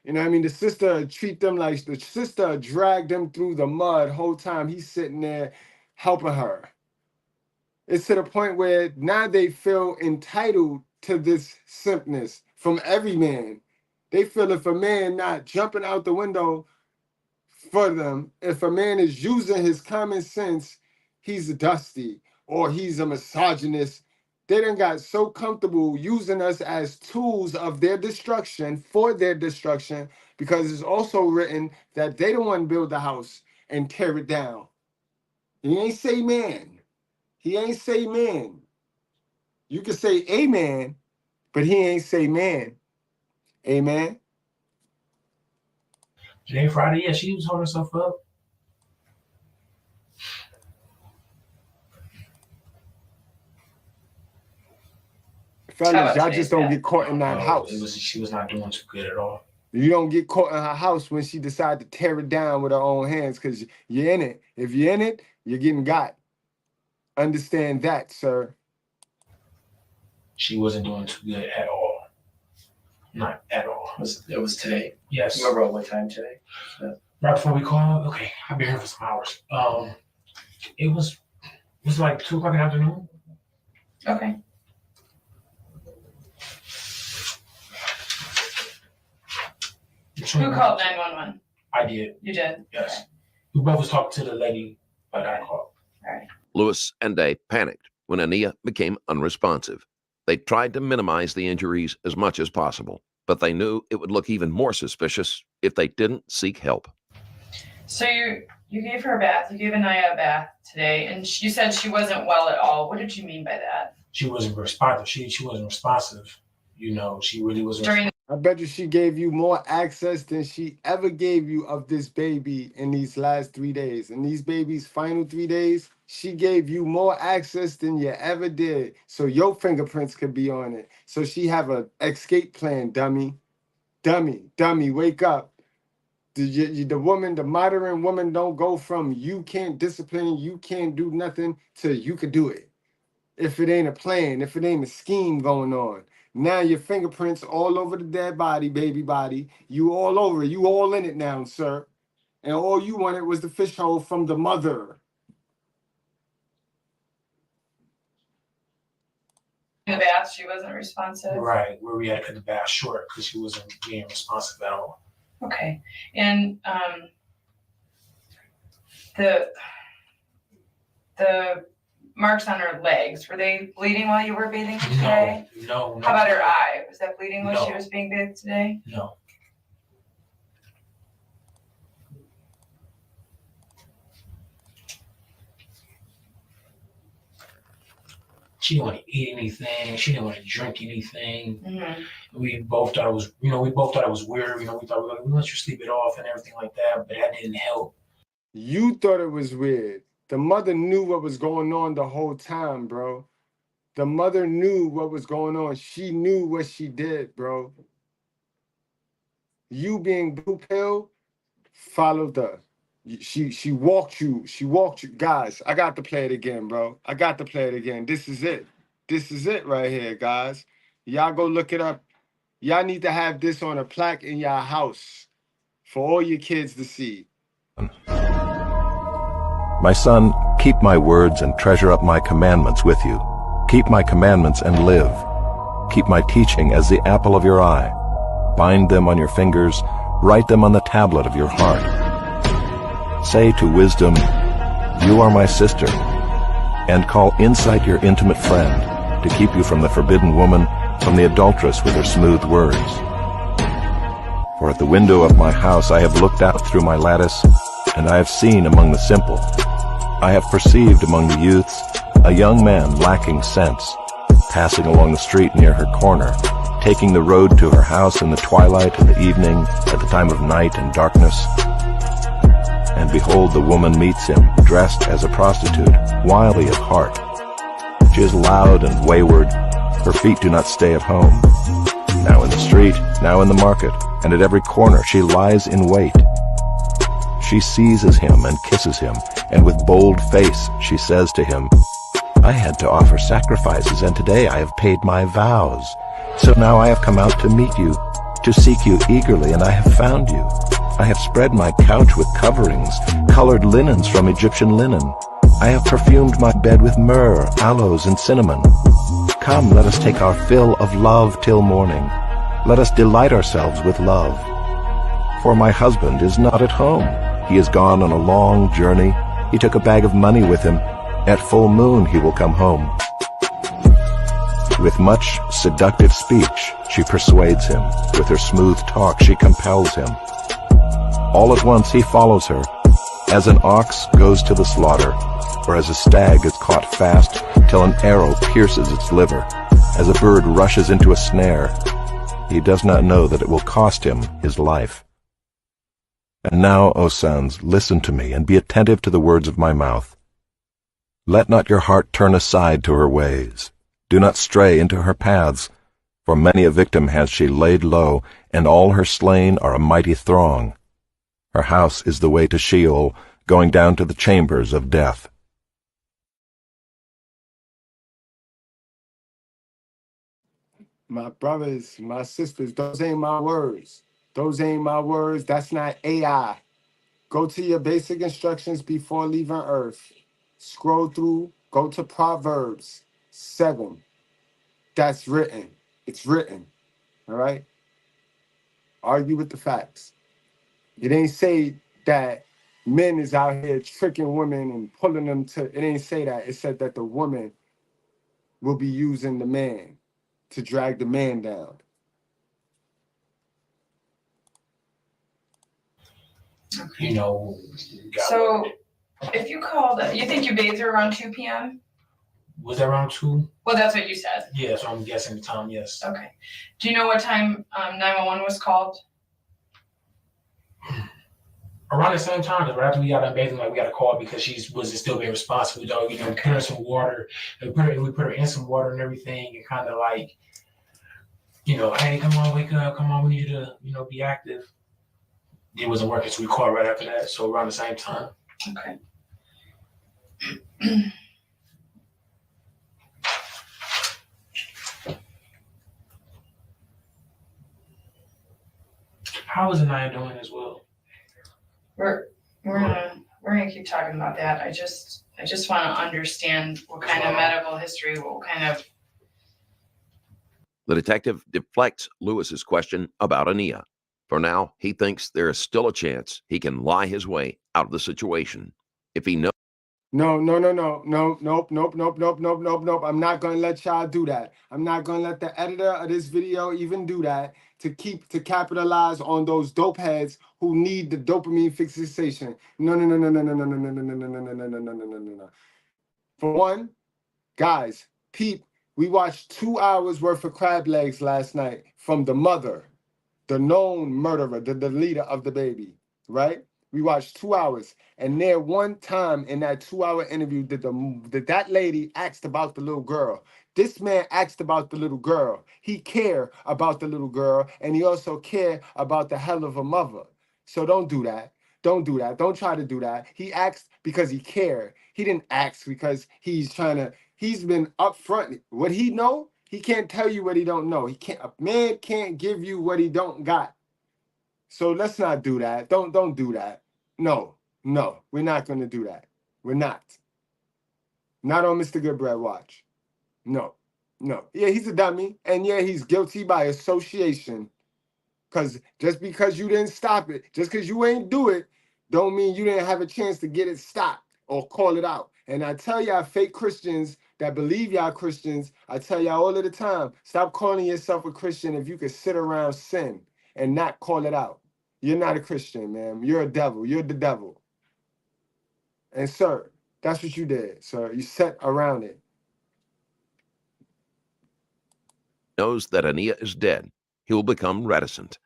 You know what I mean? The sister treat them like the sister dragged them through the mud whole time he's sitting there helping her. It's to the point where now they feel entitled to this simpness from every man. They feel if a man not jumping out the window for them, if a man is using his common sense, he's dusty or he's a misogynist. They done got so comfortable using us as tools of their destruction, for their destruction, because it's also written that they don't want to build the house and tear it down. He ain't say man. He ain't say man. You can say amen, but he ain't say man. Amen. Today, Friday, yeah, she was holding herself up. Fellas, y'all just don't get caught in that house. She was not doing too good at all. You don't get caught in her house when she decided to tear it down with her own hands because you're in it. If you're in it, you're getting got. Understand that, sir. She wasn't doing too good at all. Not at all. It was today. Yes. You remember what time today? Right before we called. Okay, I've been here for some hours. It was like 2 o'clock in the afternoon. Okay. Who called 911? I did. You did? Yes. Okay. We both was talking to the lady, but I called. All right. Lewis and Day panicked when Ania became unresponsive. They tried to minimize the injuries as much as possible, but they knew it would look even more suspicious if they didn't seek help. So you gave her a bath. You gave Anaya a bath today, and you said she wasn't well at all. What did you mean by that? She wasn't responsive. She wasn't responsive. She really wasn't. I bet you she gave you more access than she ever gave you of this baby in these last 3 days. In these baby's final 3 days, she gave you more access than you ever did. So your fingerprints could be on it. So she have a escape plan, dummy. Dummy, wake up. The modern woman don't go from you can't discipline, you can't do nothing, to you could do it. If it ain't a plan, if it ain't a scheme going on. Now your fingerprints all over the dead body, baby body. You all over it. You all in it now, sir. And all you wanted was the fish hole from the mother. In the bath, she wasn't responsive? Right, where we had to cut the bath short because she wasn't being responsive at all. Okay. And the marks on her legs, were they bleeding while you were bathing her today? No. How about her eye? Was that bleeding while No. she was being bathed today? No. She didn't want to eat anything. She didn't want to drink anything. Mm-hmm. We both thought it was, we both thought it was weird. We thought we let you sleep it off and everything like that, but that didn't help. You thought it was weird. The mother knew what was going on the whole time, bro. The mother knew what was going on. She knew what she did, bro. You being blue pill followed her. She walked you. She walked you. Guys, I got to play it again, bro. I got to play it again. This is it. This is it right here, guys. Y'all go look it up. Y'all need to have this on a plaque in y'all house for all your kids to see. My son, keep my words and treasure up my commandments with you. Keep my commandments and live. Keep my teaching as the apple of your eye. Bind them on your fingers, write them on the tablet of your heart. Say to wisdom, you are my sister, and call insight your intimate friend, to keep you from the forbidden woman, from the adulteress with her smooth words. For at the window of my house I have looked out through my lattice, and I have seen among the simple. I have perceived among the youths a young man lacking sense, passing along the street near her corner, taking the road to her house in the twilight, in the evening, at the time of night and darkness. And behold, the woman meets him, dressed as a prostitute, wily of heart. She is loud and wayward. Her feet do not stay at home. Now in the street, now in the market, and at every corner she lies in wait. She seizes him and kisses him, and with bold face she says to him, I had to offer sacrifices, and today I have paid my vows. So now I have come out to meet you, to seek you eagerly, and I have found you. I have spread my couch with coverings, colored linens from Egyptian linen. I have perfumed my bed with myrrh, aloes, and cinnamon. Come, let us take our fill of love till morning. Let us delight ourselves with love. For my husband is not at home. He is gone on a long journey. He took a bag of money with him. At full moon he will come home. With much seductive speech, she persuades him. With her smooth talk, she compels him. All at once he follows her, as an ox goes to the slaughter, or as a stag is caught fast till an arrow pierces its liver, as a bird rushes into a snare. He does not know that it will cost him his life. And now, O sons, listen to me, and be attentive to the words of my mouth. Let not your heart turn aside to her ways. Do not stray into her paths, for many a victim has she laid low, and all her slain are a mighty throng. Her house is the way to Sheol, going down to the chambers of death. My brothers, my sisters, those ain't my words. Those ain't my words. That's not AI. Go to your basic instructions before leaving Earth. Scroll through, go to Proverbs 7. That's written. It's written. All right? Argue with the facts. It ain't say that men is out here tricking women and pulling them to, it ain't say that. It said that the woman will be using the man to drag the man down. You know. So, if you called, you think you bathed her around 2 p.m.? Was that around 2? Well, that's what you said. Yeah, so I'm guessing the time, yes. Okay. Do you know what time 911 was called? Around the same time, because right after we got done bathing, like we got a call because she wasn't still being responsible. Though, you know, we put her in some water, we put her in some water and everything, and kind of like, you know, hey, come on, wake up, come on, we need you to, you know, be active. It wasn't working, so we called right after that. So around the same time. Okay. How is Anaya doing as well? We're gonna keep talking about that. I just want to understand what kind of medical history, what kind of. The detective deflects Lewis's question about Ania. For now, he thinks there is still a chance he can lie his way out of the situation. If he knows. No. Nope. I'm not going to let y'all do that. I'm not going to let the editor of this video even do that to capitalize on those dope heads who need the dopamine fixation. No. For one, guys, peep, we watched 2 hours worth of crab legs last night from the mother, the known murderer, the leader of the baby, right? We watched 2 hours, and there one time in that 2-hour interview did that lady asked about the little girl. This man asked about the little girl. He cared about the little girl, and he also cared about the hell of a mother. So don't do that. Don't do that. Don't try to do that. He asked because he cared. He didn't ask because he's been upfront. What he know, he can't tell you what he don't know. A man can't give you what he don't got. So let's not do that. Don't do that. No, we're not going to do that. We're not. Not on Mr. Goodbread watch. No. Yeah, he's a dummy. And yeah, he's guilty by association. Because just because you didn't stop it, just because you ain't do it, don't mean you didn't have a chance to get it stopped or call it out. And I tell y'all fake Christians that believe y'all Christians, I tell y'all all of the time, stop calling yourself a Christian if you could sit around sin and not call it out. You're not a Christian, man. You're a devil. You're the devil. And sir, that's what you did, sir. You sat around it. knows that Ania is dead, he will become reticent.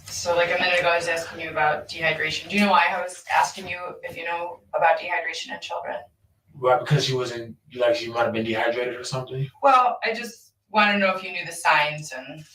So like a minute ago, I was asking you about dehydration. Do you know why I was asking you if you know about dehydration in children? Well, because she wasn't, like she might have been dehydrated or something? Well, I just want to know if you knew the signs and...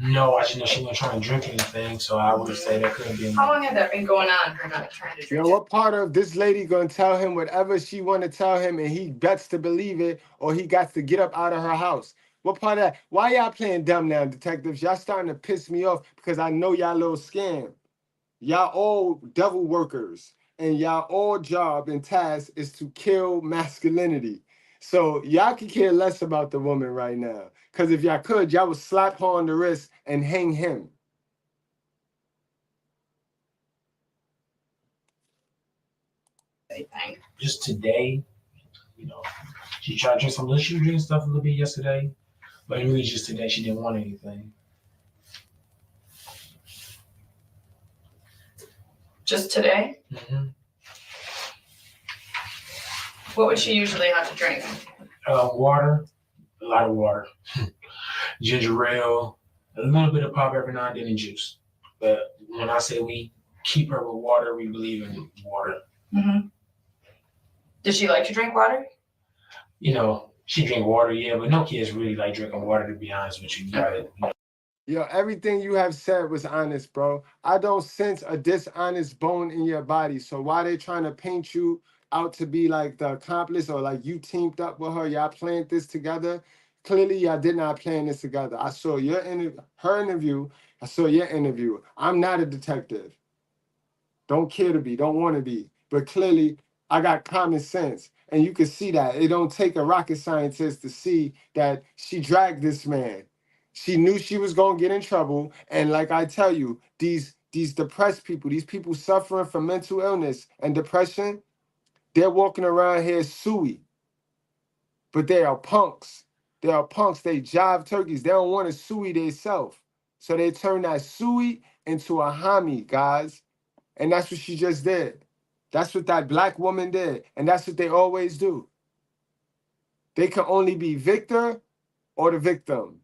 No, I just know she wasn't trying to drink anything, so I would say that couldn't be. How long had that been going on, her not trying to drink? Yo, what part of this lady gonna tell him whatever she want to tell him and he bets to believe it or he got to get up out of her house? What part of that? Why y'all playing dumb now, detectives? Y'all starting to piss me off because I know y'all little scam. Y'all all devil workers and y'all all job and task is to kill masculinity. So y'all can care less about the woman right now. Because if y'all could, y'all would slap her on the wrist and hang him. Just today, you know, she tried to drink some, she was drinking stuff a little bit yesterday, but really just today she didn't want anything. Just today? Mm-hmm. What would she usually have to drink? Water, a lot of water. Ginger ale, a little bit of pop every now and then and juice. But when I say we keep her with water, we believe in water. Mm-hmm. Does she like to drink water? You know, she drink water, yeah, but no kids really like drinking water, to be honest with you. Yo, everything you have said was honest, bro. I don't sense a dishonest bone in your body. So why they trying to paint you out to be like the accomplice or like you teamed up with her, y'all planned this together? Clearly, y'all did not plan this together. I saw her interview. I saw your interview. I'm not a detective. Don't care to be, don't want to be. But clearly, I got common sense. And you can see that. It don't take a rocket scientist to see that she dragged this man. She knew she was going to get in trouble. And like I tell you, these depressed people, these people suffering from mental illness and depression, they're walking around here suey. But they are punks. They are punks. They jive turkeys. They don't want to suey themselves. So they turn that suey into a homie, guys. And that's what she just did. That's what that black woman did. And that's what they always do. They can only be victor or the victim.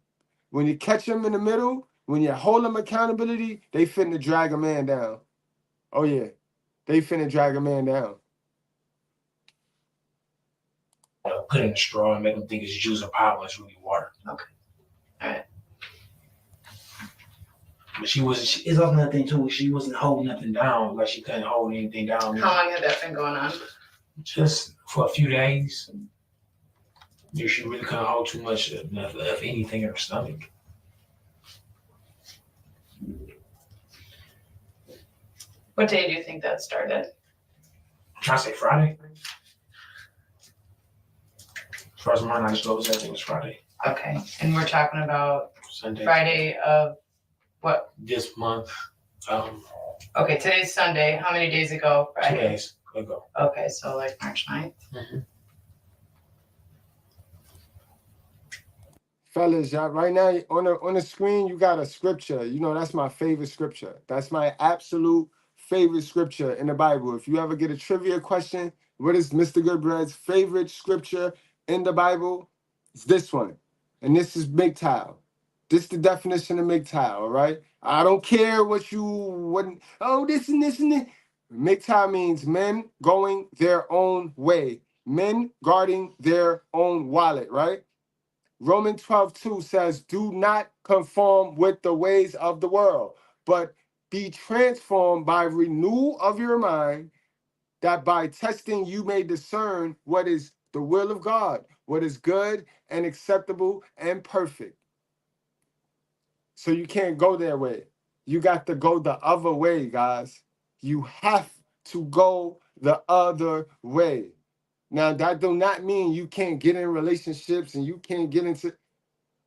When you catch them in the middle, when you hold them accountability, they finna drag a man down. Oh, yeah. They finna drag a man down. Put it in a straw and make them think it's juice or pop when it's really water. Okay. All right. But she wasn't, it's also another thing too, she wasn't holding nothing down, like she couldn't hold anything down. How long had that been going on? Just for a few days. She really couldn't hold too much of anything in her stomach. What day do you think that started? I'm trying to say Friday. As far as my knowledge goes, I think it was Friday. Okay. And we're talking about Sunday. Friday of what? This month. Okay, today's Sunday. How many days ago? Friday? 2 days ago. Okay, so like March 9th. Mm-hmm. Fellas, y'all, right now on the screen, you got a scripture. You know, that's my favorite scripture. That's my absolute favorite scripture in the Bible. If you ever get a trivia question, what is Mr. Goodbread's favorite scripture in the Bible? It's this one. And this is MGTOW. This is the definition of MGTOW, all right? I don't care what this and this and this. MGTOW means men going their own way. Men guarding their own wallet, right? Romans 12:2 says, do not conform with the ways of the world, but be transformed by renewal of your mind, that by testing you may discern what is the will of God, what is good and acceptable and perfect. So you can't go their way. You got to go the other way, guys. You have to go the other way. Now, that do not mean you can't get in relationships and you can't get into...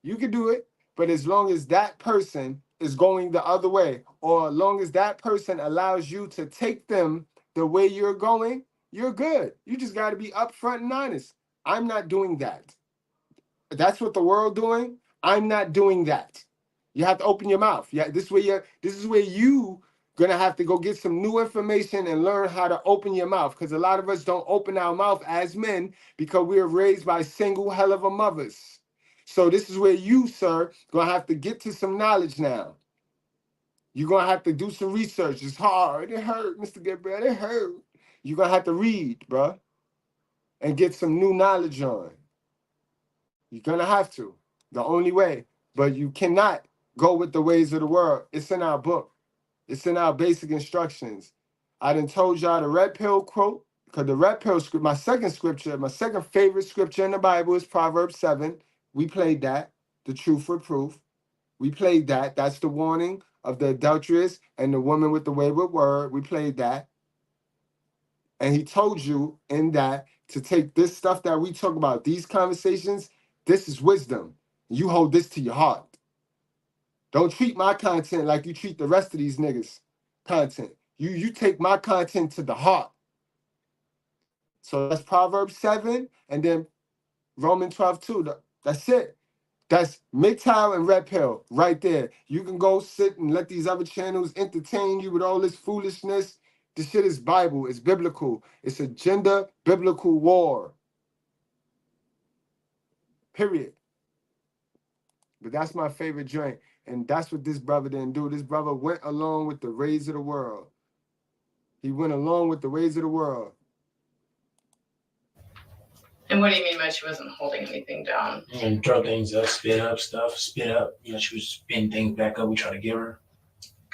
You can do it, but as long as that person is going the other way, or as long as that person allows you to take them the way you're going, you're good. You just got to be upfront and honest. I'm not doing that. That's what the world doing. I'm not doing that. You have to open your mouth. Yeah, this is where you gonna have to go get some new information and learn how to open your mouth, because a lot of us don't open our mouth as men because we were raised by single hell of a mothers. So this is where you, sir, gonna have to get to some knowledge now. You're gonna have to do some research. It's hard. It hurt, Mr. Goodbread. It hurt. You're gonna have to read, bruh, and get some new knowledge on. You're gonna have to. The only way. But you cannot go with the ways of the world. It's in our book. It's in our basic instructions. I done told y'all the red pill quote, because the red pill script, my second favorite scripture in the Bible is Proverbs 7. We played that, the truth with proof. We played that. That's the warning of the adulteress and the woman with the wayward word. We played that. And he told you in that to take this stuff that we talk about, these conversations, this is wisdom. You hold this to your heart. Don't treat my content like you treat the rest of these niggas' content. You take my content to the heart. So that's Proverbs 7 and then Romans 12:2. That's it. That's MGTOW and Red Pill right there. You can go sit and let these other channels entertain you with all this foolishness. This shit is Bible. It's biblical. It's a gender biblical war. Period. But that's my favorite joint. And that's what this brother didn't do. This brother went along with the ways of the world. He went along with the ways of the world. And what do you mean by she wasn't holding anything down? And throw things up, spit up stuff, spit up. You know, she was spitting things back up. We try to give her.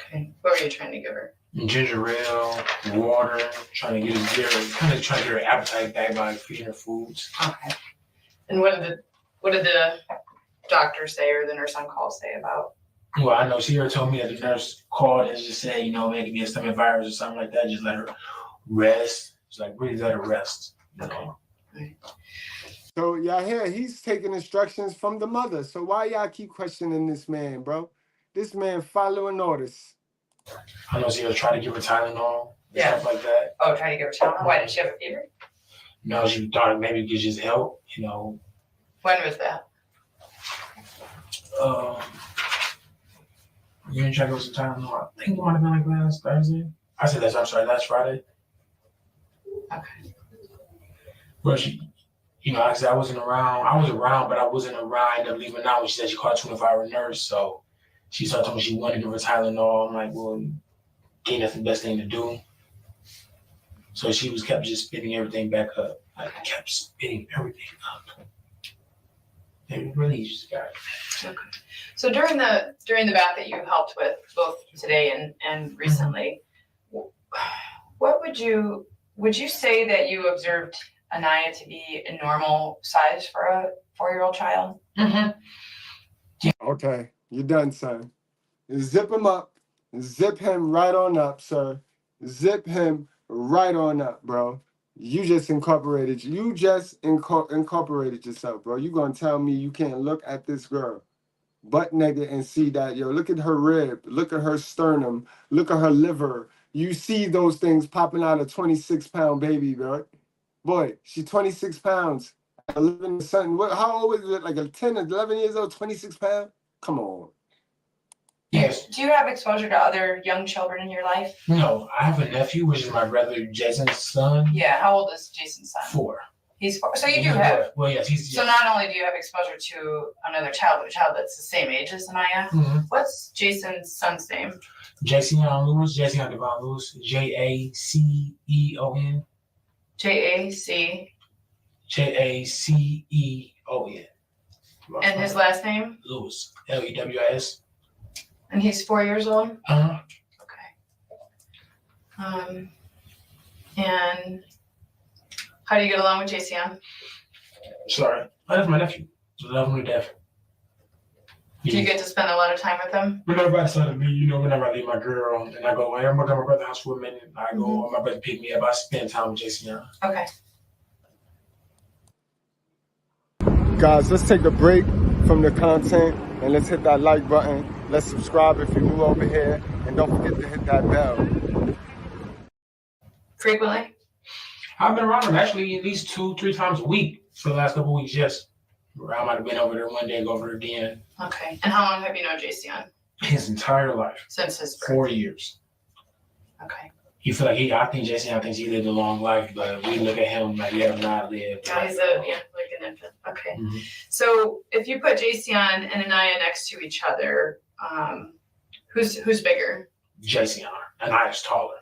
Okay. What were you trying to give her? Ginger ale, water, trying to get her appetite back by feeding her foods. Okay. And what did the doctor say or the nurse on call say about? Well, I know Sierra told me that the nurse called and just said, you know, maybe it could be a stomach virus or something like that. Just let her rest. It's like, really let her rest. You know? Right. So y'all hear he's taking instructions from the mother. So why y'all keep questioning this man, bro? This man following orders. I know Sierra tried to give her Tylenol and stuff like that. Oh, trying to give her Tylenol? Why did she have a fever? No, she thought maybe it could just help, you know. When was that? You didn't try to give her some Tylenol. I think it might have been like last Thursday. Last Friday. Okay. But she, you know, like I said, I was around, but I wasn't around. I ended up leaving out when she said she called a 24-hour nurse. So she started telling me she wanted to give her Tylenol. I'm like, well, that's the best thing to do. So she kept just spitting everything back up. I kept spitting everything up. And really just got it. Okay. So during the bath that you helped with both today and recently, what would you say that you observed Anaya to be a normal size for a 4-year-old child? Mm-hmm. Okay, you're done, son. Zip him up. Zip him right on up, sir. Zip him right on up, bro. You just incorporated yourself, bro. You gonna tell me you can't look at this girl butt naked and see that, yo, look at her rib, look at her sternum, look at her liver. You see those things popping out of 26-pound baby, bro. Boy, she's 26 pounds. 11 something. How old is it? Like a 10 or 11 years old, 26 pounds? Come on. Yes. Do you have exposure to other young children in your life? No, I have a nephew, which is my brother Jason's son. Yeah, how old is Jason's son? 4. He's 4. So you do have. Well, yes, he's. So not only do you have exposure to another child, but a child that's the same age as Anaya. Mm-hmm. What's Jason's son's name? Jason Lewis, Jason Devon Lewis, Jaceon. Jaceon. And his last name? Lewis. Lewis. And he's 4 years old? Uh-huh. Okay. And how do you get along with Jason? Sorry. That's my nephew. Love him to death. Do you get to spend a lot of time with him? Whenever I decide to leave, you know, whenever I leave my girl and I go, hey, I'm going to my brother's house for a minute. I go, my brother pick me up. I spend time with Jason. Okay. Guys, let's take a break from the content and let's hit that like button. Let's subscribe if you're new over here. And don't forget to hit that bell. Frequently? I've been around him actually at least 2-3 times a week for the last couple of weeks, yes. I might have been over there one day, go over there again. Okay. And how long have you known Jason? His entire life. Since his birth? 4 years. Okay. He feel like I think Jason thinks he lived a long life, but we look at him like he have not lived. Yeah, he's like an infant. Okay. So if you put Jason and Anaya next to each other, who's bigger? Jason. Anaya's taller.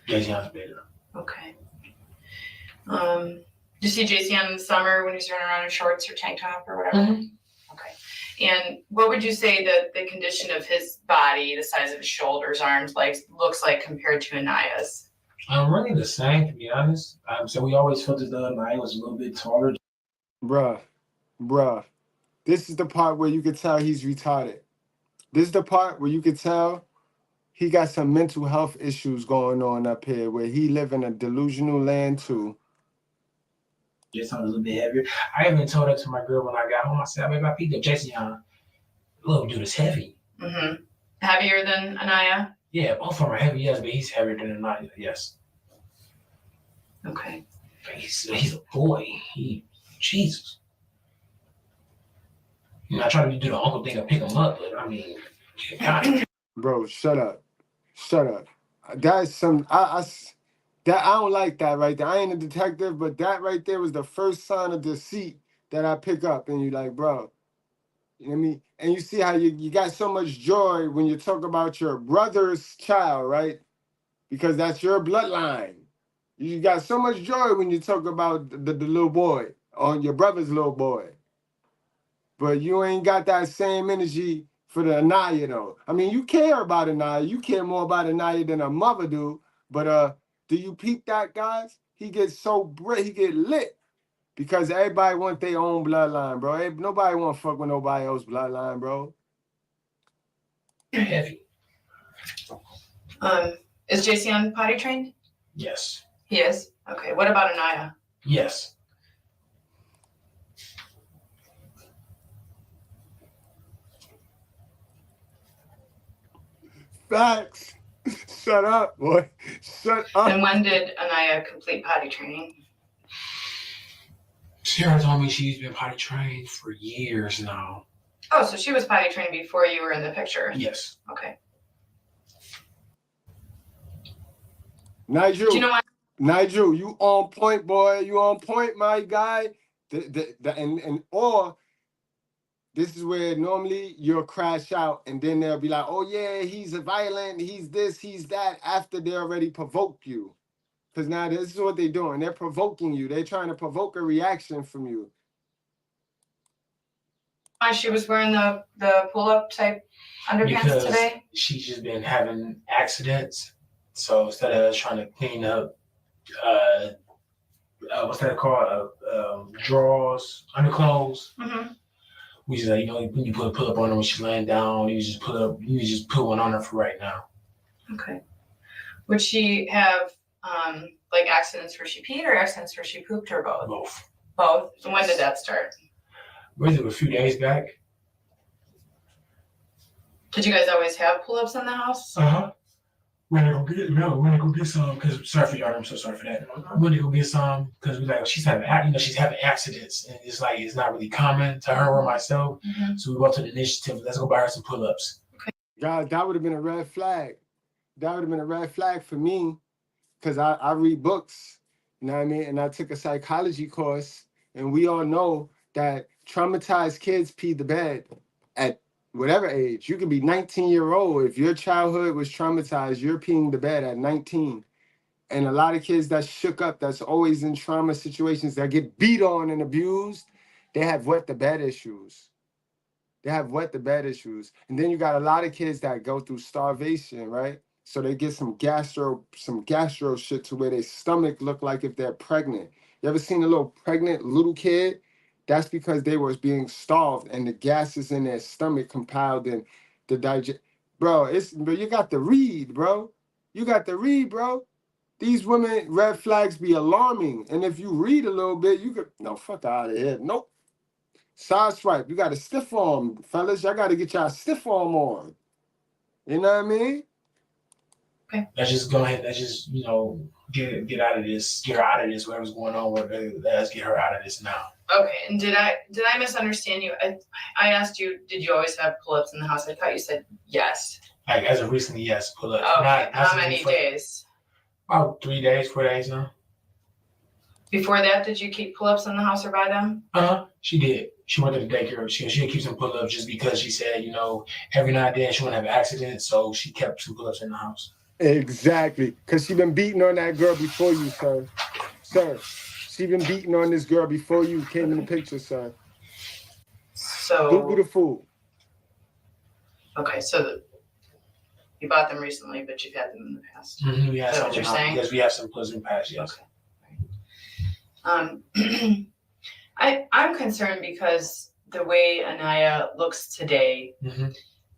Jason's bigger. Okay. Do you see Jason in the summer when he's running around in shorts or tank top or whatever? Okay. And what would you say that the condition of his body, the size of his shoulders, arms, legs, looks like compared to Anaya's? Really the same, to be honest. So we always felt as though Anaya was a little bit taller. Bruh. This is the part where you could tell he's retarded. This is the part where you could tell he got some mental health issues going on up here, where he live in a delusional land too. Just a little bit heavier. I even told that to my girl when I got home. I said, "Baby, I picked up Jason. Little dude is heavy." Heavier than Anaya? Yeah, both of them are heavy, yes, but he's heavier than Anaya, yes. Okay. He's a boy. Jesus. I try to do the uncle thing and pick him up, but I mean, God. Bro, shut up. That's some I don't like that right there. I ain't a detective, but that right there was the first sign of deceit that I pick up. And you like, bro, you know what I mean? And you see how you got so much joy when you talk about your brother's child, right? Because that's your bloodline. You got so much joy when you talk about the little boy or your brother's little boy. But you ain't got that same energy for the Anaya, though. I mean, you care about Anaya. You care more about Anaya than a mother do. But do you peep that, guys? He gets so he get lit because everybody want their own bloodline, bro. Nobody want to fuck with nobody else's bloodline, bro. Heavy. Is Jason potty trained? Yes. He is? Okay. What about Anaya? Yes. Facts. Shut up, boy. Shut up. And when did Anaya complete potty training? Sarah told me she's been potty trained for years now. Oh, so she was potty trained before you were in the picture? Yes. Okay. Nigel. Do you know what? Nigel, you on point, boy. You on point, my guy. Or this is where normally you'll crash out and then they'll be like, oh yeah, he's a violent, he's this, he's that, after they already provoked you. Because now this is what they're doing. They're provoking you. They're trying to provoke a reaction from you. She was wearing the pull-up type underpants because today? She's just been having accidents. So instead of us trying to clean up, what's that called? Drawers, underclothes. We just like, when you put a pull-up on her when she's laying down, you just put one on her for right now. Okay. Would she have like accidents where she peed or accidents where she pooped or both? Both. Both? So when did that start? Was it a few days back? Did you guys always have pull-ups in the house? We're gonna go get some, because sorry for y'all, I'm so sorry for that. We're gonna go get some because we like she's having accidents and it's like it's not really common to her or myself. So we went to the initiative, let's go buy her some pull-ups. Okay. God, that would have been a red flag. That would have been a red flag for me because I read books, you know what I mean? And I took a psychology course, and we all know that traumatized kids pee the bed at whatever age. You could be 19-year-old. If your childhood was traumatized, you're peeing the bed at 19. And a lot of kids that shook up, that's always in trauma situations, that get beat on and abused, they have wet the bed issues. And then you got a lot of kids that go through starvation, right? So they get some gastro shit to where their stomach look like if they're pregnant. You ever seen a little kid? That's because they was being starved and the gases in their stomach compiled in the digest. Bro, you got to read, bro. These women, red flags be alarming. And if you read a little bit, you could, no, fuck out of here. Nope. Side swipe. You got a stiff arm, fellas. Y'all got to get y'all stiff arm on. You know what I mean? Okay. Let's just go ahead. Let's just, get out of this. Get her out of this. Whatever's going on with her, let's get her out of this now. Okay. And did I misunderstand you? I asked you, did you always have pull-ups in the house? I thought you said yes. Like as of recently, yes, pull ups. Okay. How many days? About 3 days, 4 days now. Before that, did you keep pull-ups in the house or buy them? She did. She went to the daycare. She keep some pull-ups just because she said, every now and then she wouldn't have an accident, so she kept some pull-ups in the house. Exactly, because she been beating on that girl before you, sir. Sir, she been beating on this girl before you came in the picture, sir. So Boo the fool. Okay, so you bought them recently, but you've had them in the past. Mm-hmm, Is that what you're saying? Yes, we have some pull-ups in the past, yes. Okay. I'm concerned because the way Anaya looks today,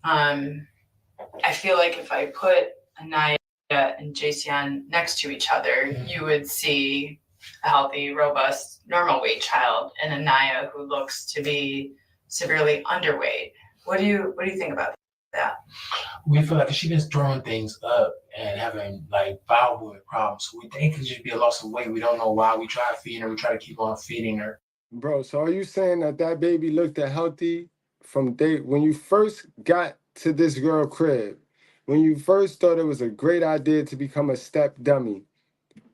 I feel like if I put Anaya and Jason next to each other, you would see a healthy, robust, normal weight child, and Anaya who looks to be severely underweight. What do you think about that? We feel like she's been throwing things up and having like bowel problems. So we think it could just be a loss of weight. We don't know why. We try feeding her. We try to keep on feeding her. Bro, so are you saying that baby looked healthy from day when you first got to this girl crib? When you first thought it was a great idea to become a step dummy,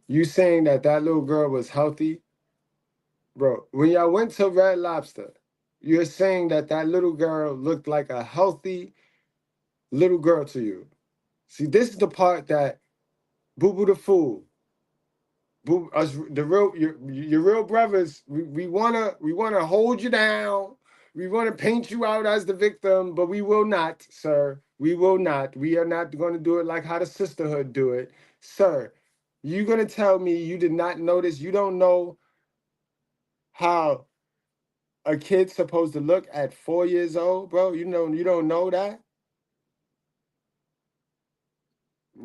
you saying that little girl was healthy? Bro, when y'all went to Red Lobster, you're saying that little girl looked like a healthy little girl to you. See, this is the part that Boo the fool. Boo, us, your real brothers, we wanna hold you down. We want to paint you out as the victim, but we will not, sir. We will not. We are not going to do it like how the sisterhood do it. Sir, you going to tell me you did not notice, you don't know how a kid's supposed to look at 4 years old, bro? You don't know that?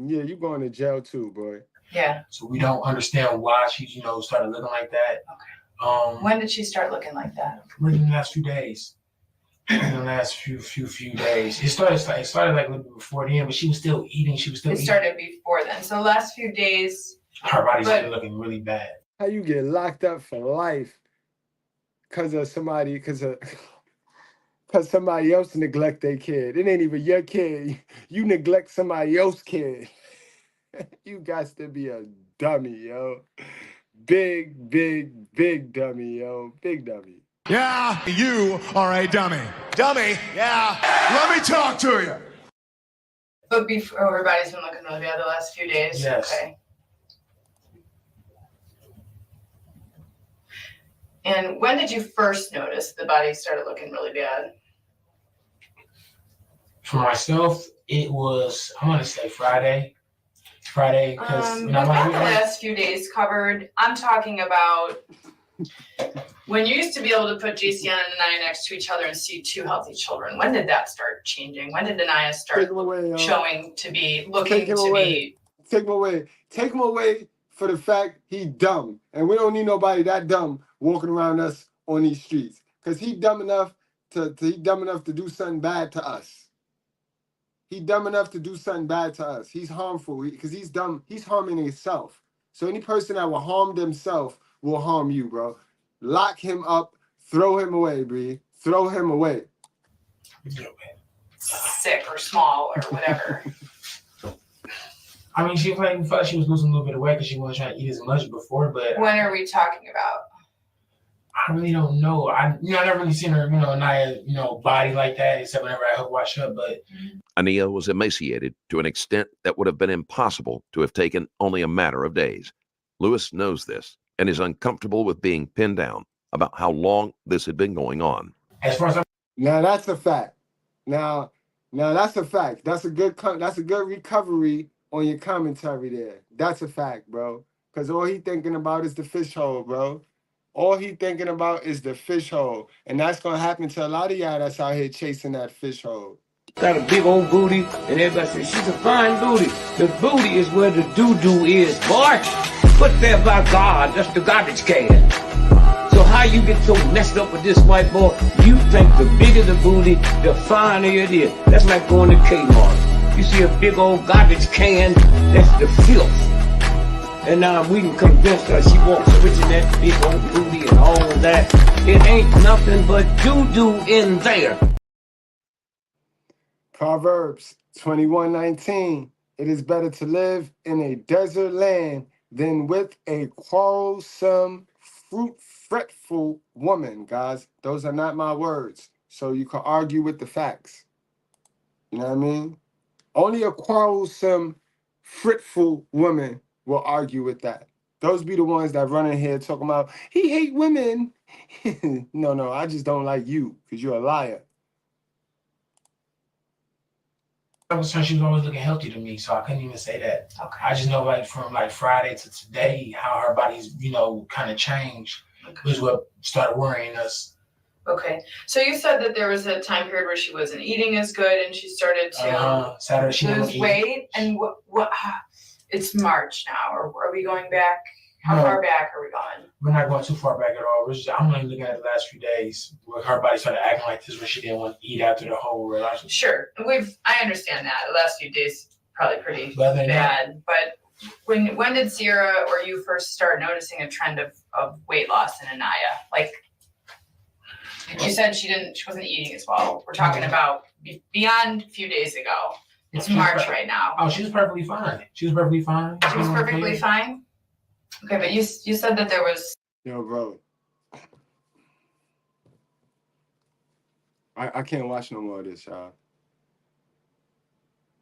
Yeah, you going to jail too, boy. Yeah. So we don't understand why she, started looking like that. Okay. When did she start looking like that? In the last few days. In the last few days. It started like a little bit before then, but she was still eating. It started before then. So last few days. Her body's been looking really bad. How you get locked up for life because somebody else neglect their kid. It ain't even your kid. You neglect somebody else's kid. You got to be a dummy, yo. Big dummy, yo. Big dummy. Yeah, you are a dummy. Dummy, yeah. Let me talk to you. But before, her body's been looking really bad the last few days? Yes. Okay. And when did you first notice the body started looking really bad? For myself, it was, I want to say Friday, because the last few days covered. I'm talking about when you used to be able to put JCN and Anaya next to each other and see two healthy children. When did that start changing? When did Anaya start looking to be? Take him away for the fact he dumb, and we don't need nobody that dumb walking around us on these streets, because he dumb enough to do something bad to us. He dumb enough to do something bad to us. He's harmful because he's dumb. He's harming himself. So any person that will harm themselves will harm you, bro. Lock him up. Throw him away, Bree. Throw him away. Sick or small or whatever. I mean, she felt like she was losing a little bit of weight because she wasn't trying to eat as much before. But when are we talking about? I really don't know. I never really seen her, Anaya, body like that, except whenever I help wash up. But Anaya was emaciated to an extent that would have been impossible to have taken only a matter of days. Lewis knows this and is uncomfortable with being pinned down about how long this had been going on. Now that's a fact. Now that's a fact. That's a good recovery on your commentary there. That's a fact, bro. Because all he thinking about is the fish hole, bro. All he thinking about is the fish hole. And that's going to happen to a lot of y'all that's out here chasing that fish hole. Got a big old booty, and everybody says, she's a fine booty. The booty is where the doo-doo is, boy. Put there by God, that's the garbage can. So how you get so messed up with this white boy? You think the bigger the booty, the finer it is. That's like going to Kmart. You see a big old garbage can, that's the filth. And now we can convince her she walks rich in that big old booty and all of that. It ain't nothing but doo-doo in there. Proverbs 21:19. It is better to live in a desert land than with a quarrelsome, fretful woman, guys. Those are not my words. So you can argue with the facts. You know what I mean? Only a quarrelsome, fretful woman will argue with that. Those be the ones that run in here talking about, he hate women. No, I just don't like you because you're a liar. I was saying she was always looking healthy to me, so I couldn't even say that. Okay. I just know, like, from like Friday to today, how her body's, kind of changed was what started worrying us. Okay. So you said that there was a time period where she wasn't eating as good and she started to Saturday, she lose weight. And what? It's March now, or are we going back? How far back are we going? We're not going too far back at all. I'm only looking at the last few days where her body started acting like this, where she didn't want to eat after the whole relationship. Sure, I understand that. The last few days probably pretty bad. But when did Sierra or you first start noticing a trend of weight loss in Anaya? Like you said, she wasn't eating as well. We're talking about beyond a few days ago. It's March right now. Oh, she was perfectly fine. She was perfectly fine. She was perfectly fine. Okay, but you said that there was. Yo, bro. I can't watch no more of this, y'all.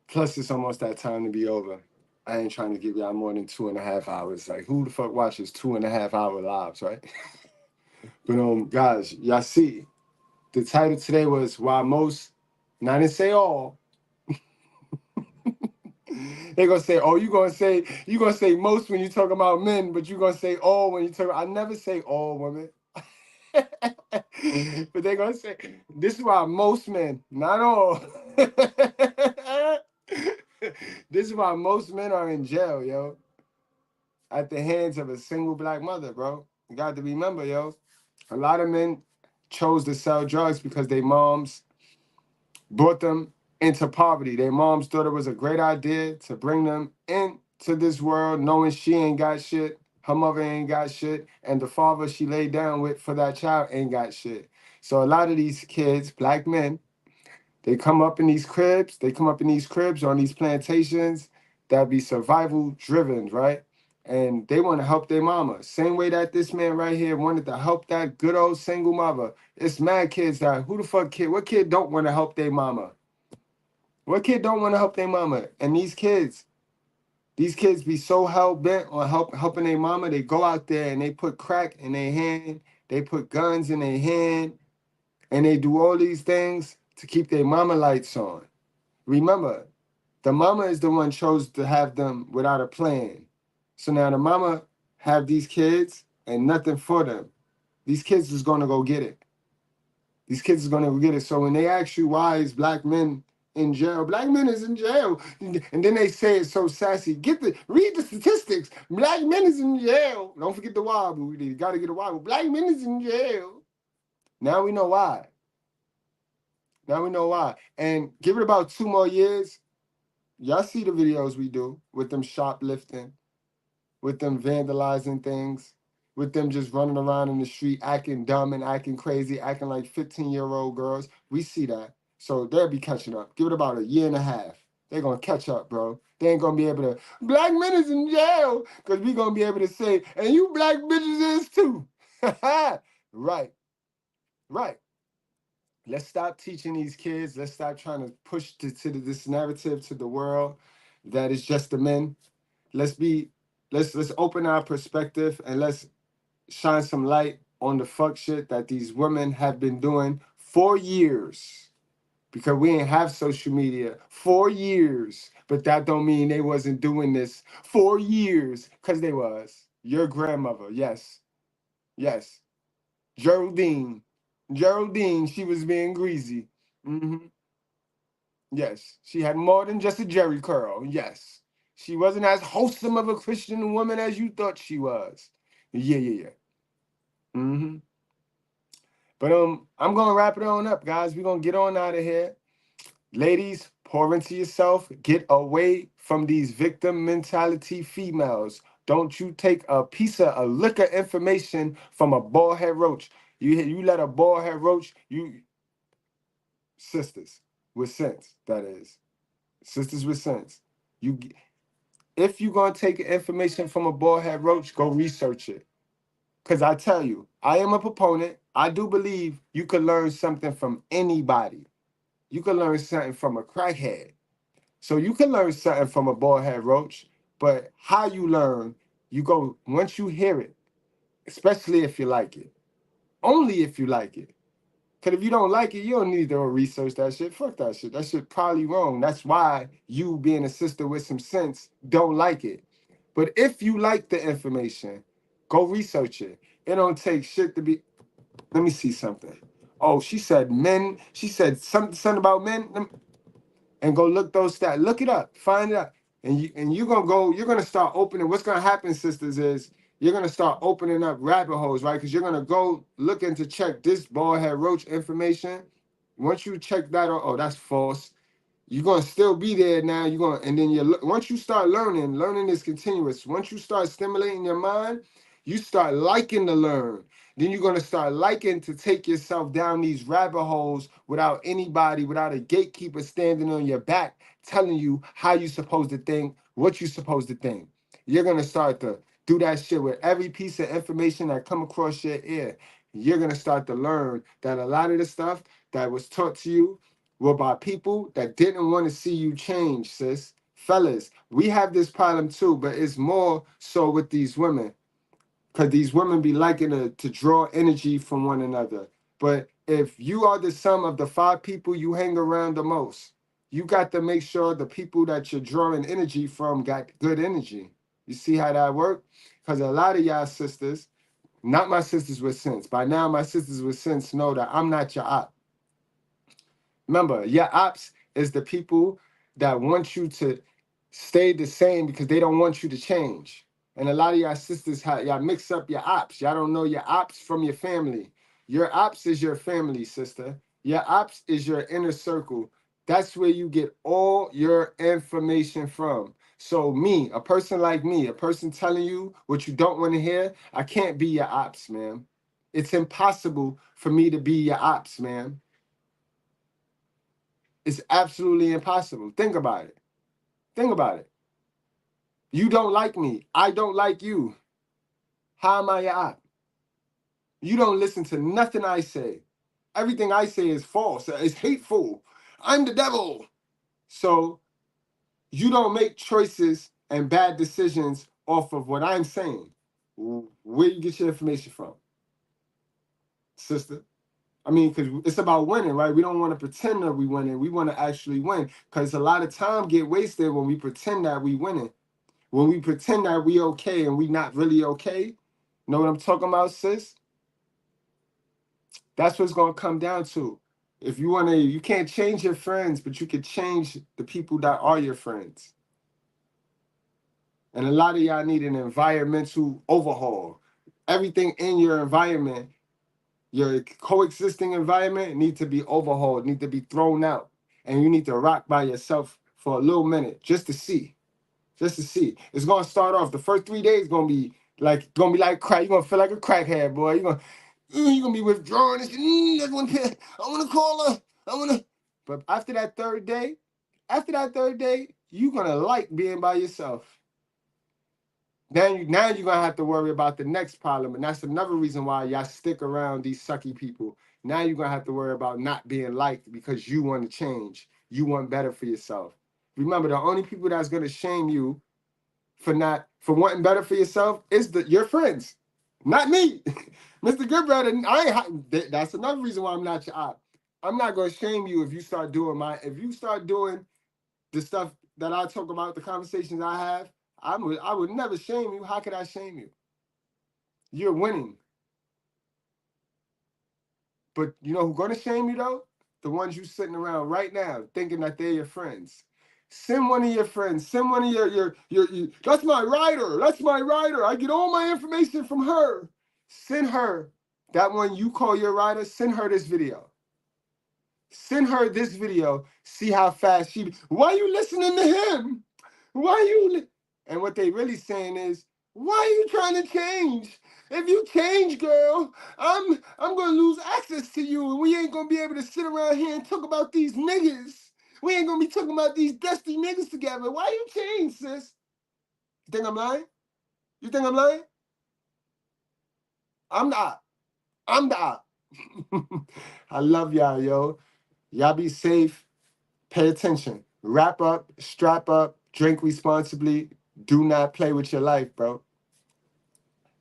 Plus, it's almost that time to be over. I ain't trying to give y'all more than 2.5 hours. Like, who the fuck watches 2.5 hour lives, right? But guys, y'all see, the title today was why most, and I didn't say all. They're gonna say, oh, you gonna say most when you talk about men, but you're gonna say all when you talk about, I never say all women. But they're gonna say, this is why most men, not all. This is why most men are in jail, yo. At the hands of a single black mother, bro. You got to remember, yo. A lot of men chose to sell drugs because their moms brought them into poverty. Their moms thought it was a great idea to bring them into this world knowing she ain't got shit, her mother ain't got shit, and the father she laid down with for that child ain't got shit. So a lot of these kids, black men, they come up in these cribs on these plantations that be survival driven, right? And they want to help their mama. Same way that this man right here wanted to help that good old single mother. It's mad kids that, what kid don't want to help their mama? What kid don't want to help their mama? And these kids be so hell-bent on helping their mama, they go out there and they put crack in their hand, they put guns in their hand, and they do all these things to keep their mama lights on. Remember, the mama is the one chose to have them without a plan. So now the mama have these kids and nothing for them. These kids is going to go get it. These kids is going to go get it. So when they ask you why is black men in jail, black men is in jail. And then they say it so sassy. Read the statistics. Black men is in jail. Don't forget the wobble. You got to get a wobble. Black men is in jail. Now we know why. And give it about 2 more years. Y'all see the videos we do with them shoplifting, with them vandalizing things, with them just running around in the street, acting dumb and acting crazy, acting like 15-year-old girls. We see that. So they'll be catching up. Give it about 1.5 years. They're going to catch up, bro. They ain't going to be able to, black men is in jail, because we going to be able to say, and you black bitches is too. Right. Let's stop teaching these kids. Let's stop trying to push this narrative to the world that it's just the men. Let's open our perspective and let's shine some light on the fuck shit that these women have been doing for years. Because we ain't have social media for years. But that don't mean they wasn't doing this for years. Because they was. Your grandmother, yes. Geraldine, she was being greasy. Yes, she had more than just a Jerry curl. Yes, she wasn't as wholesome of a Christian woman as you thought she was. Yeah. But I'm gonna wrap it on up, guys. We're gonna get on out of here. Ladies, pour into yourself. Get away from these victim mentality females. Don't you take a piece of a lick of information from a bald head roach. You let a bald head roach, sisters, with sense, that is. Sisters with sense. If you're going to take information from a bald head roach, go research it. Because I tell you, I am a proponent. I do believe you can learn something from anybody. You can learn something from a crackhead. So you can learn something from a bald head roach, but how you learn, you go, once you hear it, especially if you like it. Only if you like it. Because if you don't like it, you don't need to research that shit. Fuck that shit. That shit probably wrong. That's why you, being a sister with some sense, don't like it. But if you like the information, go research it. It don't take shit to be. Let me see something. Oh, she said men. She said something about men. And go look those stats. Look it up. Find it out. And you're gonna start opening. What's gonna happen, sisters, is you're gonna start opening up rabbit holes, right? Because you're gonna go looking to check this bald head roach information. Once you check that out, oh, that's false. You're gonna still be there now. And then once you start learning is continuous. Once you start stimulating your mind, you start liking to learn. Then you're gonna start liking to take yourself down these rabbit holes without anybody, without a gatekeeper standing on your back telling you how you're supposed to think, what you're supposed to think. You're gonna start to do that shit with every piece of information that come across your ear. You're gonna start to learn that a lot of the stuff that was taught to you were by people that didn't want to see you change, sis. Fellas, we have this problem too, but it's more so with these women. Because these women be liking to draw energy from one another. But if you are the sum of the 5 people you hang around the most, you got to make sure the people that you're drawing energy from got good energy. You see how that works? Because a lot of y'all sisters, not my sisters with sense. By now, my sisters with sense know that I'm not your op. Remember, your ops is the people that want you to stay the same because they don't want you to change. And a lot of y'all sisters, y'all mix up your ops. Y'all don't know your ops from your family. Your ops is your family, sister. Your ops is your inner circle. That's where you get all your information from. So me, a person like me, a person telling you what you don't want to hear, I can't be your ops, man. It's impossible for me to be your ops, man. It's absolutely impossible. Think about it. Think about it. You don't like me. I don't like you. How am I your op? You don't listen to nothing I say. Everything I say is false. It's hateful. I'm the devil. So you don't make choices and bad decisions off of what I'm saying. Where you get your information from, sister? I mean, because it's about winning, right? We don't want to pretend that we winning. We want to actually win. Because a lot of time get wasted when we pretend that we winning. When we pretend that we okay and we not really okay. Know what I'm talking about, sis? That's what's going to come down to. If you want to, you can't change your friends, but you can change the people that are your friends. And a lot of y'all need an environmental overhaul. Everything in your environment, your coexisting environment, need to be overhauled, need to be thrown out. And you need to rock by yourself for a little minute just to see. Just to see. It's going to start off. The first 3 days going to be like crack. You're going to feel like a crackhead, boy. You're going to be withdrawing. I want to call her. But after that third day, you're going to like being by yourself. Now you're going to have to worry about the next problem. And that's another reason why y'all stick around these sucky people. Now you're going to have to worry about not being liked because you want to change. You want better for yourself. Remember, the only people that's going to shame you for wanting better for yourself is your friends, not me. Mr. Goodbread, that's another reason why I'm not your op. I'm not going to shame you if you start doing the stuff that I talk about, the conversations I have. I would never shame you. How could I shame you? You're winning. But you know who's going to shame you, though? The ones you sitting around right now thinking that they're your friends. Send one of your friends. Send one of your that's my rider. That's my rider. I get all my information from her. Send her, that one you call your rider, send her this video. Send her this video. See how fast why you listening to him? And what they really saying is, why are you trying to change? If you change, girl, I'm going to lose access to you and we ain't going to be able to sit around here and talk about these niggas. We ain't gonna be talking about these bestie niggas together. Why you change, sis? You think I'm lying? You think I'm lying? I'm the op. I'm the op. I love y'all, yo. Y'all be safe. Pay attention. Wrap up, strap up, drink responsibly. Do not play with your life, bro.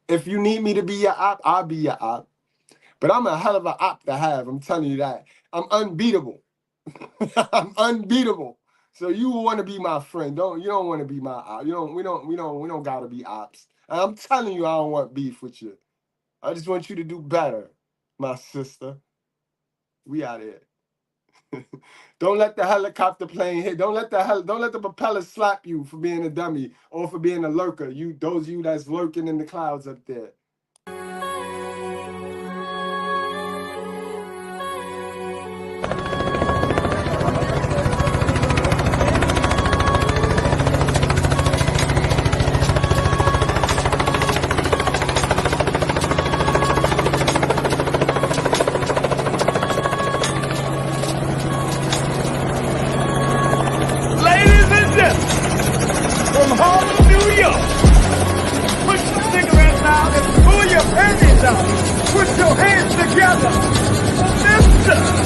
If you need me to be your op, I'll be your op. But I'm a hell of an op to have. I'm telling you that. I'm unbeatable. I'm unbeatable. So you want to be my friend. You don't want to be my op. We don't gotta be ops. And I'm telling you, I don't want beef with you. I just want you to do better, my sister. We out here. Don't let the helicopter plane hit. Don't let the propeller slap you for being a dummy or for being a lurker. Those of you that's lurking in the clouds up there. From Harlem, New York. Put your cigarettes out and pull your panties out. Put your hands together. Mister.